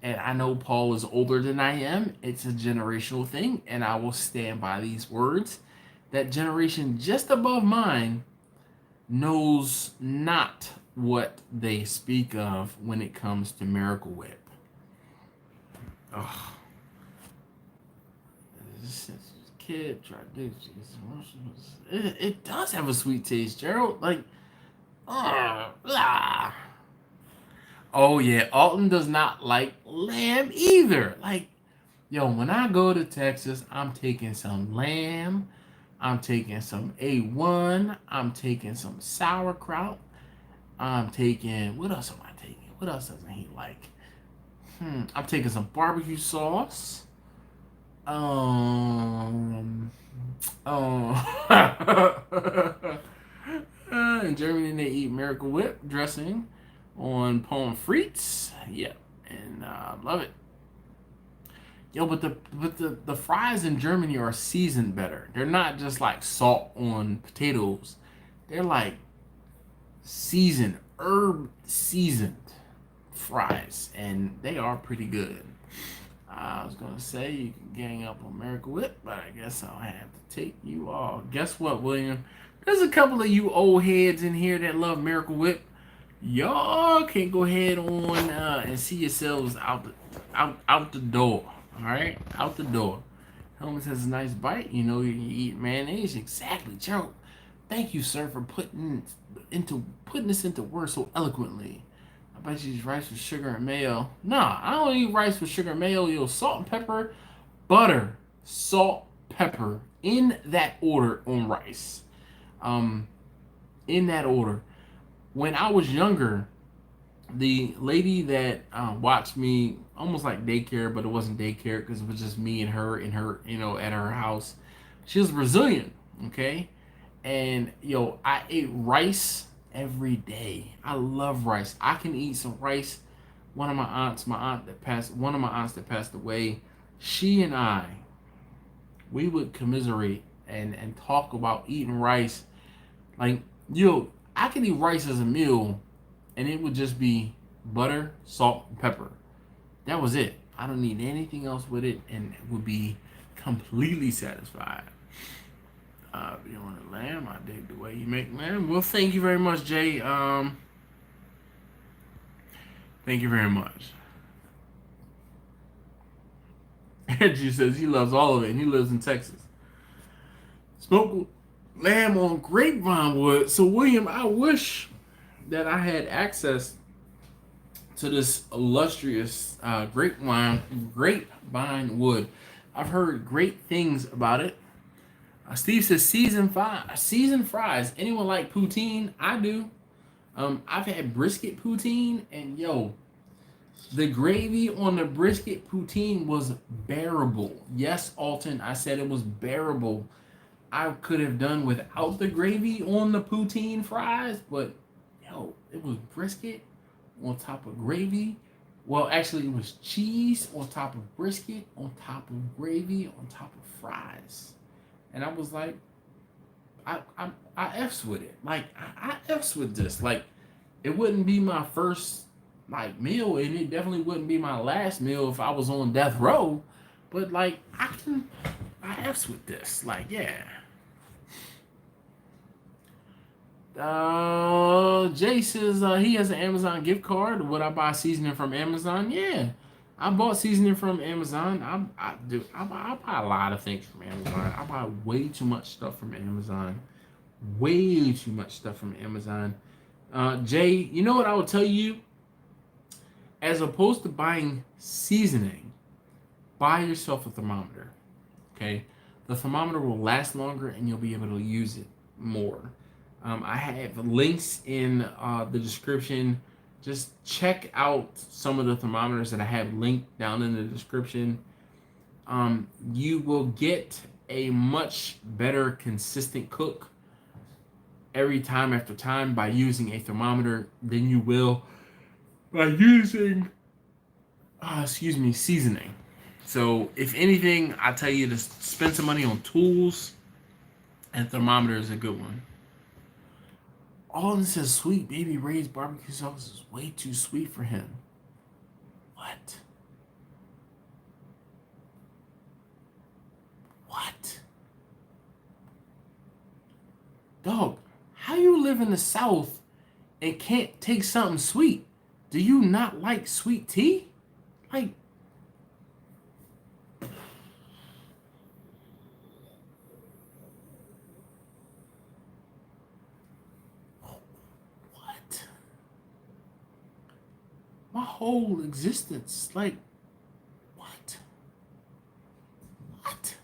S1: and I know Paul is older than I am. It's a generational thing, and I will stand by these words. That generation just above mine knows not what they speak of when it comes to Miracle Whip. Ugh. Kid tried to it does have a sweet taste, Gerald. Like, oh yeah, Alton does not like lamb either. Like, yo, when I go to Texas, I'm taking some lamb, I'm taking some A1, I'm taking some sauerkraut, I'm taking, what else am I taking? What else doesn't he like? I'm taking some barbecue sauce. In Germany, they eat Miracle Whip dressing on pommes frites. Yeah, and love it. Yo, but the fries in Germany are seasoned better. They're not just like salt on potatoes. They're like herb seasoned fries, and they are pretty good. I was gonna say you can gang up on Miracle Whip, but I guess I'll have to take you all. Guess what, William? There's a couple of you old heads in here that love Miracle Whip. Y'all can go ahead on and see yourselves out the door. All right, out the door. Helmets has a nice bite. You know you eat mayonnaise. Exactly, Gerald. Thank you, sir, for putting this into words so eloquently. I bet you eat rice with sugar and mayo. Nah, I don't eat rice with sugar and mayo. Yo, salt and pepper, butter, salt, pepper, in that order on rice. In that order. When I was younger, the lady that watched me, almost like daycare, but it wasn't daycare because it was just me and her at her house. She was Brazilian, okay? And I ate rice every day. I love rice. I can eat some rice. One of my aunts that passed away, she and I, we would commiserate and talk about eating rice. Like, I can eat rice as a meal, and it would just be butter, salt, and pepper. That was it. I don't need anything else with it, and it would be completely satisfied. You want a lamb? I dig the way you make lamb. Well, thank you very much, Jay. Thank you very much. Andrew says he loves all of it, and he lives in Texas. Smoked lamb on grapevine wood. So, William, I wish that I had access to this illustrious grapevine wood. I've heard great things about it. Steve says seasoned fries. Anyone like poutine? I do. I've had brisket poutine, and the gravy on the brisket poutine was bearable. Yes, Alton, I said it was bearable. I could have done without the gravy on the poutine fries, but it was brisket on top of gravy. Well, actually, it was cheese on top of brisket, on top of gravy, on top of fries. And I was like, I F's with it. Like, I F's with this. Like, it wouldn't be my first, like, meal, and it definitely wouldn't be my last meal if I was on death row. But, like, I F's with this. Like, yeah. Jay says he has an Amazon gift card. Would I buy seasoning from Amazon? Yeah, I bought seasoning from Amazon. I do. I buy a lot of things from Amazon. I buy way too much stuff from Amazon. Way too much stuff from Amazon. Jay, you know what I will tell you? As opposed to buying seasoning, buy yourself a thermometer. Okay, the thermometer will last longer and you'll be able to use it more. I have links in the description. Just check out some of the thermometers that I have linked down in the description. You will get a much better consistent cook every time after time by using a thermometer than you will by using, seasoning. So if anything, I tell you to spend some money on tools, and thermometer is a good one. Alden says Sweet Baby Ray's barbecue sauce is way too sweet for him. What? What? Dog, how you live in the South and can't take something sweet? Do you not like sweet tea? Like, what? My whole existence, like, what? What?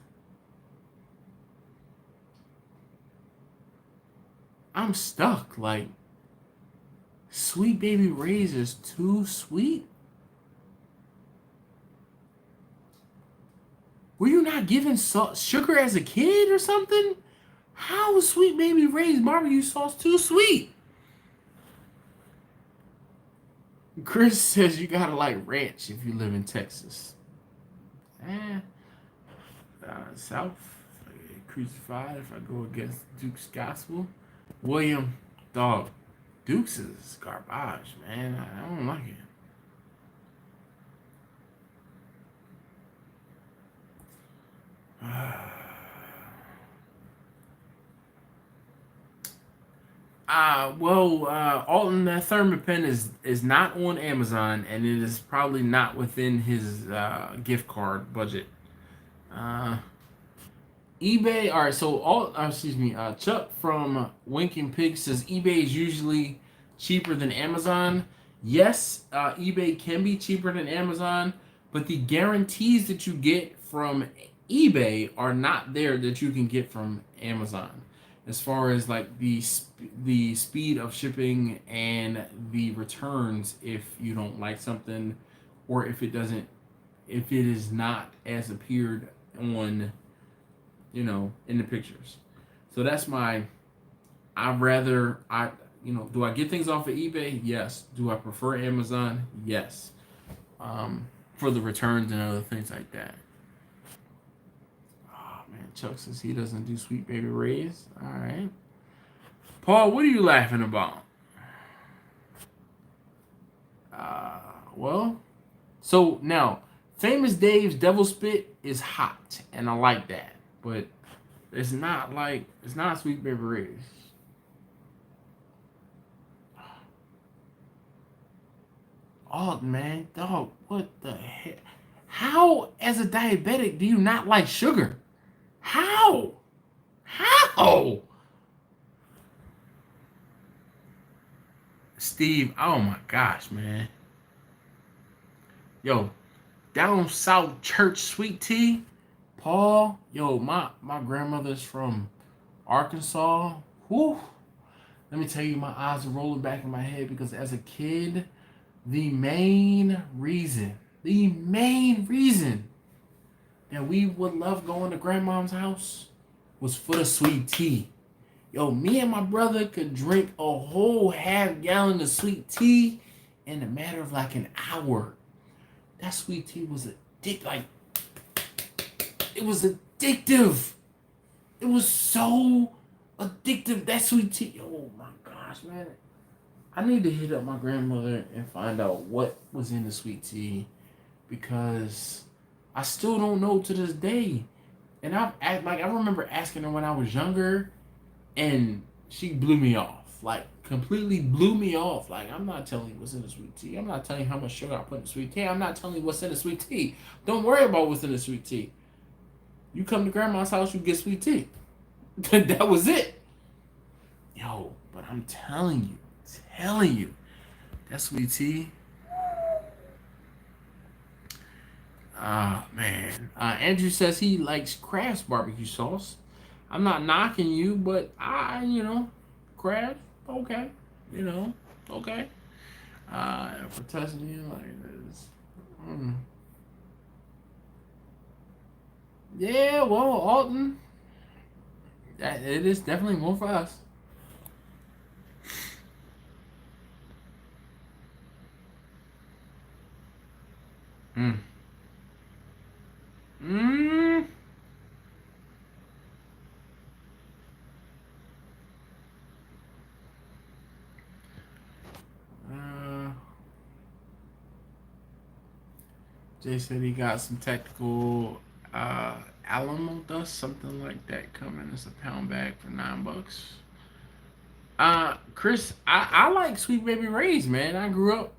S1: I'm stuck. Like, Sweet Baby Ray's is too sweet? Were you not given sugar as a kid or something? How is Sweet Baby Ray's barbecue sauce too sweet? Chris says you gotta like ranch if you live in Texas. South, crucified if I go against Duke's gospel. William, dog, Duke's is garbage, man. I don't like it. Alton, that Thermapen is not on Amazon, and it is probably not within his gift card budget. eBay. All right, so Chuck from Winking Pig says eBay is usually cheaper than Amazon. Yes, eBay can be cheaper than Amazon, but the guarantees that you get from eBay are not there that you can get from Amazon. As far as like the speed of shipping and the returns if you don't like something, or if it is not as appeared on, in the pictures. So that's do I get things off of eBay? Yes. Do I prefer Amazon? Yes. For the returns and other things like that. Oh man, Chuck says he doesn't do Sweet Baby Ray's. All right. Paul, what are you laughing about? So now, Famous Dave's Devil Spit is hot, and I like that. But it's not Sweet Baby Ray's. Oh man, dog, what the heck? How, as a diabetic, do you not like sugar? How? Steve, oh my gosh, man. Yo, down south church sweet tea. Paul, yo, my grandmother's from Arkansas. Whew. Let me tell you, my eyes are rolling back in my head because as a kid, the main reason that we would love going to grandmom's house was for the sweet tea. Yo, me and my brother could drink a whole half gallon of sweet tea in a matter of like an hour. that sweet tea was it was addictive. It was so addictive. That sweet tea. Oh my gosh, man. I need to hit up my grandmother and find out what was in the sweet tea because I still don't know to this day. And I remember asking her when I was younger, and she blew me off. Like completely blew me off. Like I'm not telling you what's in the sweet tea. I'm not telling you how much sugar I put in the sweet tea. I'm not telling you what's in the sweet tea. Don't worry about what's in the sweet tea. You come to grandma's house, you get sweet tea. That was it. Yo, but I'm telling you, that sweet tea. Ah, man. Andrew says he likes Kraft's barbecue sauce. I'm not knocking you, but Kraft, okay. Okay. For testing you like this. Yeah, well, Alton, it is definitely more for us. Mm. Mm. Jay said he got some technical Alamo dust, something like that coming. It's a pound bag for $9. Chris, I like Sweet Baby Ray's, man. I grew up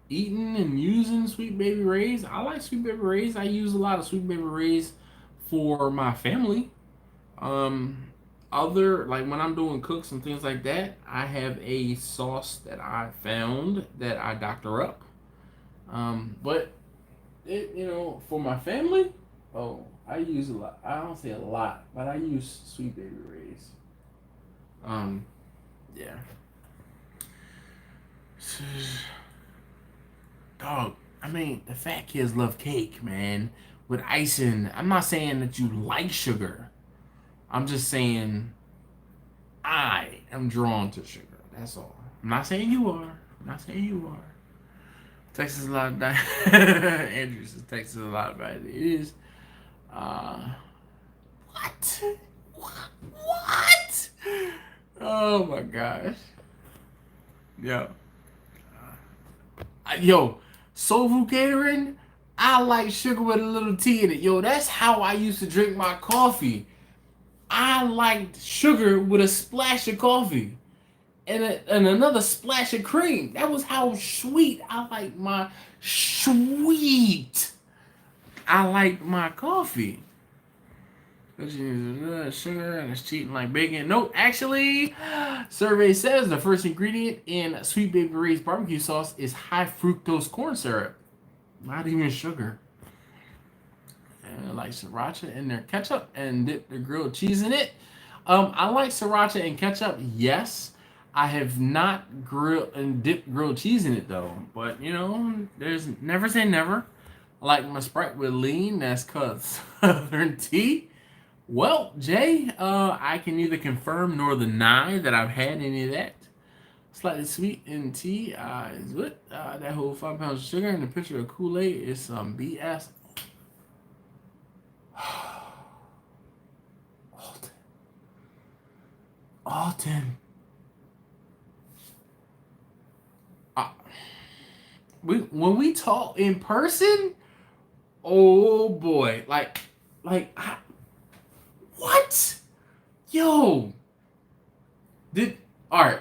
S1: eating and using Sweet Baby Ray's. I like Sweet Baby Ray's. I use a lot of Sweet Baby Ray's for my family. Other like when I'm doing cooks and things like that, I have a sauce that I found that I doctor up. But for my family, I use a lot. I don't say a lot, but I use Sweet Baby Ray's. Yeah. Dog, I mean, the fat kids love cake, man, with icing. I'm not saying that you like sugar. I'm just saying I am drawn to sugar. That's all. I'm not saying you are. I'm not saying you are. Texas a lot of Andrew says Texas a lot about it. It is. What? What? Oh my gosh. Yo. Yo, soul food catering, I like sugar with a little tea in it. Yo, that's how I used to drink my coffee. I liked sugar with a splash of coffee and another splash of cream. That was how sweet I like my sweet. I like my coffee. Sugar and it's cheating like bacon. No, actually, survey says the first ingredient in Sweet Baby Ray's barbecue sauce is high fructose corn syrup. Not even sugar. And like sriracha in their ketchup and dip the grilled cheese in it. I like sriracha and ketchup, yes. I have not grilled and dipped grilled cheese in it though. But there's never say never. I like my Sprite with lean, that's cause Southern tea. Well, Jay, I can neither confirm nor deny that I've had any of that. Slightly sweet in tea is good. That whole 5 pounds of sugar and a pitcher of Kool-Aid is some BS. Alton. When we talk in person, oh boy, what? Yo, alright.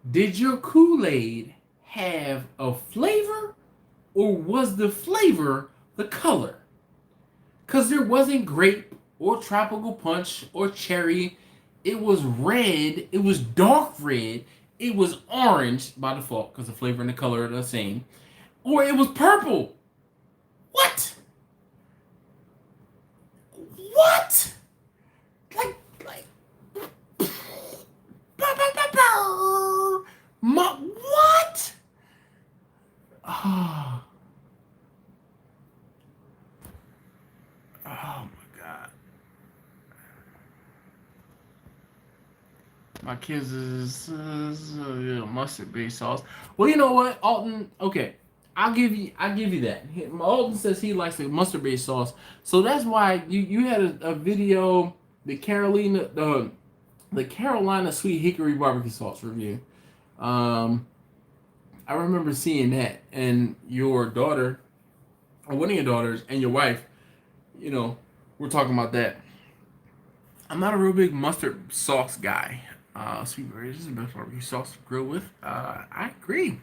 S1: Did your Kool-Aid have a flavor, or was the flavor the color? Because there wasn't grape or tropical punch or cherry. It was red. It was dark red. It was orange by default because the flavor and the color are the same. Or it was purple. What? What? Like. What? Oh. Oh my God. My kids is mustard based sauce. Well, you know what, Alton? Okay. I'll give you that. Alden says he likes the mustard based sauce, so that's why you had a video, the Carolina sweet hickory barbecue sauce review. I remember seeing that, and your daughter, or one of your daughters, and your wife, we're talking about that. I'm not a real big mustard sauce guy. Sweet berries is the best barbecue sauce to grill with. I agree.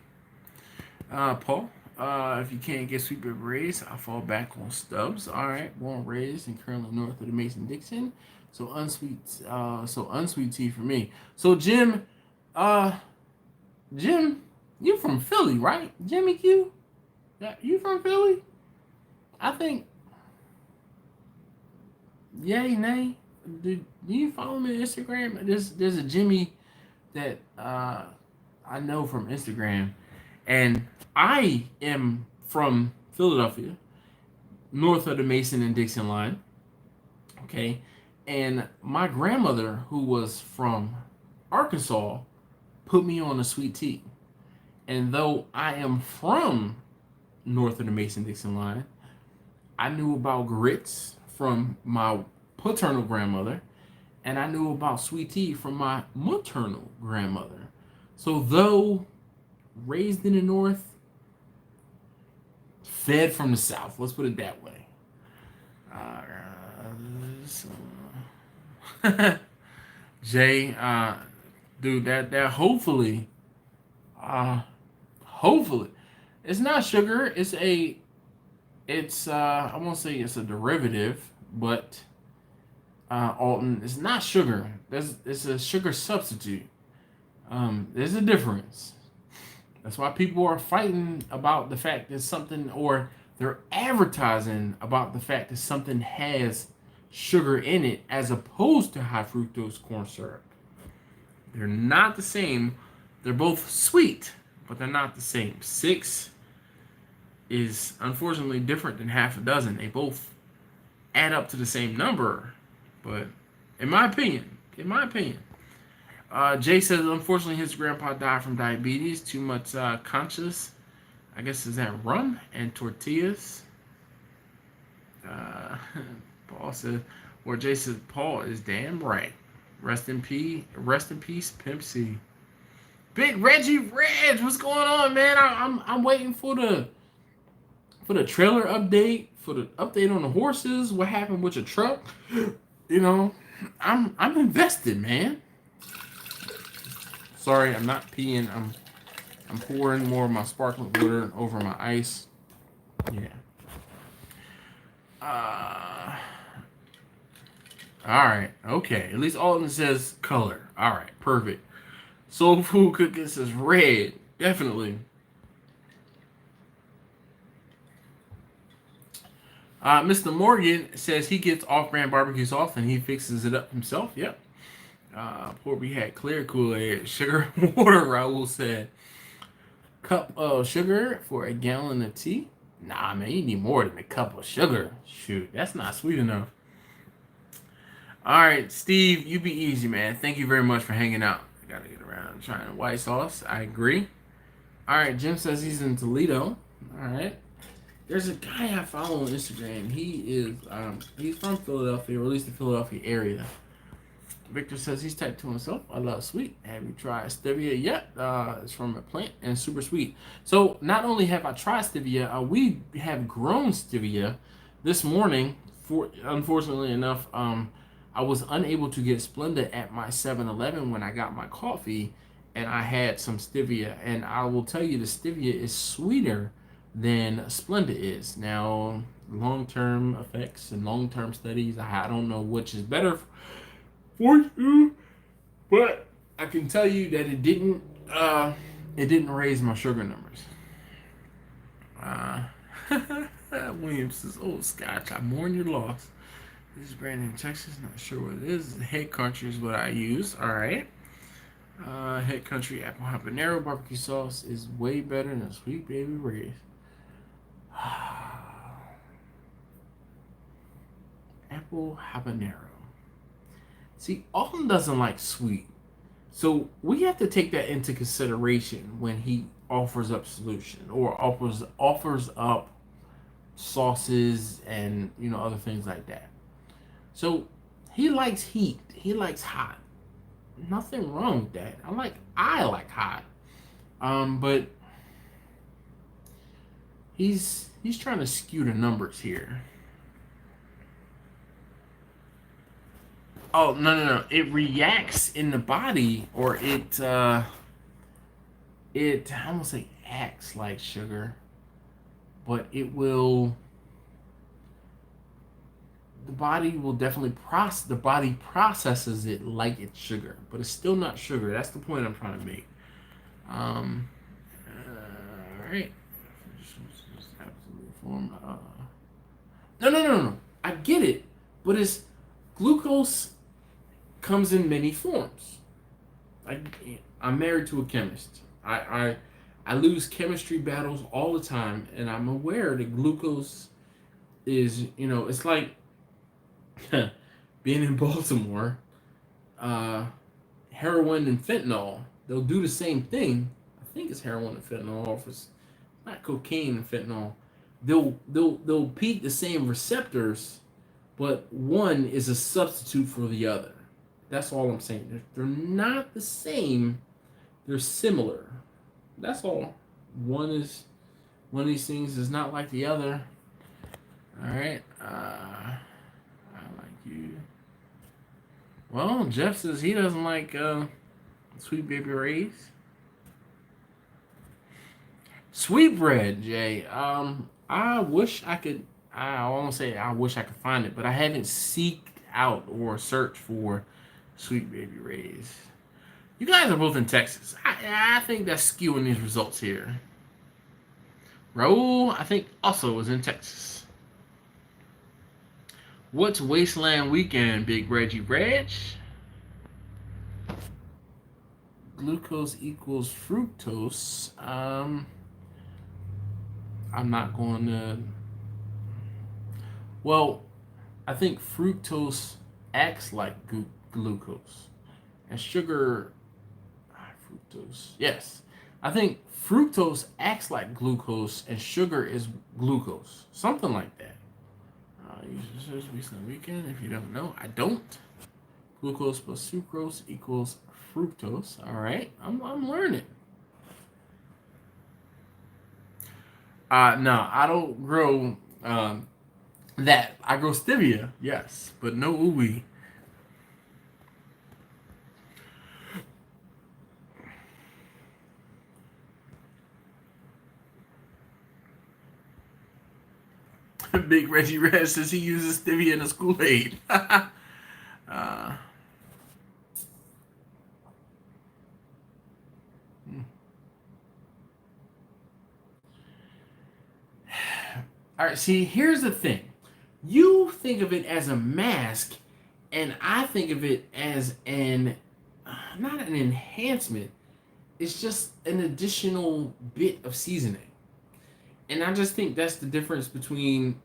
S1: Paul, if you can't get sweet berets, I'll fall back on Stubbs. All right, born, raised, and currently north of the Mason-Dixon. So unsweet tea for me. So Jim, you from Philly, right? Jimmy Q? Yeah, you from Philly? I think. Yay, nay. Do you follow me on Instagram? There's a Jimmy that I know from Instagram, and I am from Philadelphia, north of the Mason and Dixon line. Okay, and my grandmother, who was from Arkansas, put me on a sweet tea. And though I am from north of the Mason-Dixon line, I knew about grits from my paternal grandmother, and I knew about sweet tea from my maternal grandmother. So though raised in the north, fed from the south, let's put it that way. Jay, dude, that hopefully, it's not sugar. I won't say it's a derivative, but Alton, it's not sugar. It's a sugar substitute. There's a difference. That's why people are fighting about the fact that something, or they're advertising about the fact that something has sugar in it as opposed to high fructose corn syrup. They're not the same. They're both sweet, but they're not the same. 6 is unfortunately different than half a dozen. They both add up to the same number, but in my opinion, Jay says unfortunately his grandpa died from diabetes. Too much conscious. I guess is that rum and tortillas. Paul says, or Jay says Paul is damn right. Rest in peace, Pimp C. Big Reggie Reg, what's going on, man? I'm waiting for the trailer update, for the update on the horses. What happened with your truck? I'm invested, man. Sorry, I'm not peeing. I'm pouring more of my sparkling water over my ice. Yeah. All right. Okay. At least Alton says color. All right. Perfect. Soul Food Cooking says red. Definitely. Mr. Morgan says he gets off-brand barbecue sauce and he fixes it up himself. Yep. Poor we had clear Kool-Aid. Sugar water, Raul said. Cup of sugar for a gallon of tea? Nah, man, you need more than a cup of sugar. Shoot, that's not sweet enough. All right, Steve, you be easy, man. Thank you very much for hanging out. I gotta get around trying white sauce. I agree. All right, Jim says he's in Toledo. All right. There's a guy I follow on Instagram. He's from Philadelphia, or at least the Philadelphia area. Victor says he's typed to himself. I love sweet. Have you tried stevia yet? It's from a plant and super sweet. So not only have I tried stevia, we have grown stevia this morning. Unfortunately enough, I was unable to get Splenda at my 7-Eleven when I got my coffee, and I had some stevia. And I will tell you, the stevia is sweeter than Splenda is. Now, long-term effects and long-term studies, I don't know which is better for you, but I can tell you that it didn't raise my sugar numbers. Williams says, "Oh, Scotch, I mourn your loss. This is brand in Texas. Not sure what it is. Head Country is what I use. All right. Head Country apple habanero barbecue sauce is way better than Sweet Baby Ray's. Apple habanero. See, Alton doesn't like sweet, so we have to take that into consideration when he offers up solution or offers up sauces and other things like that. So he likes heat. He likes hot. Nothing wrong with that. I like hot. But he's trying to skew the numbers here. Oh, no. It reacts in the body, or it I almost say acts like sugar, but it will. The body will definitely processes it like it's sugar, but it's still not sugar. That's the point I'm trying to make. All right. Absolute form. No. I get it, but it's glucose comes in many forms. I'm married to a chemist. I lose chemistry battles all the time, and I'm aware that glucose is, it's like being in Baltimore. Heroin and fentanyl, they'll do the same thing. I think it's heroin and fentanyl, or if it's not cocaine and fentanyl. They'll peak the same receptors, but one is a substitute for the other. That's all I'm saying. They're not the same. They're similar. That's all. One of these things is not like the other. All right. I like you. Well, Jeff says he doesn't like Sweet Baby Ray's. Sweetbread, Jay. I wish I could. I won't say I wish I could find it, but I haven't seeked out or searched for Sweet Baby Ray's. You guys are both in Texas. I think that's skewing these results here. Raul, I think, also was in Texas. What's Wasteland Weekend, Big Reggie Reg? Glucose equals fructose. I'm not going to. Well, I think fructose acts like glucose, and sugar. Fructose. Yes, I think fructose acts like glucose, and sugar is glucose. Something like that. Use recent weekend. If you don't know, I don't. Glucose plus sucrose equals fructose. All right, I'm learning. No, I don't grow that. I grow stevia, yes, but no ooey. Big Reggie Red says he uses stevia in his Kool-Aid. All right, see, here's the thing. You think of it as a mask, and I think of it as not an enhancement. It's just an additional bit of seasoning. And I just think that's the difference between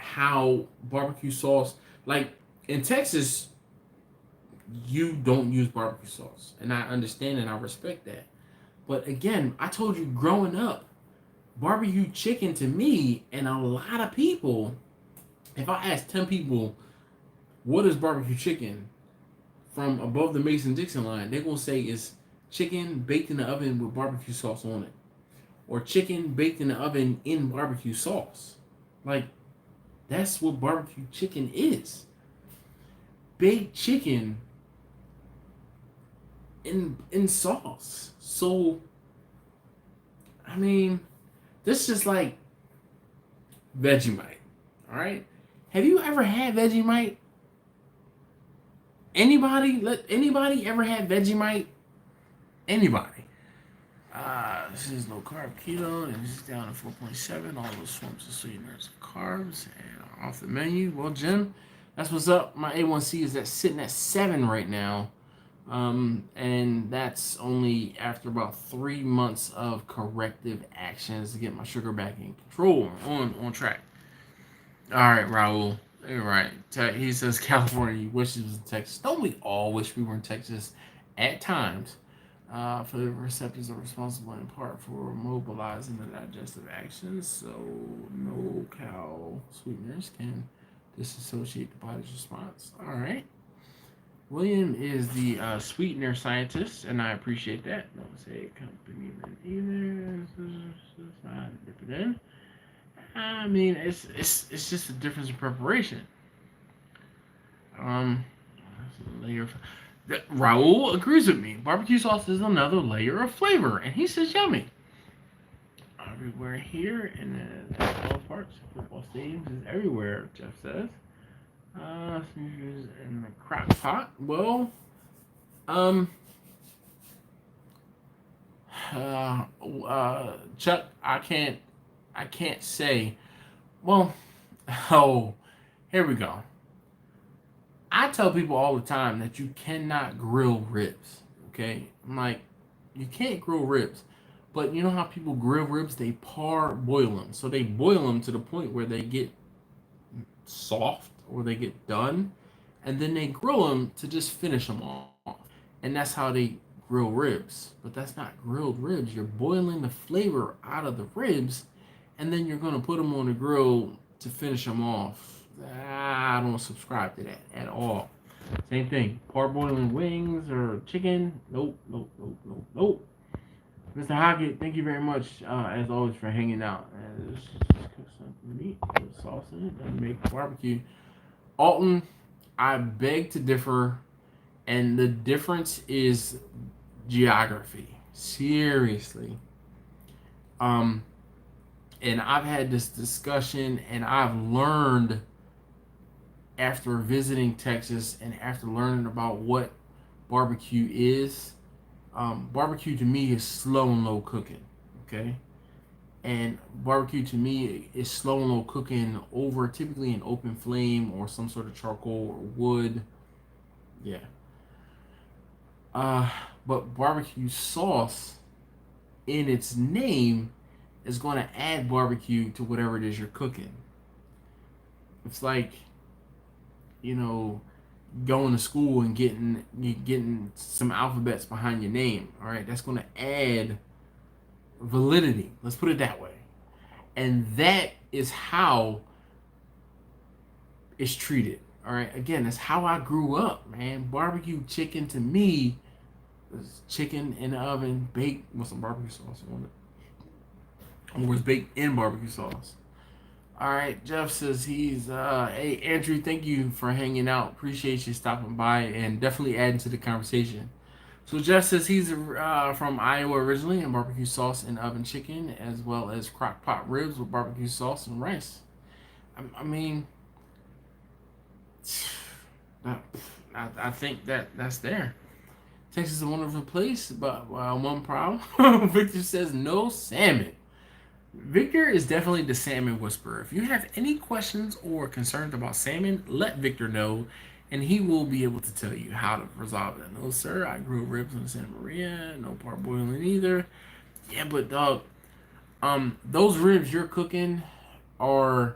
S1: how barbecue sauce, like in Texas, you don't use barbecue sauce. And I understand and I respect that. But again, I told you growing up, barbecue chicken to me and a lot of people, if I ask 10 people, what is barbecue chicken from above the Mason-Dixon line, they're going to say it's chicken baked in the oven with barbecue sauce on it. Or chicken baked in the oven in barbecue sauce. Like, that's what barbecue chicken is. Baked chicken in sauce. So, I mean, this is just like Vegemite. Alright? Have you ever had Vegemite? Anybody ever had Vegemite? Anybody? This is low carb keto, and this is down to 4.7. All those forms of sweeteners and carbs and off the menu. Well, Jim, that's what's up. My A1C is sitting at 7 right now, and that's only after about 3 months of corrective actions to get my sugar back in control, on track. All right, Raul. You're right. He says California wishes it was in Texas. Don't we all wish we were in Texas at times? Flavor receptors are responsible in part for mobilizing the digestive actions, so no cow sweeteners can disassociate the body's response. All right. William is the sweetener scientist, and I appreciate that. Don't say company either. Dip it in. I mean, it's just a difference in preparation. Um, layer of, Raul agrees with me. Barbecue sauce is another layer of flavor, and he says yummy. Everywhere here in the all parts, football stadiums is everywhere. Jeff says. In the crock pot. Well, Chuck, I can't say. Well, oh, here we go. I tell people all the time that you cannot grill ribs. Okay, I'm like, you can't grill ribs, but you know how people grill ribs? They parboil them, so they boil them to the point where they get soft or they get done, and then they grill them to just finish them off, and that's how they grill ribs. But that's not grilled ribs. You're boiling the flavor out of the ribs, and then you're gonna put them on the grill to finish them off. I don't subscribe to that at all. Same thing. Parboiling wings or chicken. Nope, nope, nope, nope, nope. Mr. Hockett, thank you very much, as always, for hanging out. Let's just cook some meat, put sauce in it, and make barbecue. Alton, I beg to differ, and the difference is geography. Seriously. And I've had this discussion, and I've learned after visiting Texas and after learning about what barbecue is. Barbecue to me is slow and low cooking, okay? And barbecue to me is slow and low cooking over typically an open flame or some sort of charcoal or wood. Yeah. But barbecue sauce in its name is going to add barbecue to whatever it is you're cooking. It's like, you know, going to school and getting some alphabets behind your name. All right, that's going to add validity. Let's put it that way. And that is how it's treated. All right, again, that's how I grew up, man. Barbecue chicken to me was chicken in the oven, baked with some barbecue sauce on it, or was baked in barbecue sauce. All right, Jeff says he's hey Andrew, thank you for hanging out. Appreciate you stopping by and definitely adding to the conversation. So Jeff says he's from Iowa originally, and barbecue sauce and oven chicken, as well as crock pot ribs with barbecue sauce and rice. I mean, I think that's there. Texas is a wonderful place, but one problem. Victor says no salmon. Victor is definitely the salmon whisperer. If you have any questions or concerns about salmon, let Victor know, and he will be able to tell you how to resolve it. No, sir, I grew ribs in Santa Maria. No parboiling either. Yeah, but dog, those ribs you're cooking are,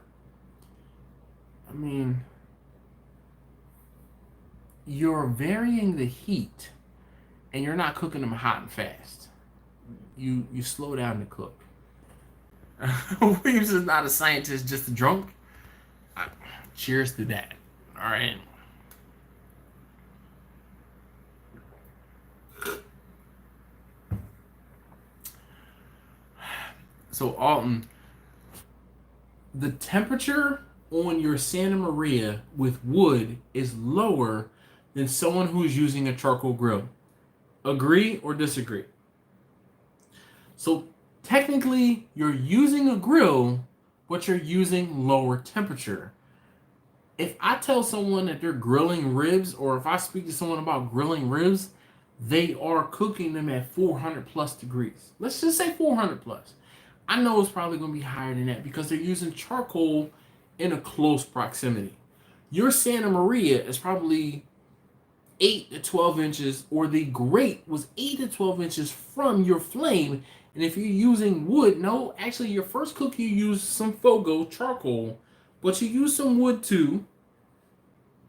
S1: I mean, you're varying the heat, and you're not cooking them hot and fast. You slow down to cook. Williams is not a scientist, just a drunk. Cheers to that. All right. So, Alton, the temperature on your Santa Maria with wood is lower than someone who's using a charcoal grill. Agree or disagree? So, technically, you're using a grill, but you're using lower temperature. If I tell someone that they're grilling ribs, or if I speak to someone about grilling ribs, they are cooking them at 400 plus degrees. Let's just say 400 plus. I know it's probably going to be higher than that because they're using charcoal in a close proximity. Your Santa Maria is probably 8 to 12 inches, or the grate was 8 to 12 inches from your flame. And if you're using wood, no, actually your first cook you use some Fogo charcoal, but you use some wood too.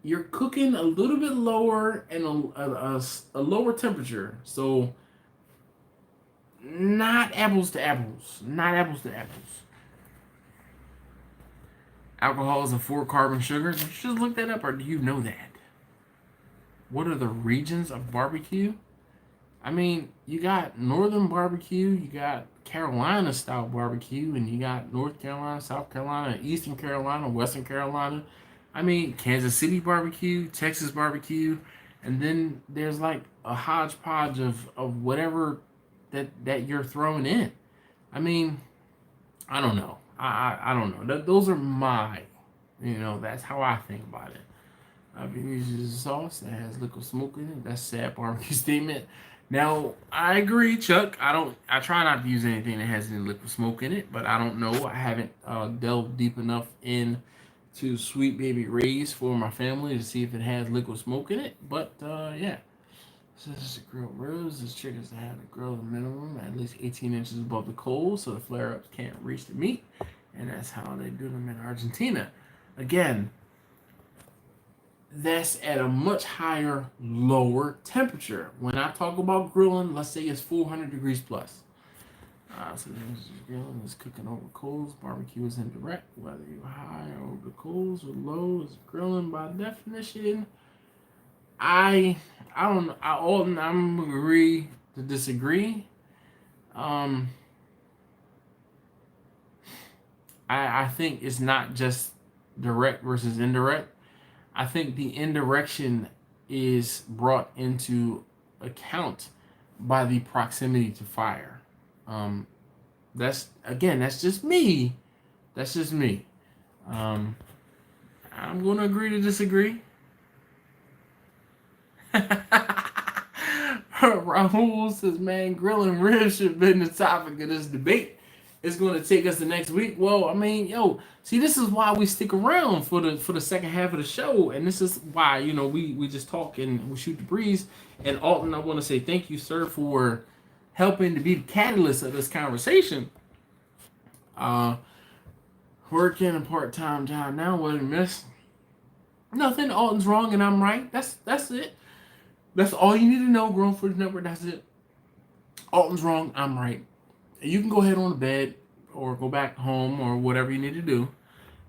S1: You're cooking a little bit lower and a lower temperature. So not apples to apples. Not apples to apples. Alcohol is a 4 carbon sugar. Did you just look that up, or do you know that? What are the regions of barbecue? I mean, you got Northern barbecue, you got Carolina style barbecue, and you got North Carolina, South Carolina, Eastern Carolina, Western Carolina. I mean, Kansas City barbecue, Texas barbecue, and then there's like a hodgepodge of whatever that you're throwing in. I mean, I don't know. I don't know. Those are my, that's how I think about it. I've been using sauce that has liquid smoke in it. That's a sad barbecue statement. Now, I agree, Chuck. I try not to use anything that has any liquid smoke in it, but I don't know. I haven't delved deep enough in to Sweet Baby Ray's for my family to see if it has liquid smoke in it. But yeah. So this is a grilled ribs. This triggers to have the grill minimum at least 18 inches above the coals so the flare-ups can't reach the meat. And that's how they do them in Argentina. Again, that's at a much higher, lower temperature. When I talk about grilling, let's say it's 400 degrees plus. So this is grilling, is cooking over coals. Barbecue is indirect, whether you're high over the coals or low is grilling by definition. I don't know. I'm agree to disagree. I think it's not just direct versus indirect. I think the indirection is brought into account by the proximity to fire. That's just me. That's just me. I'm going to agree to disagree. Rahul says, man, grilling ribs should have been the topic of this debate. It's going to take us the next week. Well, I mean, see, this is why we stick around for the second half of the show, and this is why we just talk and we shoot the breeze. And Alton, I want to say thank you, sir, for helping to be the catalyst of this conversation. Working a part-time job now. What did I miss? Nothing. Alton's wrong and I'm right. That's it. That's all you need to know. Grown Footage Network. That's it. Alton's wrong. I'm right. You can go ahead on the bed or go back home or whatever you need to do.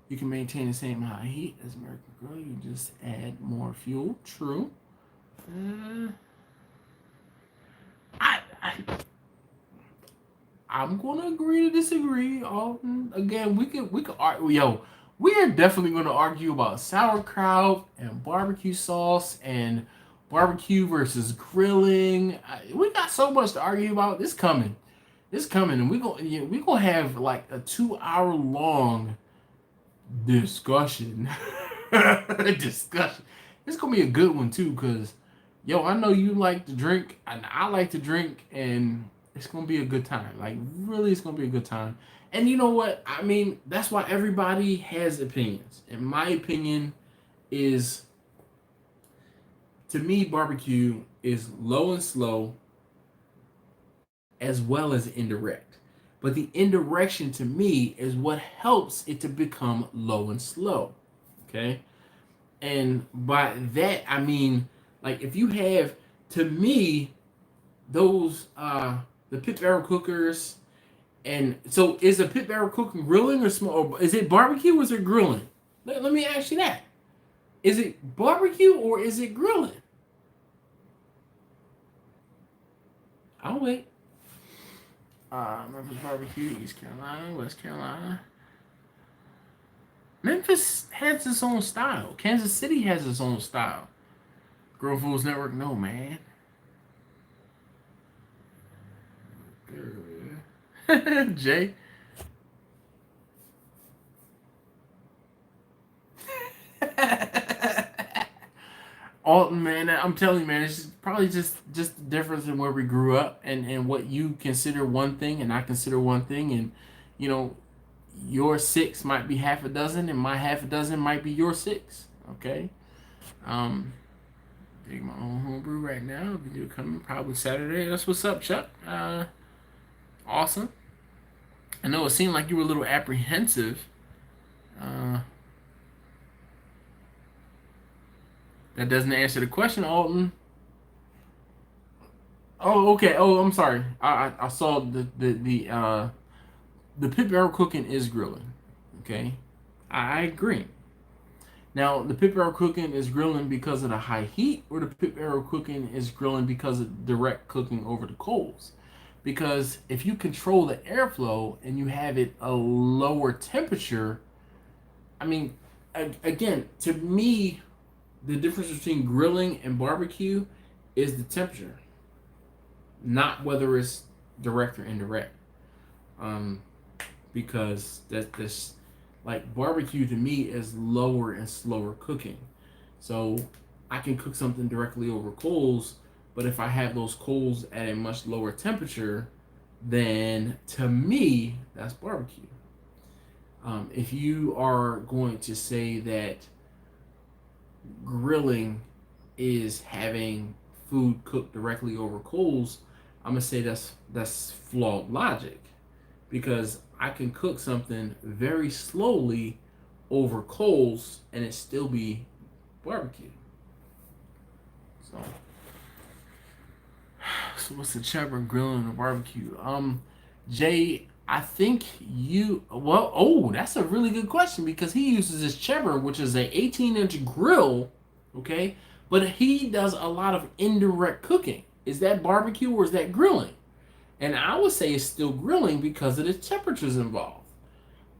S1: You can maintain the same high heat as American Grill. You just add more fuel. True. I'm gonna agree to disagree. Again, we could argue. We are definitely gonna argue about sauerkraut and barbecue sauce and barbecue versus grilling. We got so much to argue about. It's coming, and we gonna have like a 2-hour long discussion. Discussion. It's gonna be a good one too, cause I know you like to drink and I like to drink, and it's gonna be a good time. Like really, it's gonna be a good time. And you know what? I mean, that's why everybody has opinions. And my opinion is, to me, barbecue is low and slow as well as indirect. But the indirection to me is what helps it to become low and slow. Okay? And by that, I mean, like if you have, to me, those, the pit barrel cookers, and so is a pit barrel cooker grilling or small? Is it barbecue or is it grilling? Let me ask you that. Is it barbecue or is it grilling? I'll wait. Memphis barbecue, East Carolina, West Carolina. Memphis has its own style. Kansas City has its own style. Grown Foods Network, no, man. Jay. Alton, man, I'm telling you, man, it's probably just the difference in where we grew up and what you consider one thing and I consider one thing, and your 6 might be half a dozen and my half a dozen might be your 6. Okay. Take my own homebrew right now. Video coming probably Saturday. That's what's up, Chuck. Awesome. I know it seemed like you were a little apprehensive. That doesn't answer the question, Alton. Oh, okay. Oh, I'm sorry. I saw the pit barrel cooking is grilling. Okay, I agree. Now, the pit barrel cooking is grilling because of the high heat, or the pit barrel cooking is grilling because of direct cooking over the coals. Because if you control the airflow and you have it a lower temperature, I mean, again, to me, the difference between grilling and barbecue is the temperature, not whether it's direct or indirect. Um, because that's like barbecue to me is lower and slower cooking. So I can cook something directly over coals, but if I have those coals at a much lower temperature, then to me that's barbecue. If you are going to say that grilling is having food cooked directly over coals, I'm gonna say that's flawed logic, because I can cook something very slowly over coals and it still be barbecue. So, so what's the chopper, grilling, and barbecue? Jay, I think you well. Oh, that's a really good question because he uses his chopper, which is a 18-inch grill. Okay, but he does a lot of indirect cooking. Is that barbecue or is that grilling? And I would say it's still grilling because of the temperatures involved.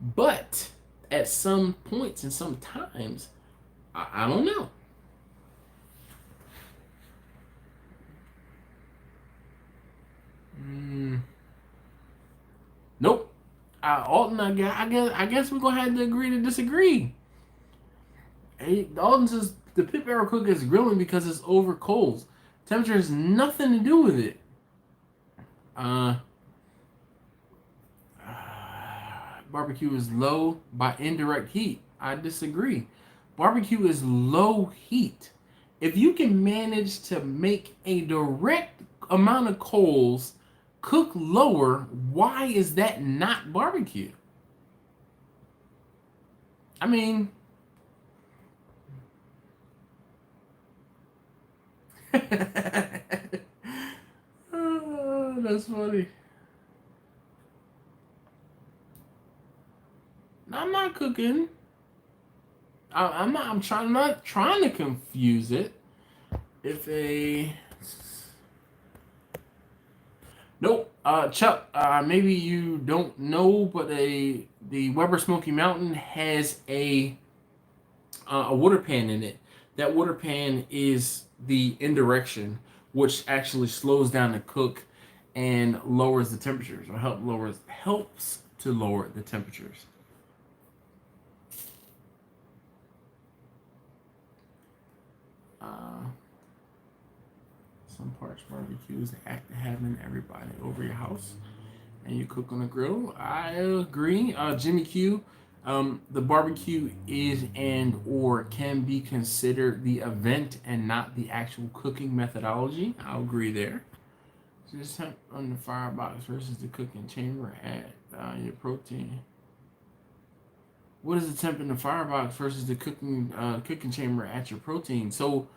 S1: But at some points and some times, I don't know. Mm, nope. Alton, I guess we're gonna have to agree to disagree. Hey, Alton says the pit barrel cook is grilling because it's over coals. Temperature has nothing to do with it. Uh, Barbecue is low by indirect heat. I disagree. Barbecue is low heat. If you can manage to make a direct amount of coals cook lower, why is that not barbecue? I mean, oh, that's funny. I'm not cooking. I'm not. Not trying to confuse it. If a nope, Chuck. Maybe you don't know, but the Weber Smoky Mountain has a water pan in it. That water pan is the indirection, which actually slows down the cook and lowers the temperatures, or helps to lower the temperatures. Uh, some parts barbecues act to having everybody over your house and you cook on a grill. I agree. Jimmy Q, the barbecue is and or can be considered the event and not the actual cooking methodology. I'll agree there. Just temp on the firebox versus the cooking chamber at your protein. What is the temp in the firebox versus the cooking chamber at your protein? So,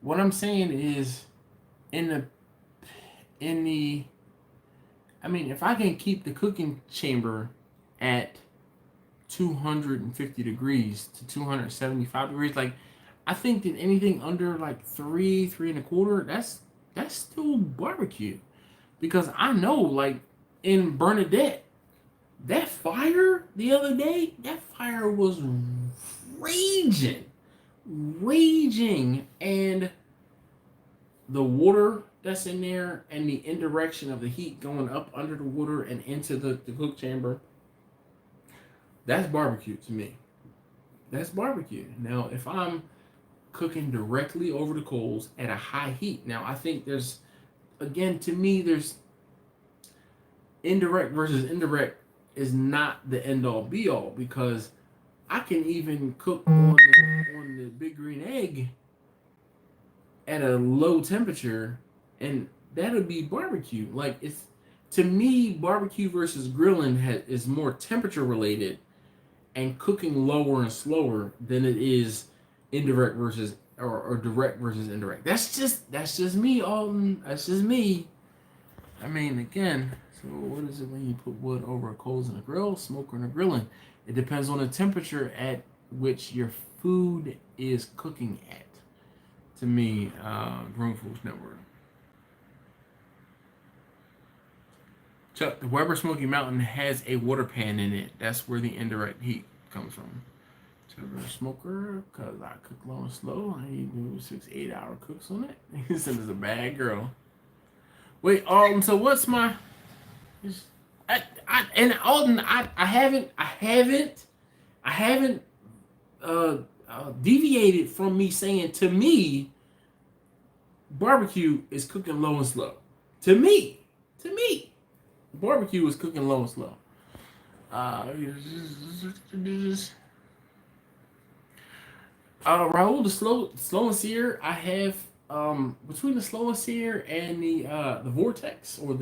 S1: what I'm saying is, in the in the I mean, if I can keep the cooking chamber at 250 degrees to 275 degrees, like I think that anything under like three and a quarter, that's still barbecue. Because I know, like in Bernadette, that fire the other day, that fire was raging, raging, and the water that's in there and the indirection of the heat going up under the water and into the cook chamber, that's barbecue to me. That's barbecue. Now, if I'm cooking directly over the coals at a high heat, now I think there's, again, to me, there's indirect versus indirect is not the end all be all, because I can even cook on the big green egg at a low temperature, and that'll be barbecue. Like, it's, to me, barbecue versus grilling is more temperature related and cooking lower and slower than it is indirect versus or direct versus indirect. That's just me, Alton. That's just me. I mean, again, so what is it when you put wood over coals in a grill, smoker, and a grilling? It depends on the temperature at which your food is cooking at. To me, Grown Foods Network. Chuck, the Weber Smoky Mountain has a water pan in it. That's where the indirect heat comes from. Chuck, smoker, because I cook low and slow. I do 6-8 hour cooks on it. He said it's a bad girl. Wait, Alton, so what's my... And Alton, I haven't deviated from me saying, to me, barbecue is cooking low and slow. To me, barbecue is cooking low and slow. Raul, the slow and sear, I have between the slow and sear and the vortex, or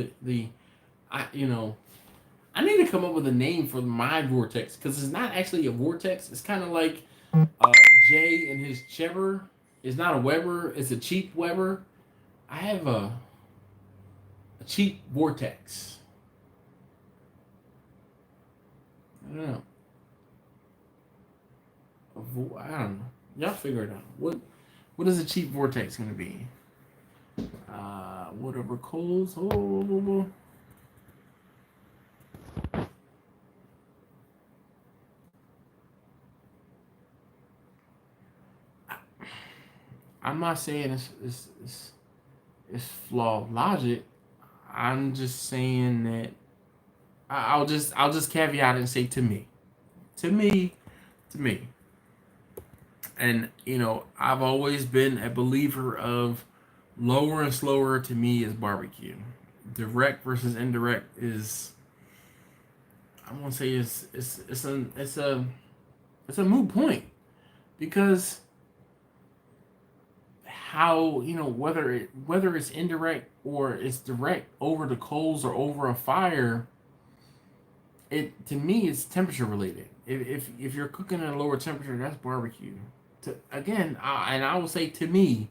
S1: I need to come up with a name for my vortex, because it's not actually a vortex. It's kind of like Jay and his Chever. It's not a Weber. It's a cheap Weber. I have a cheap vortex. I don't know. I don't know. Y'all figure it out. What is a cheap vortex going to be? Whatever coals. I'm not saying it's flawed logic. I'm just saying that I'll just caveat it and say to me. And I've always been a believer of lower and slower. To me, is barbecue. Direct versus indirect is, I won't say it's a moot point, because how whether it's indirect or it's direct over the coals or over a fire, it, to me, it's temperature related. If you're cooking at a lower temperature, that's barbecue. I will say, to me,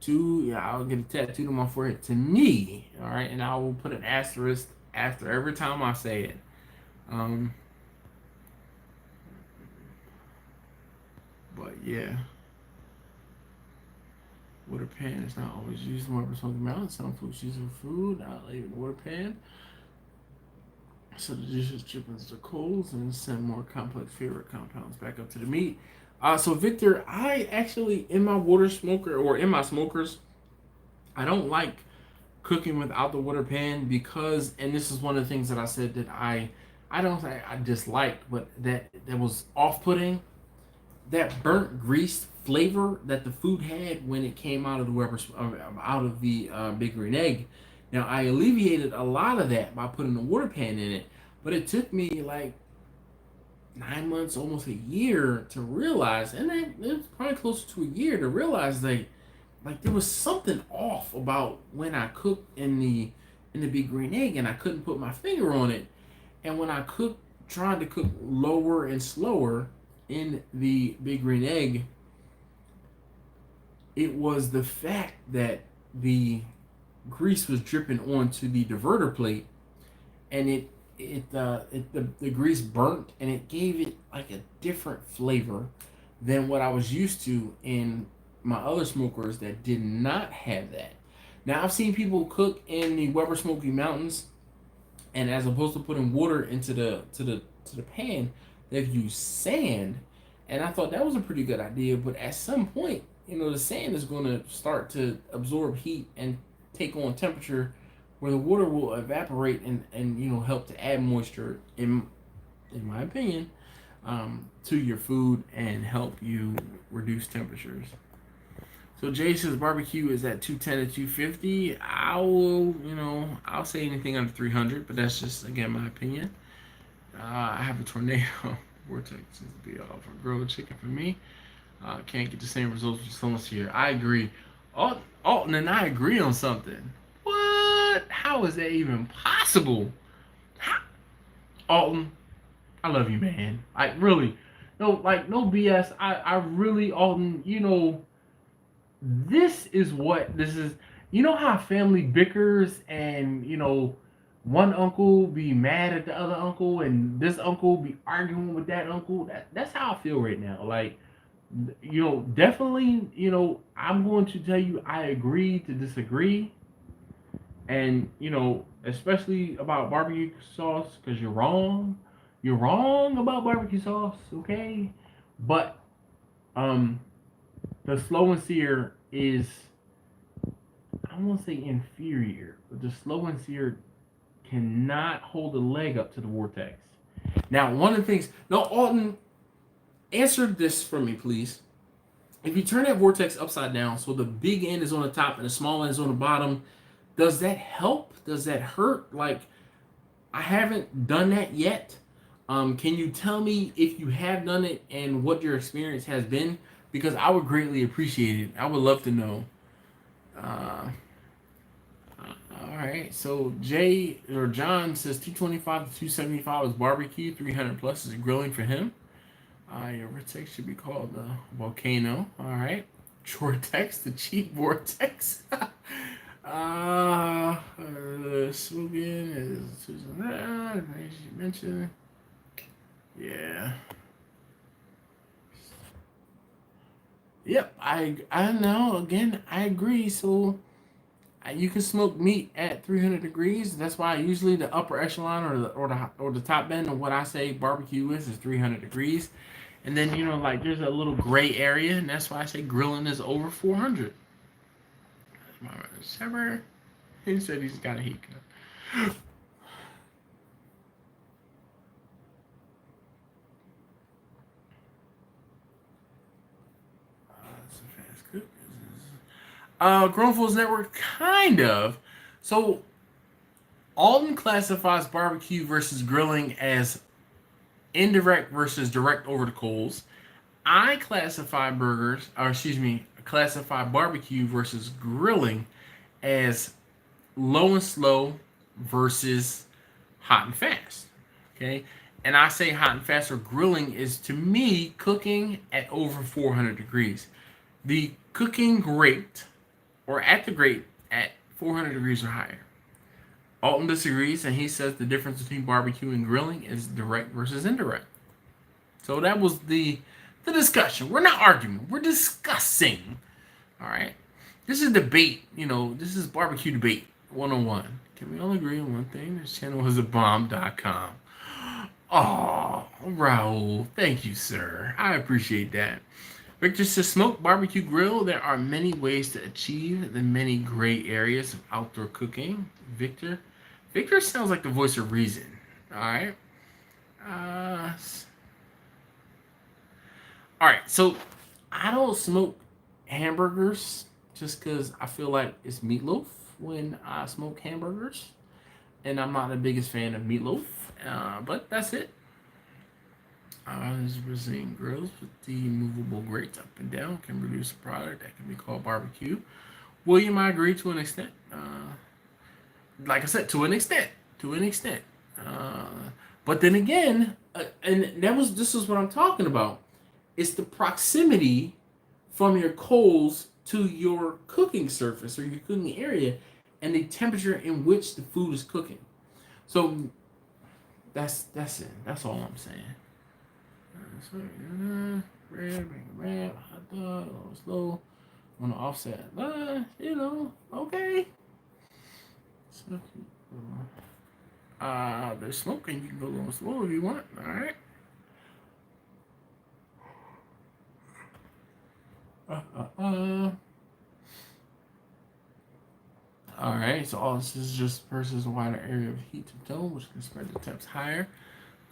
S1: I'll get a tattoo on my forehead. To me, all right, and I will put an asterisk after every time I say it. But yeah, water pan is not always used in Weber Smoky Mountain. Some folks use it for food. I'll leave the water pan so the dishes drip into the coals and send more complex favorite compounds back up to the meat. So Victor, I actually, in my water smoker, or in my smokers, I don't like cooking without the water pan, because, and this is one of the things that I said that I don't say I disliked, but that was off-putting. That burnt grease flavor that the food had when it came out of the out of the Big Green Egg. Now, I alleviated a lot of that by putting the water pan in it, but it took me like 9 months, almost a year, to realize, and it was probably closer to a year, to realize that like there was something off about when I cooked in the Big Green Egg, and I couldn't put my finger on it. And when I tried to cook lower and slower in the Big Green Egg, it was the fact that the grease was dripping onto the diverter plate, and the grease burnt, and it gave it like a different flavor than what I was used to in my other smokers that did not have that. Now, I've seen people cook in the Weber Smoky Mountains, and as opposed to putting water into the pan, they've used sand, and I thought that was a pretty good idea. But at some point, the sand is going to start to absorb heat and take on temperature, where the water will evaporate and help to add moisture, in my opinion, to your food and help you reduce temperatures. So Jay says barbecue is at 210 to 250. I'll say anything under 300, but that's just, again, my opinion. I have a tornado vortex to be off. A grilled chicken for me. Can't get the same results with someone here. I agree. Alton and I agree on something. What? How is that even possible? Alton, I love you, man. I really, no BS. I really, Alton, this is what this is. You know how family bickers and one uncle be mad at the other uncle and this uncle be arguing with that uncle. That's how I feel right now. Like, definitely, I'm going to tell you I agree to disagree, and especially about barbecue sauce because you're wrong. You're wrong about barbecue sauce, okay? But um, the slow and sear is, I won't say inferior, but the slow and sear cannot hold a leg up to the vortex. Now, one of the things, no, Alton, answer this for me, please. If you turn that vortex upside down, so the big end is on the top and the small end is on the bottom, does that help? Does that hurt? Like, I haven't done that yet. Can you tell me if you have done it and what your experience has been? Because I would greatly appreciate it. I would love to know. Uh, all right. So Jay or John says 225 to 275 is barbecue. 300 plus is grilling for him. Your vortex should be called the volcano. All right. Vortex, the cheap vortex. Swooping is Susan. As you mentioned. Yeah. Yep. I know. Again, I agree. So you can smoke meat at 300 degrees. That's why usually the upper echelon or the top end of what I say barbecue is 300 degrees. And then like there's a little gray area, and that's why I say grilling is over 400. My server, he said he's got a heat gun. Grown Fools Network, kind of. So, Alton classifies barbecue versus grilling as indirect versus direct over the coals. I classify classify barbecue versus grilling as low and slow versus hot and fast. Okay? And I say hot and fast or grilling is to me cooking at over 400 degrees. The cooking grate or at the grate at 400 degrees or higher. Alton disagrees, and he says the difference between barbecue and grilling is direct versus indirect. So that was the discussion. We're not arguing. We're discussing. All right. This is debate. This is barbecue debate 101. Can we all agree on one thing? This channel is a bomb.com. Oh, Raul. Thank you, sir. I appreciate that. Victor says, smoke, barbecue, grill. There are many ways to achieve the many gray areas of outdoor cooking. Victor sounds like the voice of reason. All right. All right. So I don't smoke hamburgers just because I feel like it's meatloaf when I smoke hamburgers, and I'm not the biggest fan of meatloaf. But that's it. We're seeing grills with the movable grates up and down can produce a product that can be called barbecue. William, I agree to an extent. Like I said, to an extent. But then again, and this is what I'm talking about. It's the proximity from your coals to your cooking surface or your cooking area, and the temperature in which the food is cooking. So that's it. That's all I'm saying. Red, hot dog, slow, on the offset. Okay. There's smoking. You can go a little slow if you want. All right. All right. So all this is just versus a wider area of heat to tone, which can spread the temps higher,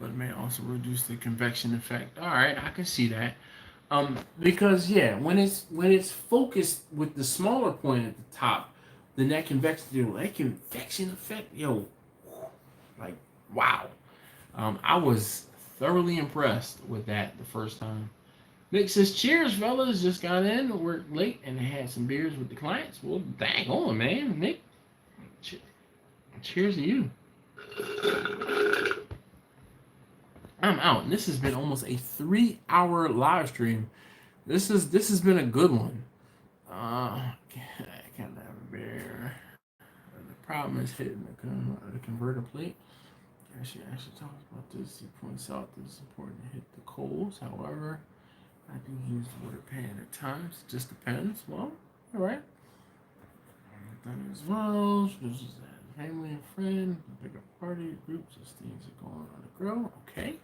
S1: but it may also reduce the convection effect. All right, I can see that. Because when it's focused with the smaller point at the top, then that convection effect, like wow. I was thoroughly impressed with that the first time. Nick says, cheers, fellas. Just got in, worked late, and had some beers with the clients. Well, dang on, man. Nick, cheers to you. I'm out. And this has been almost a 3-hour live stream. This has been a good one. Camwear. The problem is hitting the converter plate. She actually talks about this. He points out that it's important to hit the coals. However, I do use the water pan at times. It just depends. Well, all right. That as well. This is a family and friend, a bigger party, groups, as things are going on the grill. Okay.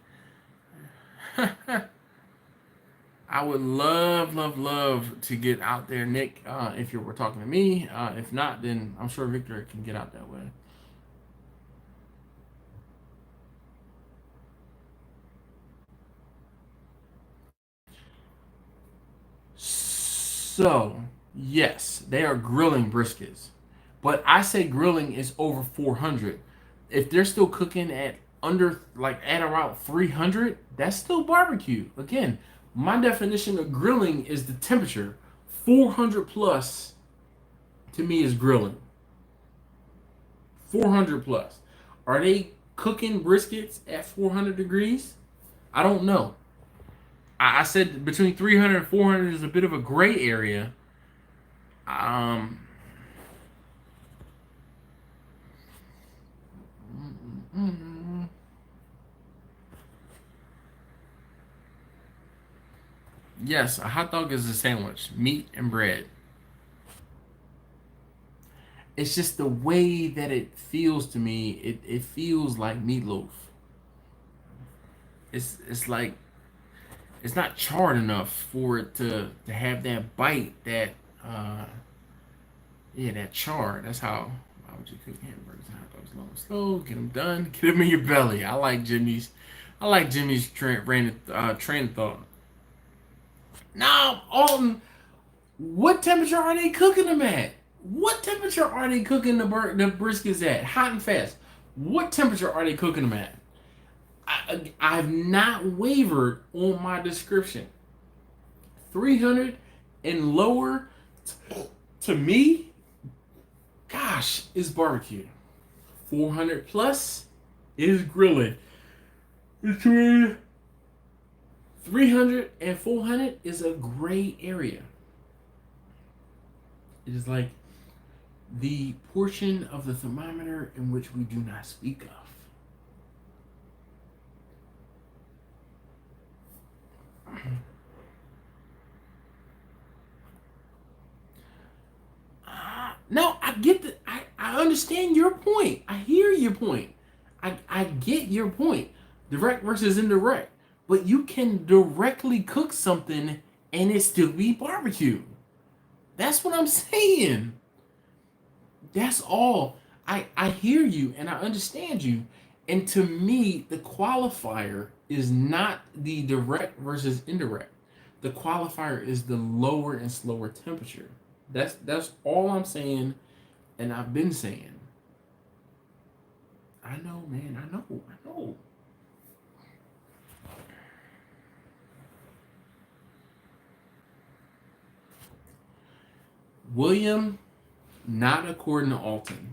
S1: I would love to get out there, Nick, if you were talking to me. If not, then I'm sure Victor can get out that way. So, yes, they are grilling briskets. But I say grilling is over 400. If they're still cooking at at around 300, that's still barbecue. Again, my definition of grilling is the temperature. 400 plus to me is grilling. 400 plus. Are they cooking briskets at 400 degrees? I don't know. I said between 300 and 400 is a bit of a gray area. Um, yes, a hot dog is a sandwich, meat and bread. It's just the way that it feels to me. It feels like meatloaf. It's like it's not charred enough for it to have that bite, that uh that char. That's how. Why would you cook hamburgers and hot dogs low and slow? Get them done. Get them in your belly. I like Jimmy's train of thought. Now, Alton, what temperature are they cooking them at? What temperature are they cooking the briskets at? Hot and fast. What temperature are they cooking them at? I've not wavered on my description. 300 and lower, to me, gosh, is barbecue. 400 plus is grilling. Between 300 and 400 is a gray area. It is like the portion of the thermometer in which we do not speak of. No, I get the. I understand your point. I hear your point. I get your point. Direct versus indirect. But you can directly cook something and it still be barbecue. That's what I'm saying. That's all. I hear you and I understand you. And to me, the qualifier is not the direct versus indirect. The qualifier is the lower and slower temperature. That's all I'm saying, and I've been saying. I know, man. I know. William, not according to Alton.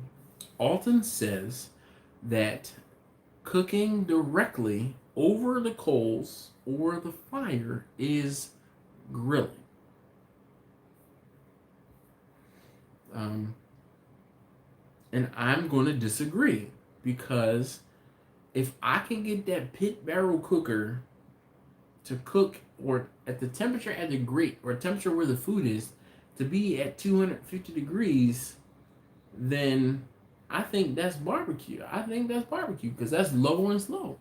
S1: Alton says that cooking directly over the coals or the fire is grilling. And I'm going to disagree because if I can get that pit barrel cooker to cook or at the temperature at the grate or temperature where the food is to be at 250 degrees, then I think that's barbecue. I think that's barbecue because that's low and slow.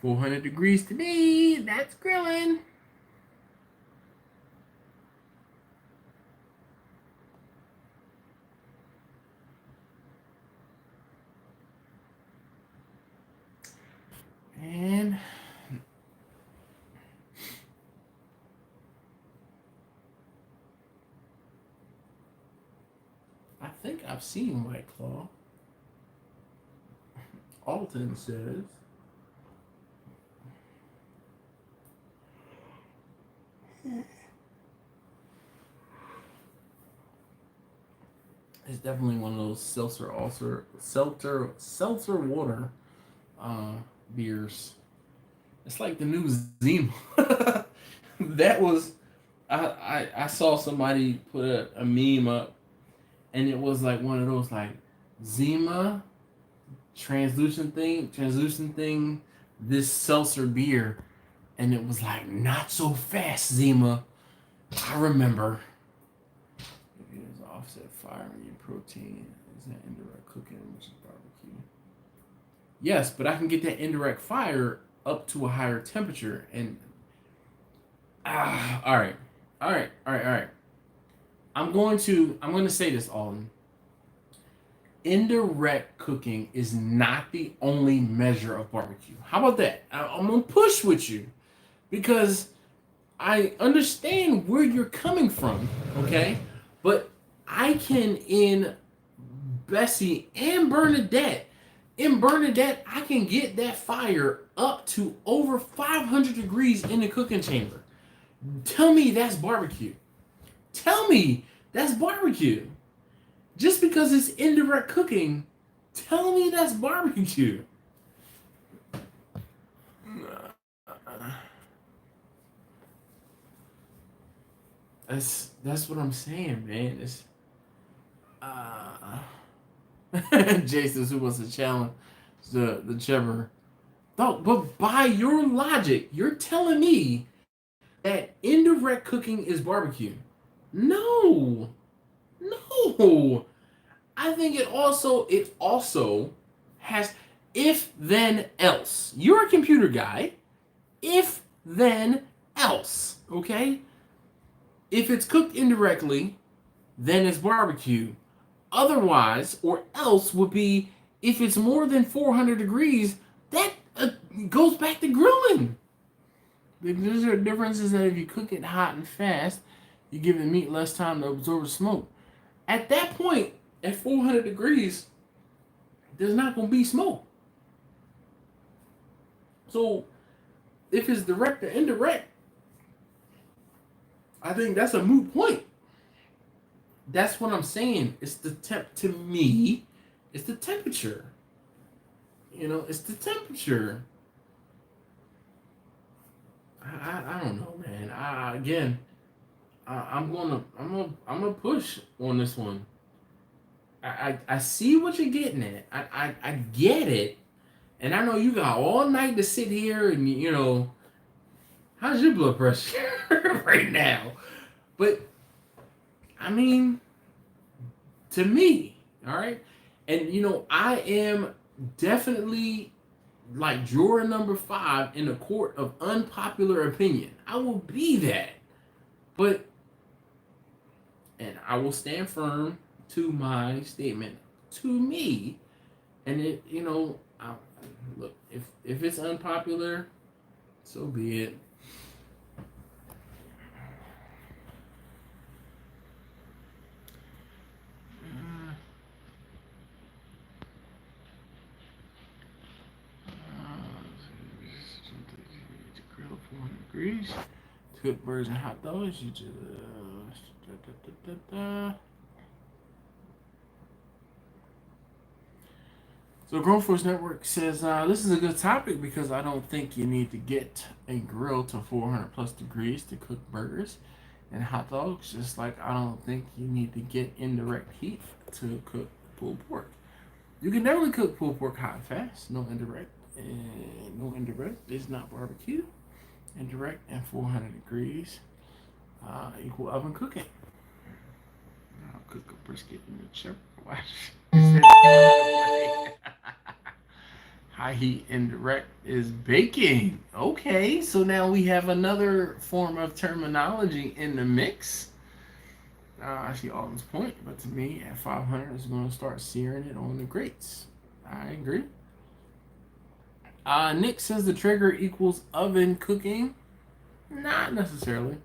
S1: $400 to me, that's grilling. And I think I've seen White Claw. Alton says. It's definitely one of those seltzer water beers. It's like the new Zima. That was I saw somebody put a meme up, and it was like one of those like Zima translucent thing, this seltzer beer, and it was like not so fast Zima. I remember. It is offset fire in your protein. Is that indirect cooking, which is barbecue? Yes, but I can get that indirect fire up to a higher temperature, and all right, all right, all right, all right. I'm going to say this, Alden. Indirect cooking is not the only measure of barbecue. How about that? I'm gonna push with you because I understand where you're coming from, okay? But I can in Bessie and Bernadette. In Bernadette, I can get that fire up to over 500 degrees in the cooking chamber. Tell me that's barbecue. Tell me that's barbecue. Just because it's indirect cooking, tell me that's barbecue. That's what I'm saying, man. It's Jason, who wants to challenge the Trevor. No, but by your logic, you're telling me that indirect cooking is barbecue. No, no. I think it also has if then else. You're a computer guy. If then else, okay? If it's cooked indirectly, then it's barbecue. Otherwise, or else would be if it's more than 400 degrees, that goes back to grilling. There's a difference is that if you cook it hot and fast, you give the meat less time to absorb the smoke. At that point, at 400 degrees, there's not going to be smoke. So, if it's direct or indirect, I think that's a moot point. That's what I'm saying. It's the to me, it's the temperature. It's the temperature. I don't know, man. I'm gonna push on this one. I see what you're getting at. I get it, and I know you got all night to sit here and how's your blood pressure right now? But I mean, to me, all right, and I am definitely like juror number 5 in a court of unpopular opinion. I will be that, and I will stand firm to my statement. To me, and look, if it's unpopular, so be it. Grill 400 degrees. Cook burgers and hot dogs. You just So Grown Force Network says this is a good topic because I don't think you need to get a grill to 400 plus degrees to cook burgers and hot dogs. Just like I don't think you need to get indirect heat to cook pulled pork. You can definitely cook pulled pork hot and fast. No indirect. And no indirect is not barbecue. Indirect and 400 degrees equal oven cooking. I'll cook a brisket in the chip. High heat indirect is baking. Okay, so now we have another form of terminology in the mix. I see Alden's point, but to me, at 500, it's going to start searing it on the grates. I agree. Nick says the trigger equals oven cooking. Not necessarily.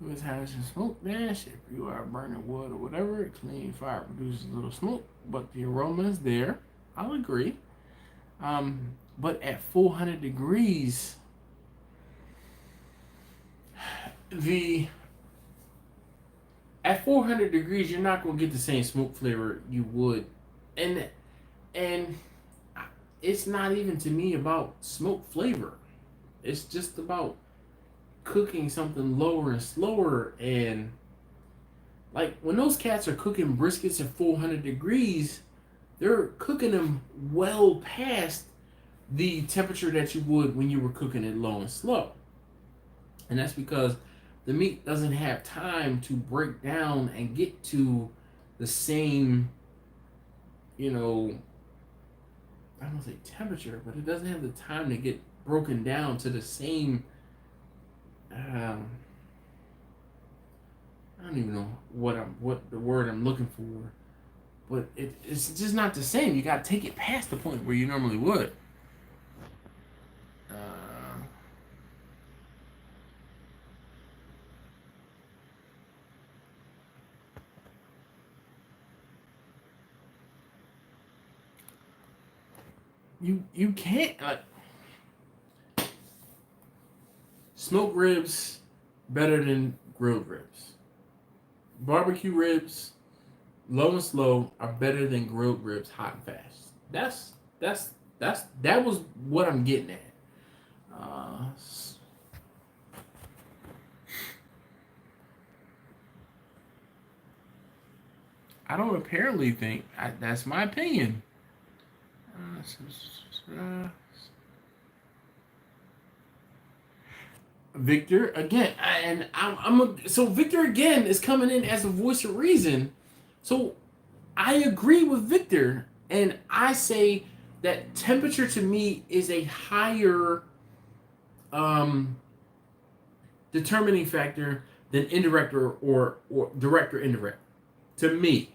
S1: It was having smoke dash. If you are burning wood or whatever, clean fire produces a little smoke, but the aroma is there. I'll agree. But at 400 degrees, at 400 degrees, you're not going to get the same smoke flavor you would. And it's not even to me about smoke flavor. It's just about cooking something lower and slower. And like when those cats are cooking briskets at 400 degrees, they're cooking them well past the temperature that you would when you were cooking it low and slow. And that's because the meat doesn't have time to break down and get to the same, you know, I don't say temperature, but it doesn't have the time to get broken down to the same. I don't even know what the word I'm looking for, but it's just not the same. You got to take it past the point where you normally would. You can't smoke ribs better than grilled ribs. Barbecue ribs, low and slow, are better than grilled ribs hot and fast. That was what I'm getting at. I don't apparently think that's my opinion. Victor again, and so Victor again is coming in as a voice of reason. So I agree with Victor, and I say that temperature to me is a higher determining factor than indirect or direct or indirect. To me,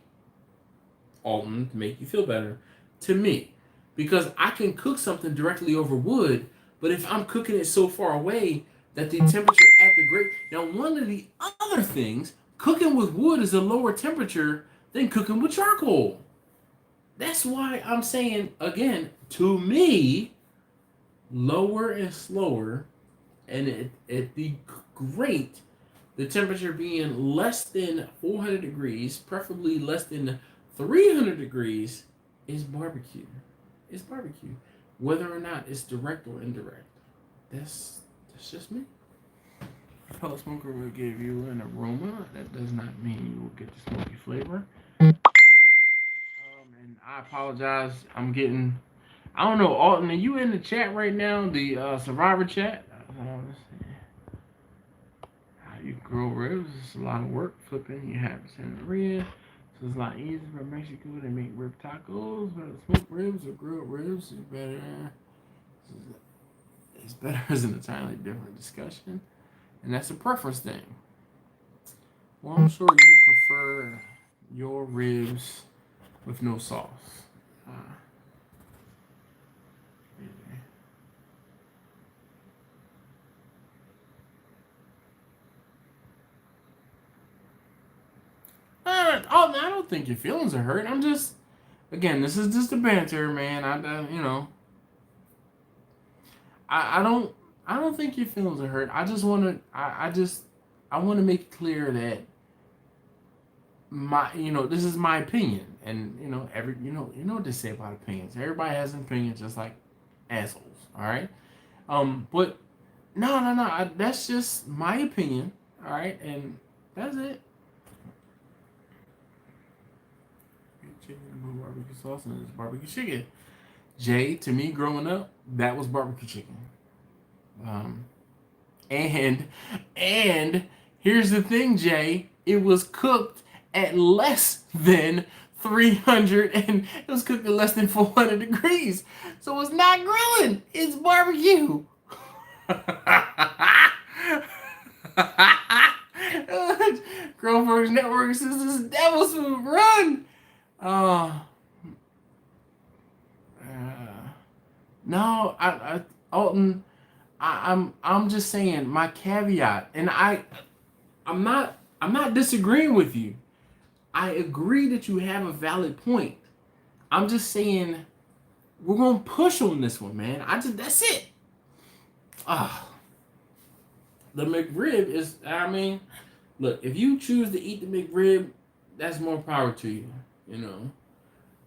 S1: Alton, to make you feel better, to me, because I can cook something directly over wood, but if I'm cooking it so far away that the temperature at the grate. Now, one of the other things, cooking with wood is a lower temperature than cooking with charcoal. That's why I'm saying, again, to me, lower and slower, and at the grate, the temperature being less than 400 degrees, preferably less than 300 degrees, is barbecue. It's barbecue. Whether or not it's direct or indirect. That's just me. Pellet smoker will give you an aroma. That does not mean you will get the smoky flavor. And I apologize. I'm getting. I don't know, Alton. Are you in the chat right now? The Survivor chat. Let's see. How you grow ribs? It's a lot of work. Flipping. You have Santeria. So it's a lot easier for Mexico to make rib tacos. But smoked ribs or grilled ribs is better. It's better as an entirely different discussion. And that's a preference thing. Well, I'm sure you prefer your ribs with no sauce. I don't think your feelings are hurt. I'm just, again, this is just a banter, man. I don't think your feelings are hurt. I just want to, I want to make it clear that this is my opinion, and you know what they say about opinions. Everybody has an opinion, just like assholes. All right, but no. That's just my opinion. All right, and that's it. Chicken, barbecue sauce, and it's barbecue chicken. Jay, to me, growing up, that was barbecue chicken. And here's the thing, Jay. It was cooked at less than 300, and it was cooked at less than 400 degrees. So it's not grilling. It's barbecue. Grillverse Network says this is devil's food. Run. No, Alton, I'm just saying my caveat, and I'm not disagreeing with you. I agree that you have a valid point. I'm just saying we're gonna push on this one, man. That's it. The McRib is. I mean, look, if you choose to eat the McRib, that's more power to you. You know,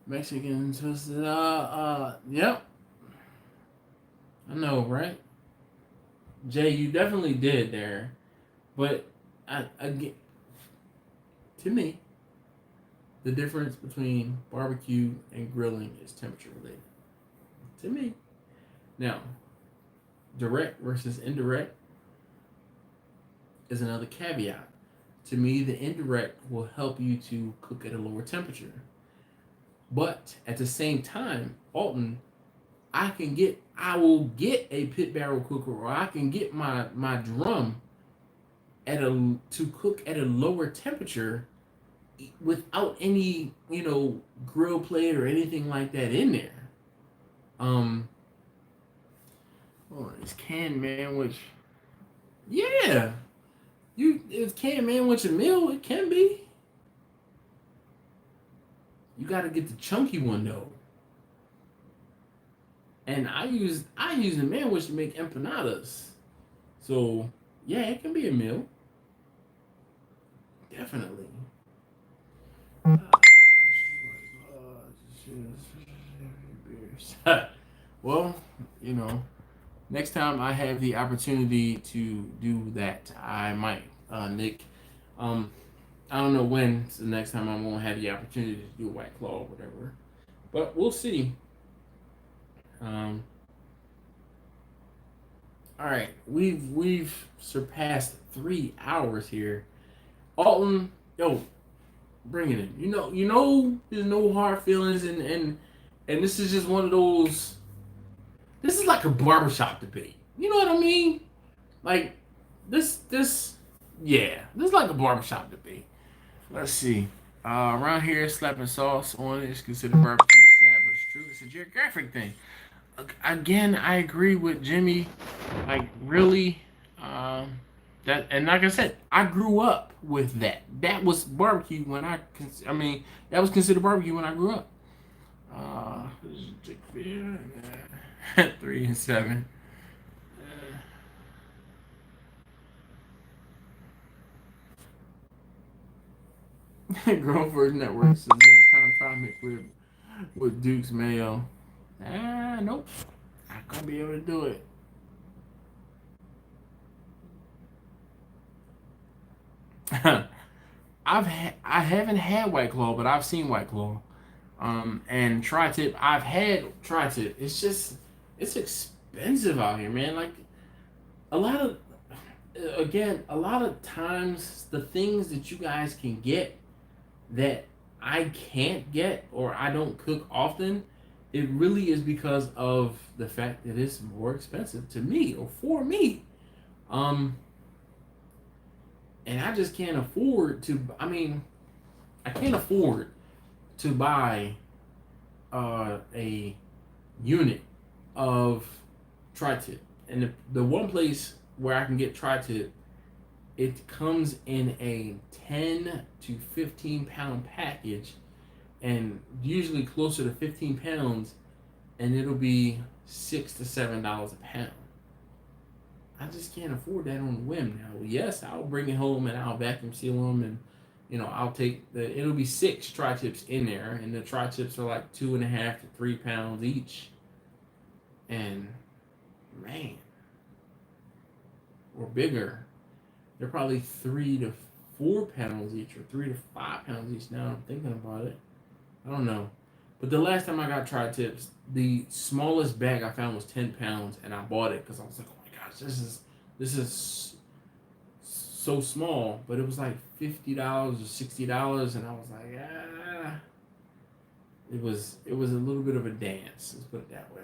S1: Mexicans. Yep. I know, right? Jay, you definitely did there. But again, to me, the difference between barbecue and grilling is temperature related. To me. Now, direct versus indirect is another caveat. To me, the indirect will help you to cook at a lower temperature. But at the same time, Alton, I will get a pit barrel cooker, or I can get my drum to cook at a lower temperature without any, grill plate or anything like that in there. Oh, it's canned manwich. Yeah, it's canned manwich a meal. It can be. You got to get the chunky one though. And I use the manwich to make empanadas. So yeah, it can be a meal. Definitely. Well, next time I have the opportunity to do that, I might, Nick. I don't know when's the next time I'm gonna have the opportunity to do a White Claw or whatever, but we'll see. Um, all right, we've surpassed 3 hours here. Alton, yo, bring it in. There's no hard feelings, and this is just one of those. This is like a barbershop debate. You know what I mean? Like yeah, this is like a barbershop debate. Let's see. Around here, slapping sauce on it is considered barbecue. Sad, but it's true. It's a geographic thing. Again, I agree with Jimmy. Like really, that and like I said, I grew up with that. That was barbecue when I mean, that was considered barbecue when I grew up. 3 and 7. Grown First Network. So next time try to make with Duke's Mayo. Nope. Not gonna be able to do it. I haven't had White Claw, but I've seen White Claw. And tri-tip, I've had tri-tip. It's expensive out here, man. Like a lot of a lot of times the things that you guys can get that I can't get or I don't cook often, it really is because of the fact that it's more expensive to me or for me. And I just can't afford to. I mean, I can't afford to buy a unit of tri-tip. And the one place where I can get tri-tip, it comes in a 10 to 15 pound package, and usually closer to 15 pounds, and it'll be $6 to $7 a pound. I just can't afford that on a whim now. Yes, I'll bring it home and I'll vacuum seal them, and I'll take it'll be 6 tri-tips in there, and the tri-tips are like 2.5 to 3 pounds each. And man, or bigger, they're probably 3 to 4 pounds each, or 3 to 5 pounds each. Now I'm thinking about it, I don't know. But the last time I got tri-tips, the smallest bag I found was 10 pounds, and I bought it because I was like, oh my gosh, this is so small. But it was like $50 or $60, and I was like, It was a little bit of a dance. Let's put it that way.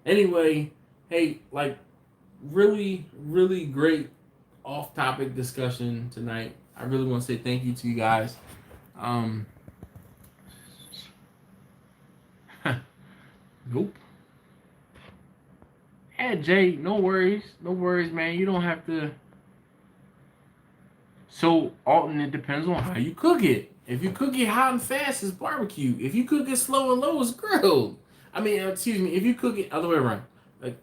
S1: Anyway, hey, like really, really great off-topic discussion tonight. I really want to say thank you to you guys. Nope. Yeah, Jay, no worries, man. You don't have to. So, Alton, it depends on how you cook it. If you cook it hot and fast, it's barbecue. If you cook it slow and low, it's grilled. I mean, excuse me. If you cook it other way around, like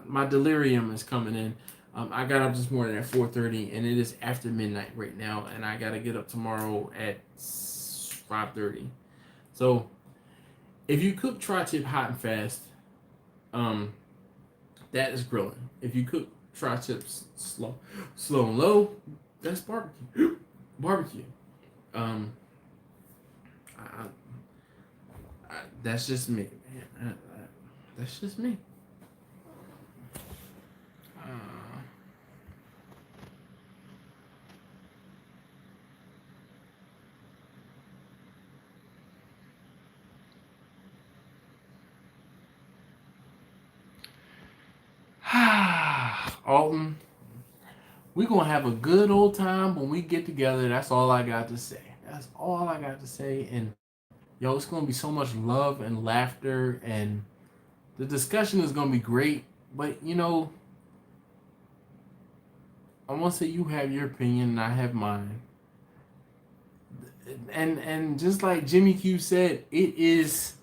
S1: my delirium is coming in. I got up this morning at 4:30, and it is after midnight right now, and I gotta get up tomorrow at 5:30. So, if you cook tri-tip hot and fast, that is grilling. If you cook tri-tips slow and low, that's barbecue. Barbecue. I, that's just me, man. That's just me. Alton, we gonna have a good old time when we get together. That's all I got to say. That's all I got to say. And yo, it's gonna be so much love and laughter, and the discussion is gonna be great. But you know, I want to say you have your opinion and I have mine. And just like Jimmy Q said, it's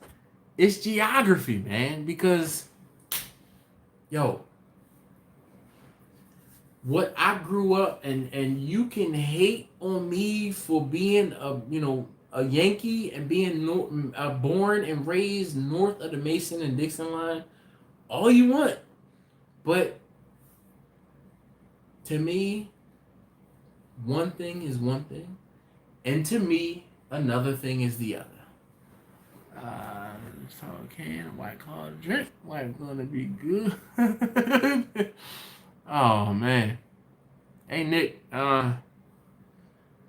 S1: geography, man. Because yo, what I grew up and you can hate on me for being a Yankee and being born and raised north of the Mason and Dixon line all you want, but to me, one thing is one thing, and to me, another thing is the other. So can a White Claw drink? White gonna be good. Oh man. Hey Nick, nothing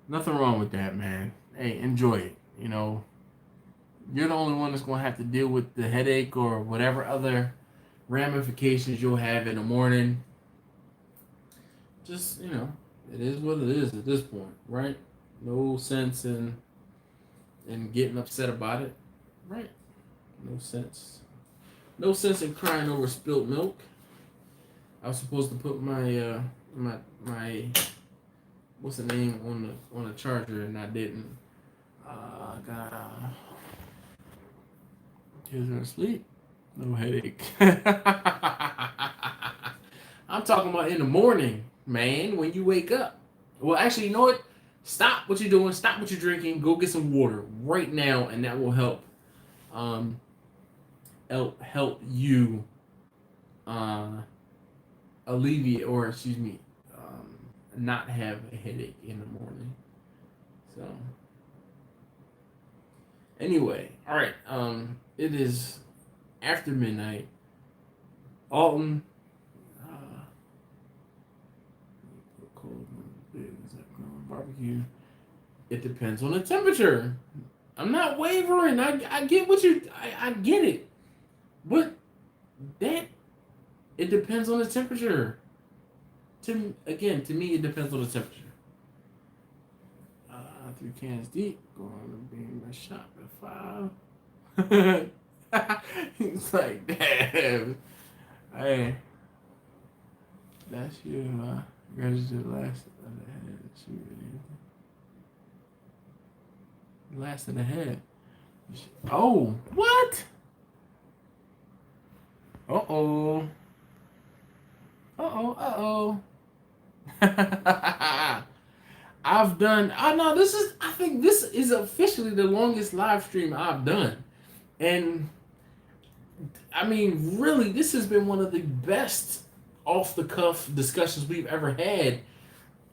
S1: wrong with that, man. Hey, enjoy it. You know, you're the only one that's gonna have to deal with the headache or whatever other ramifications you'll have in the morning. Just, it is what it is at this point, right? No sense in getting upset about it. Right. No sense. No sense in crying over spilled milk. I was supposed to put my my what's the name on the charger and I didn't. Got kids are asleep. No headache. I'm talking about in the morning, man, when you wake up. Well, actually, you know what? Stop what you're doing. Stop what you're drinking. Go get some water right now, and that will help. Help you alleviate, or excuse me, not have a headache in the morning. So anyway, all right. It is after midnight. Alton. Barbecue. It depends on the temperature. I'm not wavering. I get what I get it. But it depends on the temperature. To me, it depends on the temperature. 3 cans deep. Going to be in my shop at 5. He's like, damn. Hey. That's you, registered last of the head. Last of the head. Oh, what? Uh-oh. I've done, I think this is officially the longest live stream I've done. And, I mean, really, this has been one of the best off-the-cuff discussions we've ever had.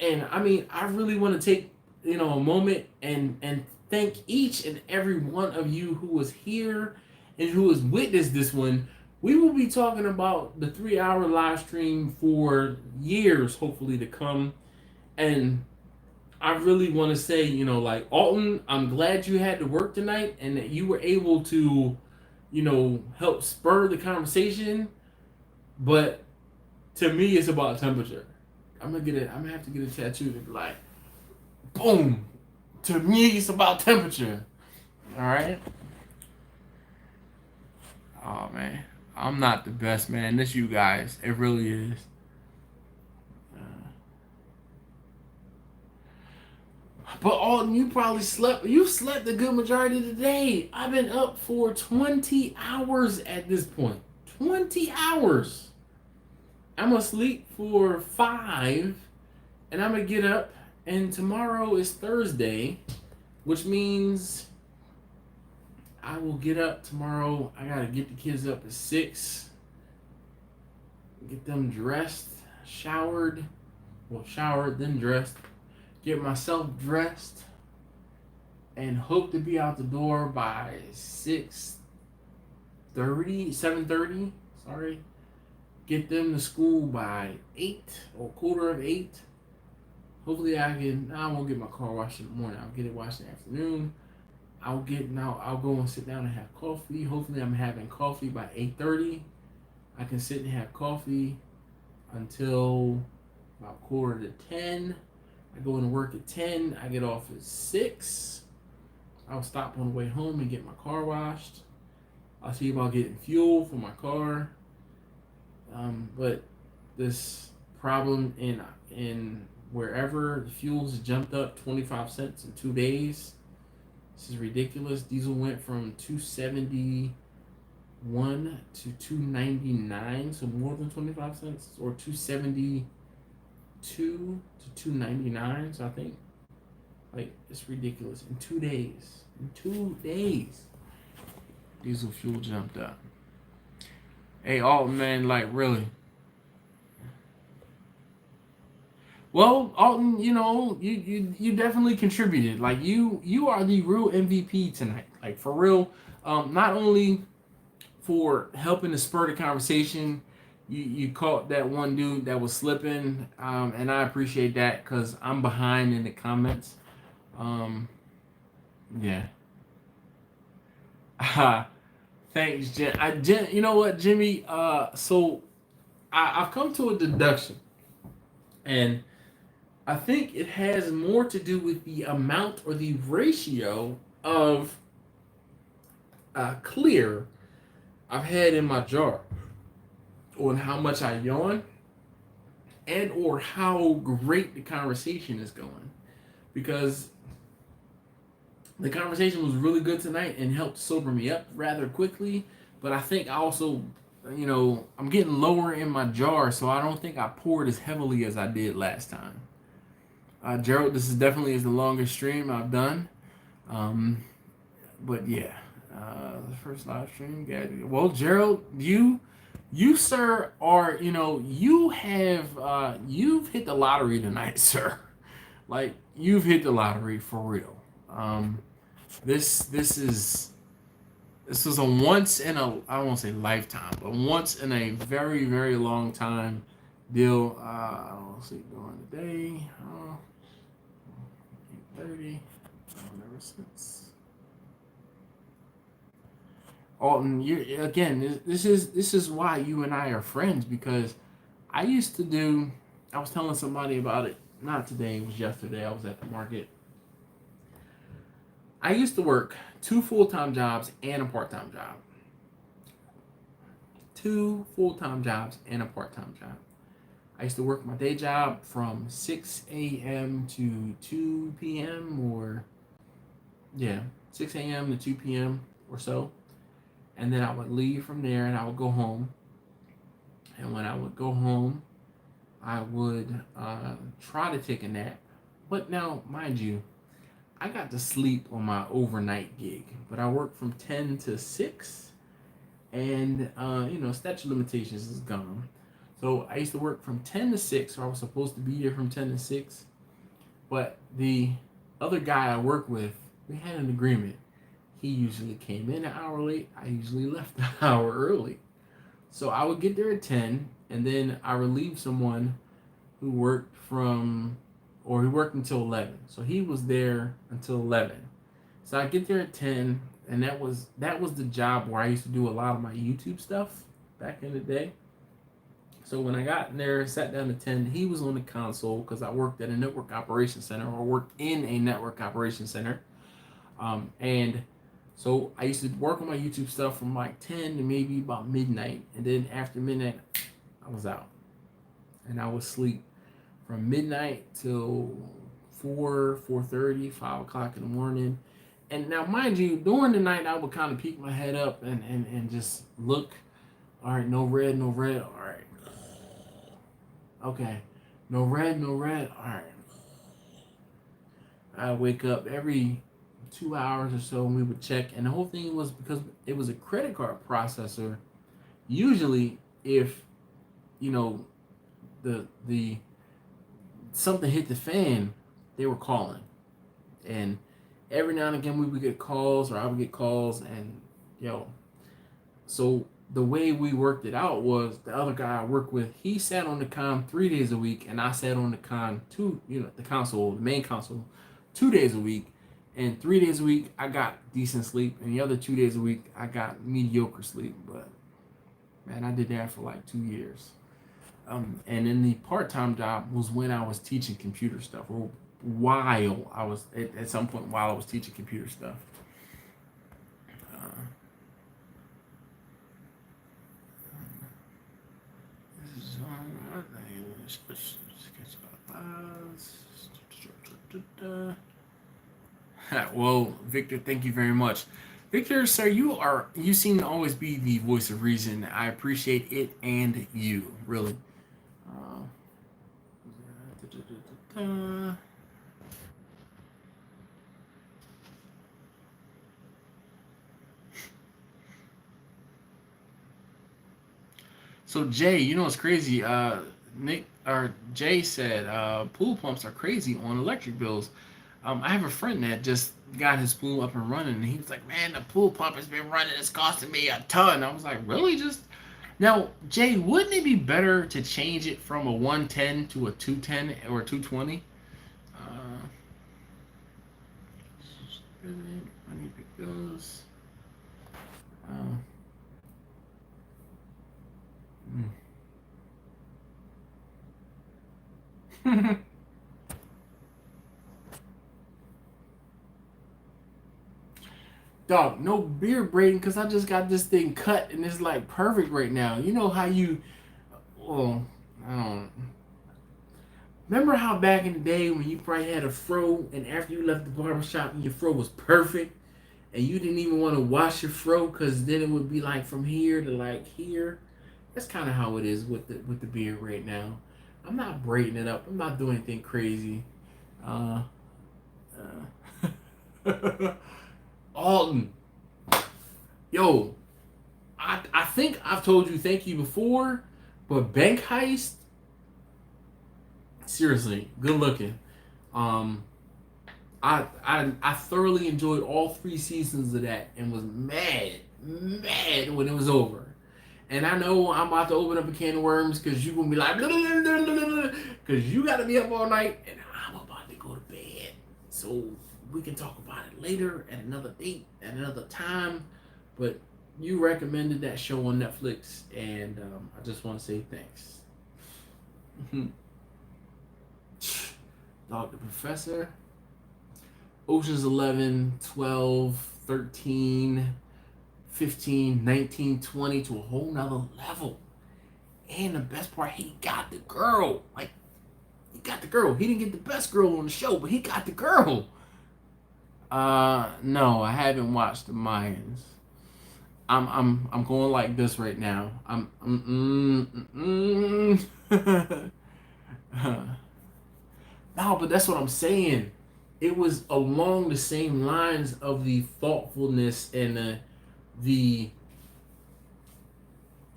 S1: And, I mean, I really want to take, a moment and thank each and every one of you who was here and who has witnessed this one. We will be talking about the 3-hour live stream for years, hopefully, to come. And I really want to say, Alton, I'm glad you had to work tonight and that you were able to, help spur the conversation. But to me, it's about temperature. I'm gonna have to get a tattoo to be like, boom. To me, it's about temperature. All right. Oh man, I'm not the best, man. This you guys. It really is. But Alton, you probably slept. You slept a good majority of the day. I've been up for 20 hours at this point. 20 hours. I'm gonna sleep for 5, and I'm gonna get up. And tomorrow is Thursday, which means I will get up tomorrow. I gotta get the kids up at 6. get them dressed, showered, well, showered, then dressed, get myself dressed, and hope to be out the door by 6:30, 7:30, sorry. Get them to school by 8 or quarter of 8. Hopefully I won't get my car washed in the morning. I'll get it washed in the afternoon. I'll go and sit down and have coffee. Hopefully I'm having coffee by 8:30. I can sit and have coffee until about quarter to 10. I go into work at 10. I get off at 6. I'll stop on the way home and get my car washed. I'll see about getting fuel for my car. But this problem in wherever the fuel's jumped up 25 cents in 2 days. This is ridiculous. Diesel went from $2.71 to $2.99, so more than 25 cents, or $2.72 to $2.99. So I think, like, it's ridiculous. In 2 days, diesel fuel jumped up. Hey, Alton, man, like, really. Well, Alton, you definitely contributed. Like, you are the real MVP tonight. Like, for real. Not only for helping to spur the conversation, you caught that one dude that was slipping, and I appreciate that because I'm behind in the comments. Yeah. Thanks, Jim. You know what, Jimmy? So I've come to a deduction, and I think it has more to do with the amount or the ratio of clear I've had in my jar, on how much I yawn, and or how great the conversation is going, because the conversation was really good tonight and helped sober me up rather quickly. But I think I also, I'm getting lower in my jar, so I don't think I poured as heavily as I did last time. Gerald, this is definitely the longest stream I've done. But yeah, the first live stream. Well, Gerald, you sir are, you've hit the lottery tonight, sir. Like, you've hit the lottery for real. This is a once in a, I won't say lifetime, but once in a very, very long time deal. I don't sleep during the day. 8:30. Never since. Alton, this is why you and I are friends, because I was telling somebody about it, not today, it was yesterday. I was at the market. I used to work 2 full-time jobs and a part-time job. 2 full-time jobs and a part-time job. I used to work my day job from 6 a.m. to 2 p.m. 6 a.m. to 2 p.m. or so. And then I would leave from there and I would go home. And when I would go home, I would try to take a nap. But now, mind you, I got to sleep on my overnight gig. But I worked from 10 to 6. And, statute of limitations is gone. So I used to work from 10 to 6. So I was supposed to be there from 10 to 6. But the other guy I work with, we had an agreement. He usually came in an hour late. I usually left an hour early. So I would get there at 10, and then I relieved someone who worked until 11. So he was there until 11. So I get there at 10, and that was the job where I used to do a lot of my YouTube stuff back in the day. So when I got in there, sat down at 10, he was on the console because I worked at a network operations center, or worked in a network operations center. And so I used to work on my YouTube stuff from like 10 to maybe about midnight. And then after midnight, I was out. And I would sleep from midnight till 4:30, 5 o'clock in the morning. And now, mind you, during the night, I would kind of peek my head up and just look. All right, no red, no red. All right. Okay. No red, no red. All right. I wake up every 2 hours or so, and we would check. And the whole thing was because it was a credit card processor. Usually, if you know, the something hit the fan, they were calling, and every now and again we would get calls, or I would get calls, and so the way we worked it out was the other guy I worked with, he sat on the con 3 days a week, and I sat on the con the main console, 2 days a week. And 3 days a week I got decent sleep, and the other 2 days a week I got mediocre sleep. But man, I did that for like 2 years. And then the part-time job was when I was teaching computer stuff, or while I was at some point while I was teaching computer stuff. Well, Victor, thank you very much. Victor, sir, you seem to always be the voice of reason. I appreciate it and you, really. So Jay, you know what's crazy? Nick or Jay said pool pumps are crazy on electric bills. I have a friend that just got his pool up and running, and he was like, "Man, the pool pump has been running. It's costing me a ton." I was like, "Really? Just now, Jay? Wouldn't it be better to change it from a 110 to a 210 or a 220?" I need big bills. Dog, no beard braiding because I just got this thing cut and it's like perfect right now. You know how well, I don't. Remember how back in the day when you probably had a fro and after you left the barbershop your fro was perfect and you didn't even want to wash your fro because then it would be like from here to like here? That's kind of how it is with the beard right now. I'm not braiding it up. I'm not doing anything crazy. Uh, Alton, yo, I think I've told you thank you before, but Bank Heist, seriously, good looking. Um, I thoroughly enjoyed all 3 seasons of that and was mad when it was over. And I know I'm about to open up a can of worms because you're gonna be like, because you got to be up all night, and I'm about to go to bed. So we can talk about it later at another date, at another time. But you recommended that show on Netflix, and I just want to say thanks. Dr. Professor, Ocean's 11, 12, 13, 15, 19, 20 to a whole nother level. And the best part, he got the girl. Like, he got the girl. He didn't get the best girl on the show, but he got the girl. No, I haven't watched the Mayans. I'm going like this right now. No, but that's what I'm saying. It was along the same lines of the thoughtfulness and the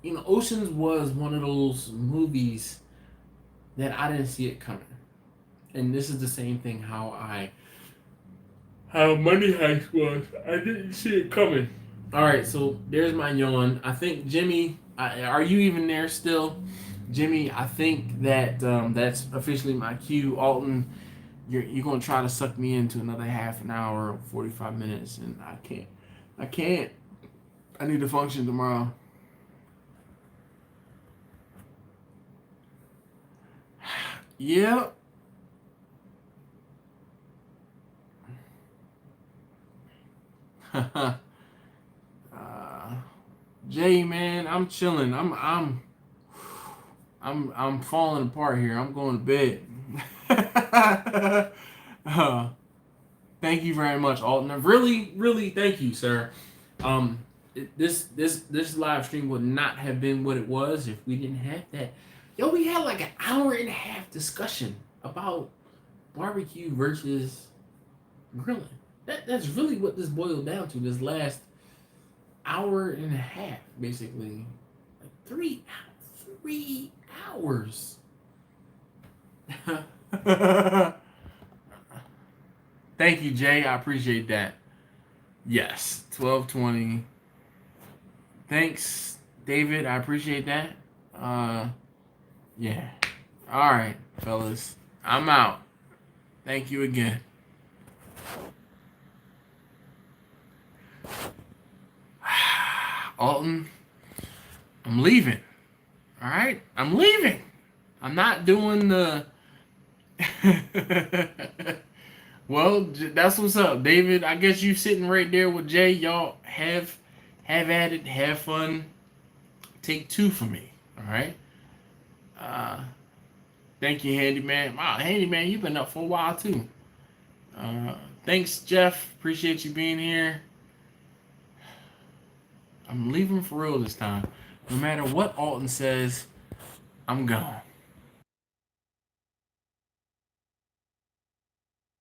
S1: Oceans was one of those movies that I didn't see it coming. And this is the same thing how Money Heist was. I didn't see it coming. All right, so there's my yawn. I think Jimmy, are you even there still? Jimmy, I think that that's officially my cue. Alton, you're gonna try to suck me into another half an hour, 45 minutes, and I can't. I need to function tomorrow. Yeah. Jay, man, I'm chilling. I'm falling apart here. I'm going to bed. Thank you very much, Alton. Really, really, thank you, sir. This live stream would not have been what it was if we didn't have that. Yo, we had like an hour and a half discussion about barbecue versus grilling. That's really what this boiled down to. This last hour and a half, basically, like 3 hours. Thank you, Jay. I appreciate that. Yes, 12:20. Thanks, David. I appreciate that. Yeah. All right, fellas. I'm out. Thank you again. Alton, I'm leaving. All right? I'm leaving. I'm not doing the... Well, that's what's up, David. I guess you sitting right there with Jay. Y'all have at it. Have fun. Take 2 for me. All right? Thank you, Handyman. Wow, Handyman, you've been up for a while, too. Thanks, Jeff. Appreciate you being here. I'm leaving for real this time. No matter what Alton says, I'm gone.